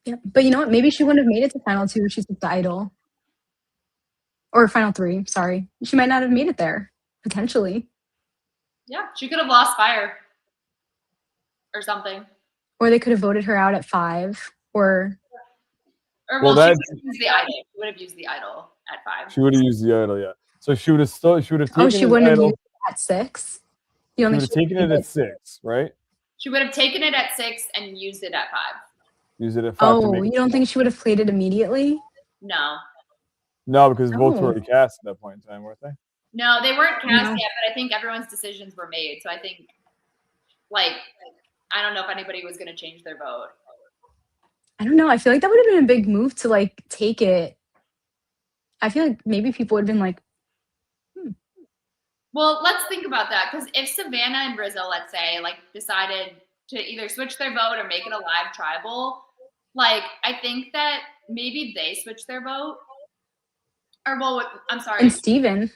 Speaker 2: Yeah, but you know what? Maybe she wouldn't have made it to final 2 if she took the Idol. Or final 3, sorry. She might not have made it there, potentially.
Speaker 5: Yeah, she could have lost fire or something.
Speaker 2: Or they could have voted her out at 5. Or
Speaker 5: Well,
Speaker 6: Well,
Speaker 5: she
Speaker 6: that-
Speaker 5: would have used the idol. She would have used the idol at 5.
Speaker 6: She would have used the idol, yeah. So she would have taken
Speaker 2: she
Speaker 6: the
Speaker 2: wouldn't have
Speaker 6: idol.
Speaker 2: used it at 6.
Speaker 6: She would have taken it at 6, right?
Speaker 5: She would have taken it at 6 and used it at 5.
Speaker 6: Use it at 5 to
Speaker 2: Oh,
Speaker 6: make
Speaker 2: you don't think she would have played it immediately?
Speaker 5: No.
Speaker 6: No, because votes were
Speaker 2: Oh.
Speaker 6: already cast at that point in time, weren't they?
Speaker 5: No, they weren't cast
Speaker 2: No.
Speaker 5: yet, but I think everyone's decisions were made. So I think, like, I don't know if anybody was going to change their vote.
Speaker 2: I don't know. I feel like that would have been a big move to like take it. I feel like maybe people would have been like,
Speaker 5: Well, let's think about that, because if Savannah and Rizzo, let's say, like, decided to either switch their vote or make it a live tribal, like, I think that maybe they switched their vote. Or, well, I'm sorry.
Speaker 2: and Steven.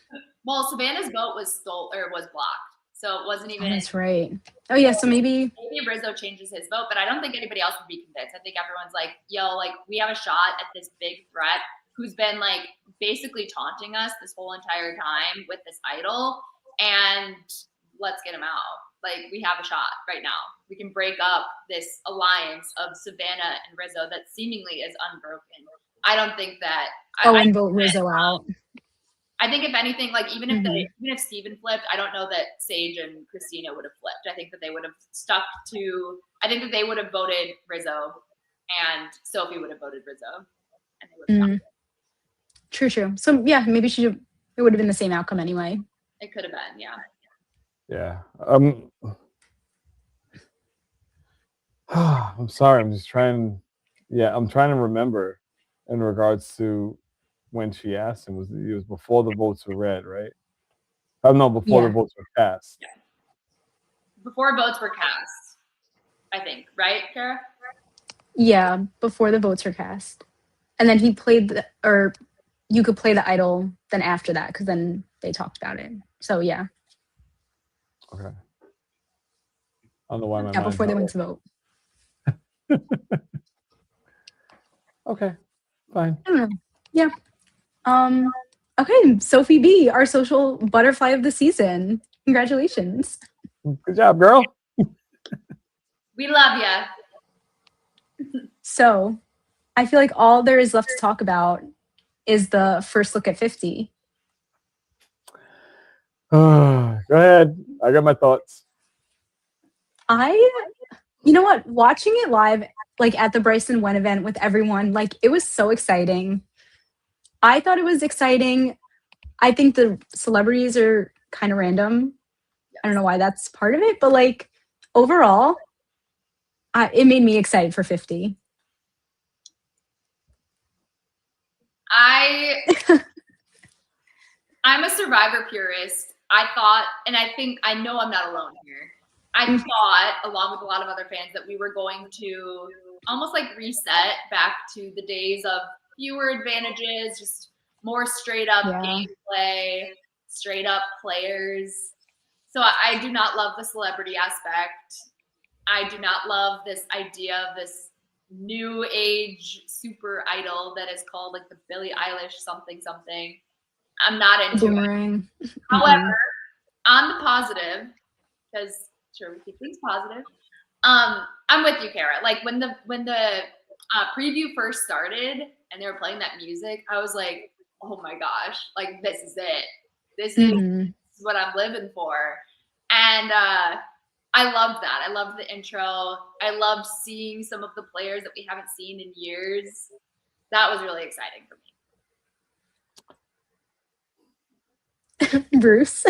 Speaker 5: Well, Savannah's vote was was blocked, so it wasn't
Speaker 2: Oh,
Speaker 5: even.
Speaker 2: that's right. Oh yeah, so maybe
Speaker 5: Rizzo changes his vote, but I don't think anybody else would be convinced. I think everyone's like, "Yo, like, we have a shot at this big threat who's been like basically taunting us this whole entire time with this idol, and let's get him out. Like, we have a shot right now. We can break up this alliance of Savannah and Rizzo that seemingly is unbroken." I don't think that.
Speaker 2: and vote Rizzo out.
Speaker 5: I think if anything, like even if Steven flipped, I don't know that Sage and Christina would have flipped. I think that they would have stuck to. I think that they would have voted Rizzo, and Sophie would have voted Rizzo, and they would have.
Speaker 2: True. So yeah, maybe it would have been the same outcome anyway.
Speaker 5: It could have been, yeah.
Speaker 6: Yeah. I'm sorry. I'm just trying. Yeah, I'm trying to remember in regards to when she asked him. It was before the votes were read, right? Oh no, before the votes were cast.
Speaker 5: Yeah. Before votes were cast, I think, right, Kara?
Speaker 2: Yeah, before the votes were cast, and then he played or you could play the idol then after that because then they talked about it. So yeah.
Speaker 6: Okay. I don't know why my
Speaker 2: Yeah, before they went to vote.
Speaker 6: Okay, fine.
Speaker 2: I don't know. Yeah. Okay, Sophie B, our social butterfly of the season. Congratulations.
Speaker 6: Good job, girl.
Speaker 5: We love you.
Speaker 2: So, I feel like all there is left to talk about is the first look at 50.
Speaker 6: Go ahead. I got my thoughts.
Speaker 2: You know what? Watching it live, like at the Bryson Wen event with everyone, like it was so exciting. I thought it was exciting. I think the celebrities are kind of random. I don't know why that's part of it, but like overall, it made me excited for 50.
Speaker 5: I'm a Survivor purist. I thought, and I know I'm not alone here. I thought, along with a lot of other fans, that we were going to almost like reset back to the days of fewer advantages, just more straight up gameplay, straight up players. So I do not love the celebrity aspect. I do not love this idea of this new age super idol that is called like the Billie Eilish something. I'm not into it. However, on the positive, because sure we keep things positive. I'm with you, Kara. Like when the preview first started and they were playing that music, I was like, oh my gosh, like this is it. This is what I'm living for. And I loved that. I loved the intro. I loved seeing some of the players that we haven't seen in years. That was really exciting for
Speaker 2: me. Bruce.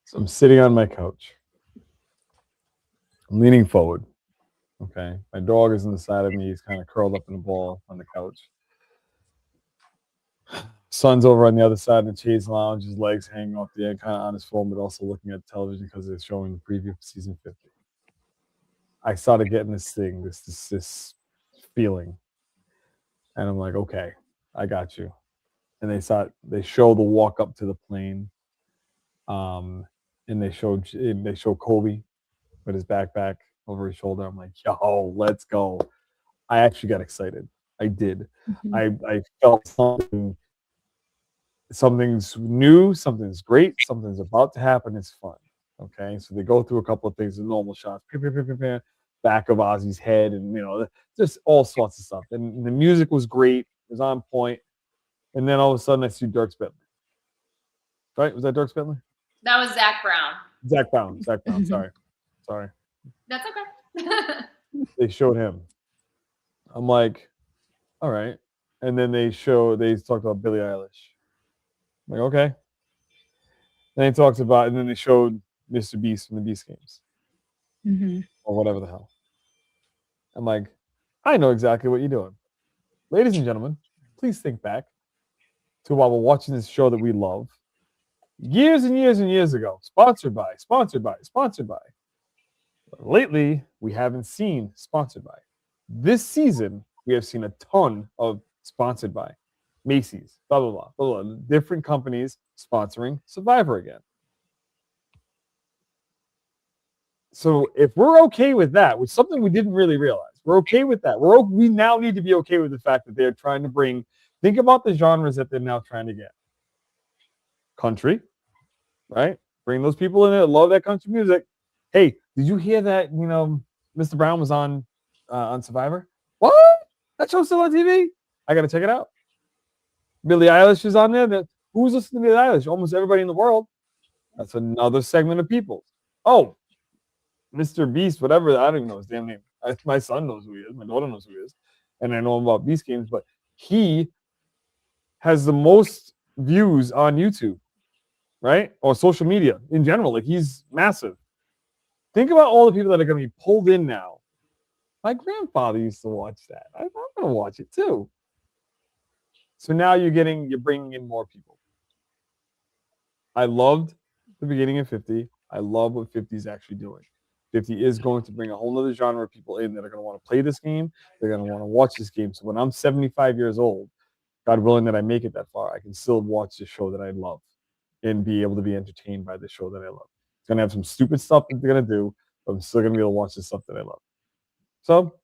Speaker 6: So I'm sitting on my couch. I'm leaning forward. Okay. My dog is on the side of me. He's kind of curled up in a ball on the couch. Son's over on the other side of the chaise lounge, his legs hanging off the end, kind of on his phone, but also looking at television because it's showing the preview for season 50. I started getting this thing, this feeling. And I'm like, okay, I got you. And they show the walk up to the plane. And they show Kobe with his backpack over his shoulder. I'm like, yo, let's go. I actually got excited. I did.
Speaker 2: Mhm.
Speaker 6: I felt something's new, something's great, something's about to happen. It's fun. Okay, so they go through a couple of things, the normal shots, back of Ozzy's head, and just all sorts of stuff. And the music was great, it was on point. And then all of a sudden, I see Dirk Bentley. Right? Was that Dirk Bentley?
Speaker 5: That was Zach Brown.
Speaker 6: Zach Brown. Sorry.
Speaker 5: That's okay.
Speaker 6: They showed him. I'm like, all right. And then they talked about Billie Eilish. I'm like, okay. Then and then they showed Mr. Beast from the Beast Games.
Speaker 2: Mhm.
Speaker 6: Or whatever the hell. I'm like, I know exactly what you're doing. Ladies and gentlemen, please think back to while we're watching this show that we love. Years and years and years ago. Sponsored by. Lately, we haven't seen sponsored by. This season, we have seen a ton of sponsored by. Macy's, blah, blah, blah, blah, blah. Different companies sponsoring Survivor again. So if we're okay with that, with something we didn't really realize, we're okay with that. We now need to be okay with the fact that they're trying to think about the genres that they're now trying to get. Country, right? Bring those people in there that love that country music. Hey, did you hear that, Mr. Brown was on Survivor? What? That show's still on TV? I got to check it out. Billie Eilish is on there. Who's listening to Billie Eilish? Almost everybody in the world. That's another segment of people. Oh, Mr. Beast, whatever. I don't even know his damn name. My son knows who he is. My daughter knows who he is. And I know him about Beast Games, but he has the most views on YouTube, right? Or social media in general. Like, he's massive. Think about all the people that are going to be pulled in now. My grandfather used to watch that. I'm going to watch it too. So now you're bringing in more people. I loved the beginning of 50. I love what 50 is actually doing. 50 is going to bring a whole other genre of people in that are going to want to play this game. They're going to want to watch this game. So when I'm 75 years old, God willing that I make it that far, I can still watch the show that I love and be able to be entertained by the show that I love. It's going to have some stupid stuff that they're going to do, but I'm still going to be able to watch the stuff that I love. So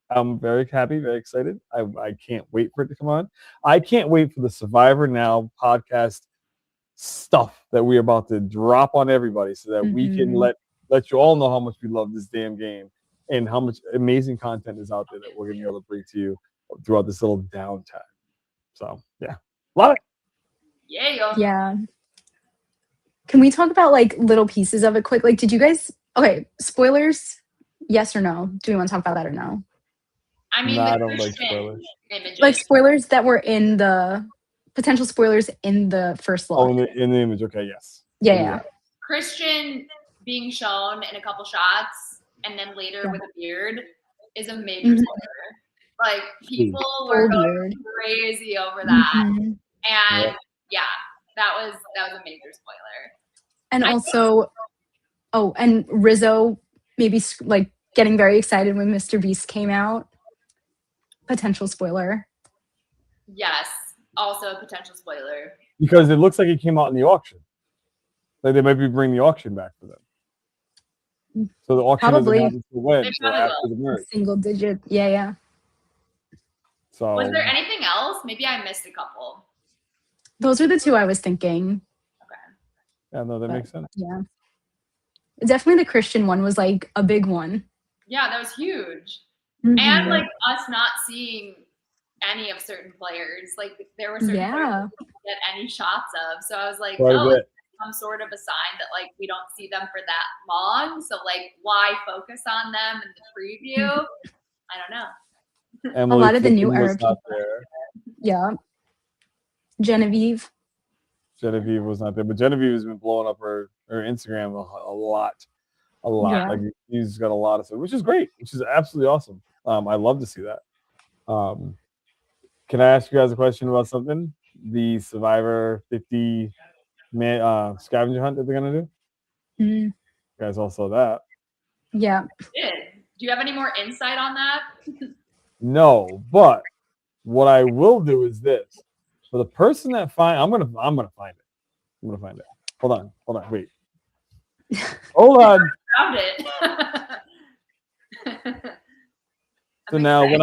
Speaker 6: I'm very happy, very excited. I can't wait for it to come on. I can't wait for the Survivor Now podcast stuff that we're about to drop on everybody so that we can let you all know how much we love this damn game and how much amazing content is out there that we're going to be able to bring to you throughout this little downtime. So, yeah. Love it.
Speaker 2: Yeah. Can we talk about like little pieces of it quick? Like, did you guys, okay, spoilers, yes or no? Do we want to talk about that or no?
Speaker 5: I mean,
Speaker 6: I don't like spoilers.
Speaker 5: Images.
Speaker 2: Like spoilers that were in the potential spoilers in the first look.
Speaker 6: Oh, in the image. Okay, yes.
Speaker 2: Yeah.
Speaker 5: Christian being shown in a couple shots and then later with a beard is a major spoiler. Like, people were going crazy over that. And that was a major spoiler.
Speaker 2: And also, and Rizzo maybe like getting very excited when Mr. Beast came out. Potential spoiler.
Speaker 5: Yes, also a potential spoiler.
Speaker 6: Because it looks like it came out in the auction. Like they might be bringing the auction back for them. So the auction
Speaker 2: Probably.
Speaker 6: doesn't happen to win until after the merge.
Speaker 2: Single digit. Yeah.
Speaker 6: So
Speaker 5: was there anything else? Maybe I missed a couple.
Speaker 2: Those are the two I was thinking.
Speaker 5: Okay.
Speaker 6: Yeah, no, that makes sense.
Speaker 2: Yeah. Definitely the Christian one was like a big one.
Speaker 5: Yeah, that was huge. And like us not seeing any of certain players. Like there were certain players we didn't get any shots of. So I was like, it's some sort of a sign that like we don't see them for that long. So like why focus on them in the preview? I don't know.
Speaker 6: Emily
Speaker 2: a lot of the new era
Speaker 6: people.
Speaker 2: Yeah. Genevieve
Speaker 6: was not there, but Genevieve has been blowing up her Instagram a lot. Yeah. Like he's got a lot of stuff, which is great, which is absolutely awesome. I love to see that. Can I ask you guys a question about something? The Survivor 50 scavenger hunt that they're gonna do. You guys all saw that.
Speaker 2: Yeah.
Speaker 5: Do you have any more insight on that?
Speaker 6: No, but what I will do is this: for the person that I'm gonna find it. I'm gonna find it. Hold on, wait. Hold on.
Speaker 5: Found it.
Speaker 6: So now when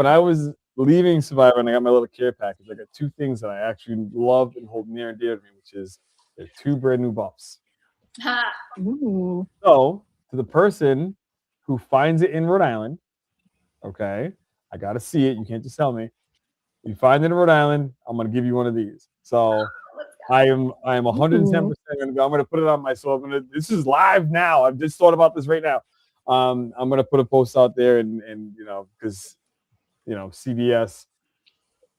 Speaker 6: I was leaving Survivor and I got my little care package, I got two things that I actually love and hold near and dear to me, which is they're two brand new buffs.
Speaker 2: Ooh.
Speaker 6: So to the person who finds it in Rhode Island, okay, I got to see it. You can't just tell me. You find it in Rhode Island, I'm going to give you one of these. So I am 110% going to go. I'm going to put it on my, this is live now. I've just thought about this right now. I'm going to put a post out there and because, CBS,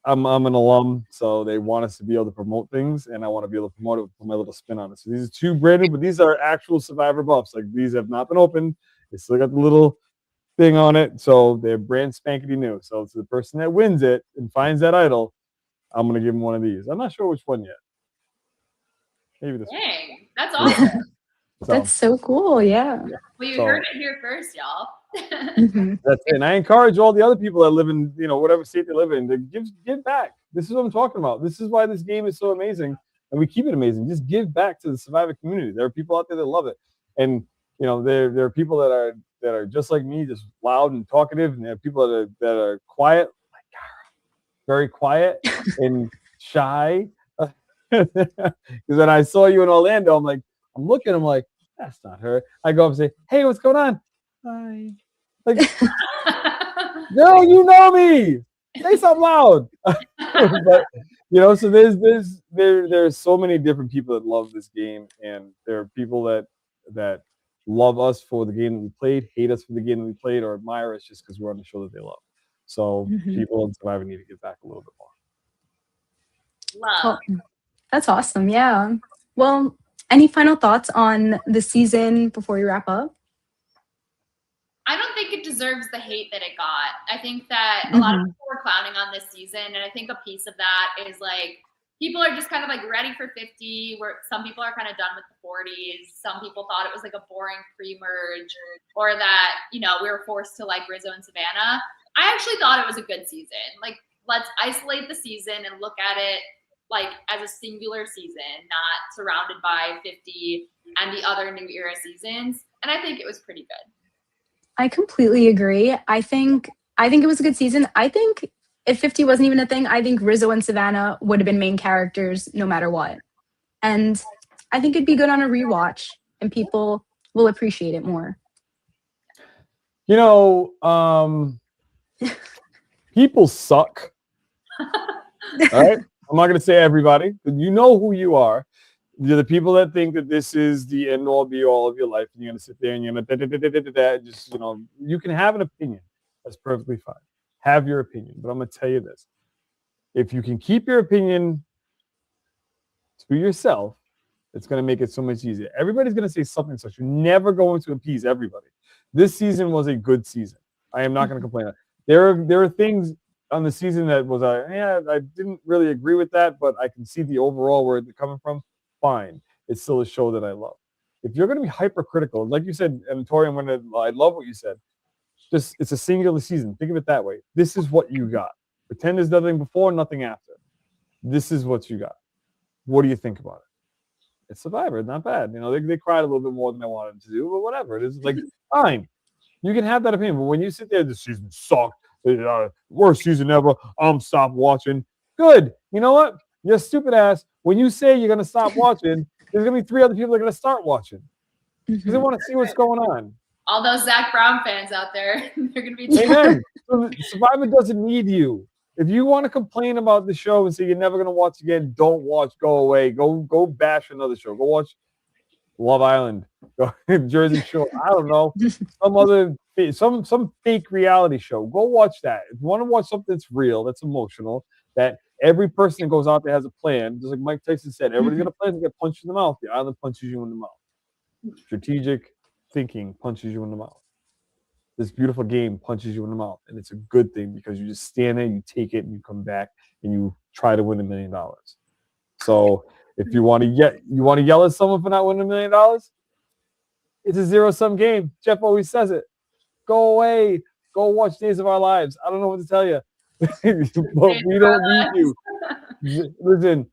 Speaker 6: I'm an alum, so they want us to be able to promote things, and I want to be able to promote it with my little spin on it. So these are two brand new, but these are actual Survivor buffs. Like, these have not been opened. They still got the little thing on it, so they're brand spankety new. So to the person that wins it and finds that idol, I'm going to give them one of these. I'm not sure which one yet. Maybe this one.
Speaker 5: Dang, that's awesome.
Speaker 2: That's so cool. Yeah.
Speaker 5: Well, you heard it here first, y'all.
Speaker 6: That's it. And I encourage all the other people that live in, whatever state they live in, to give back. This is what I'm talking about. This is why this game is so amazing, and we keep it amazing. Just give back to the Survivor community. There are people out there that love it, and there are people that are just like me, just loud and talkative, and there are people that are quiet, like very quiet and shy. Because when I saw you in Orlando, I'm looking, I'm like, that's not her. I go up and say, hey, what's going on? Hi. Like, girl, you know me. Say something loud. But so there's so many different people that love this game, and there are people that love us for the game that we played, hate us for the game that we played, or admire us just because we're on the show that they love. So people in Survivor need to get back a little bit more.
Speaker 5: Love.
Speaker 2: Well, that's awesome. Yeah. Well, any final thoughts on the season before we wrap up?
Speaker 5: I don't think it deserves the hate that it got. I think that a lot of people were clowning on this season, and I think a piece of that is people are just kind of ready for 50, where some people are kind of done with the 40s. Some people thought it was a boring pre-merge, or that, we were forced to Rizzo and Savannah. I actually thought it was a good season. Let's isolate the season and look at it as a singular season, not surrounded by 50 and the other new era seasons. And I think it was pretty good.
Speaker 2: I completely agree. I think it was a good season. I think if 50 wasn't even a thing, I think Rizzo and Savannah would have been main characters no matter what. And I think it'd be good on a rewatch, and people will appreciate it more.
Speaker 6: People suck. All right? I'm not going to say everybody, but you know who you are. You're the people that think that this is the end all be all of your life, and you're going to sit there and you're going to just, you can have an opinion. That's perfectly fine. Have your opinion. But I'm going to tell you this. If you can keep your opinion to yourself, it's going to make it so much easier. Everybody's going to say something, so you're never going to appease everybody. This season was a good season. I am not going to complain. There are things on the season that was, I didn't really agree with that, but I can see the overall where they're coming from. Fine. It's still a show that I love. If you're going to be hypercritical, like you said, and Tori, I love what you said. It's a singular season. Think of it that way. This is what you got. Pretend there's nothing before, nothing after. This is what you got. What do you think about it? It's Survivor. Not bad. They cried a little bit more than I wanted them to do, but whatever. It is fine. You can have that opinion. But when you sit there, this season sucked. Worst season ever. I'm stop watching. Good. You know what? You're stupid ass. When you say you're going to stop watching, there's going to be 3 other people that are going to start watching. Because they want to see what's going on.
Speaker 5: All those Zach Brown fans out there, they're going to be.
Speaker 6: Amen. So Survivor doesn't need you. If you want to complain about the show and say you're never going to watch again, don't watch. Go away. Go bash another show. Go watch Love Island. Go Jersey Shore. I don't know. Some fake reality show. Go watch that. If you want to watch something that's real, that's emotional, that every person that goes out there has a plan. Just like Mike Tyson said, everybody's got a plan to get punched in the mouth. The island punches you in the mouth. Strategic thinking punches you in the mouth. This beautiful game punches you in the mouth. And it's a good thing because you just stand there, you take it, and you come back, and you try to win $1 million. So if you want to yell at someone for not winning $1 million, it's a zero-sum game. Jeff always says it. Go away. Go watch Days of Our Lives. I don't know what to tell you. But we don't need you. Listen,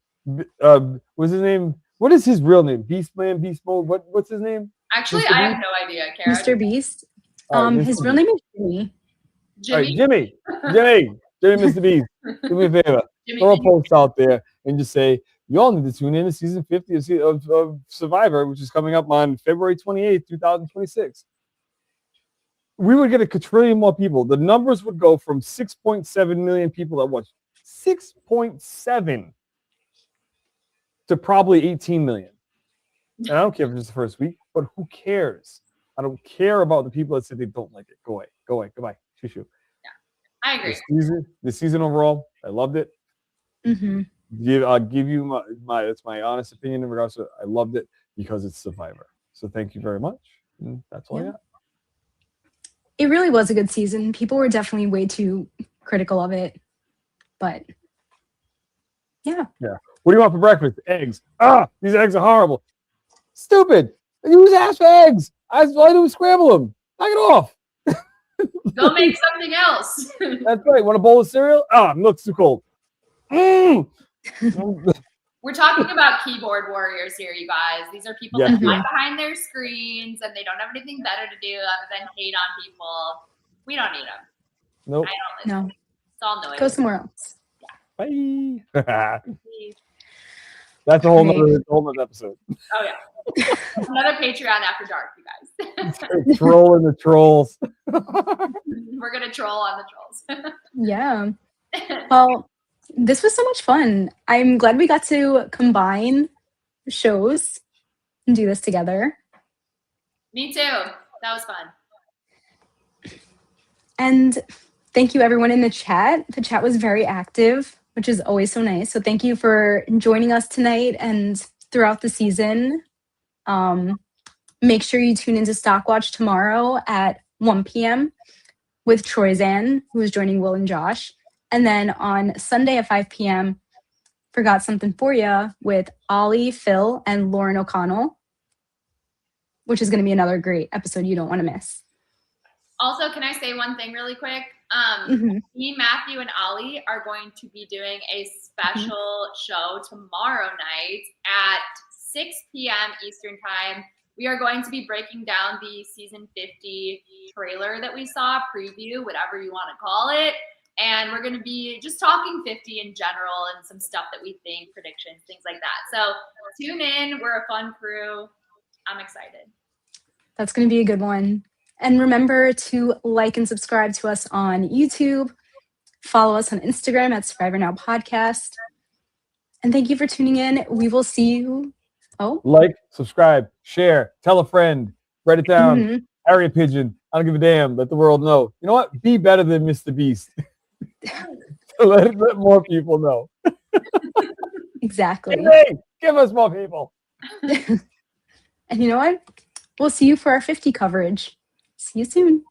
Speaker 6: what's his name? What is his real name? Beast Mode? What's his name?
Speaker 5: Actually,
Speaker 6: Mr.
Speaker 5: I have
Speaker 6: Beast?
Speaker 5: no idea, Kara.
Speaker 2: Mr. Beast.
Speaker 6: Mr.
Speaker 2: His real name is Jimmy.
Speaker 5: Jimmy.
Speaker 6: Jimmy, Mr. Beast, do me a favor.
Speaker 5: Jimmy,
Speaker 6: Throw a
Speaker 5: can you-
Speaker 6: post out there and just say, you all need to tune in to season 50 of Survivor, which is coming up on February 28th, 2026. We would get a quadrillion more people. The numbers would go from 6.7 million people that watch 6.7 to probably 18 million. And I don't care if it's the first week, but who cares? I don't care about the people that said they don't like it. Go away, goodbye. Shoo.
Speaker 5: I agree.
Speaker 6: The season overall, I loved it.
Speaker 2: Mm-hmm.
Speaker 6: I'll give you my that's my honest opinion in regards to I loved it because it's Survivor. So thank you very much. And that's all I got.
Speaker 2: It really was a good season. People were definitely way too critical of it, but yeah.
Speaker 6: What do you want for breakfast? Eggs. These eggs are horrible. Stupid. You just asked for eggs. All I do is scramble them. Knock it off.
Speaker 5: Go make something else.
Speaker 6: That's right. Want a bowl of cereal? Milk's too cold.
Speaker 5: We're talking about keyboard warriors here, you guys. These are people that hide behind their screens and they don't have anything better to do other than hate on people. We don't need them.
Speaker 6: Nope.
Speaker 5: I don't listen.
Speaker 2: No.
Speaker 5: It's all noise.
Speaker 2: Go somewhere else.
Speaker 6: Bye. That's a whole nother episode.
Speaker 5: Oh yeah. Another Patreon after dark, you guys.
Speaker 6: Trolling the trolls.
Speaker 5: We're gonna troll on the trolls.
Speaker 2: Yeah. Well, this was so much fun. I'm glad we got to combine shows and do this together.
Speaker 5: Me too. That was fun.
Speaker 2: And thank you everyone in the chat. The chat was very active, which is always so nice. So thank you for joining us tonight and throughout the season. Make sure you tune into Stockwatch tomorrow at 1 p.m. with Troyzan, who is joining Will and Josh. And then on Sunday at 5 p.m., Forgot Something For You with Ollie, Phil, and Lauren O'Connell, which is going to be another great episode you don't want to miss.
Speaker 5: Also, can I say one thing really quick? Me, Matthew, and Ollie are going to be doing a special show tomorrow night at 6 p.m. Eastern Time. We are going to be breaking down the season 50 trailer that we saw, preview, whatever you want to call it. And we're going to be just talking 50 in general and some stuff that we think, predictions, things like that. So tune in. We're a fun crew. I'm excited.
Speaker 2: That's going to be a good one. And remember to like and subscribe to us on YouTube. Follow us on Instagram at Survivor Now Podcast. And thank you for tuning in. We will see you.
Speaker 6: Like, subscribe, share, tell a friend, write it down, area pigeon. I don't give a damn. Let the world know. You know what? Be better than Mr. Beast. let more people know.
Speaker 2: Exactly.
Speaker 6: Give us more people.
Speaker 2: And you know what? We'll see you for our 50 coverage. See you soon.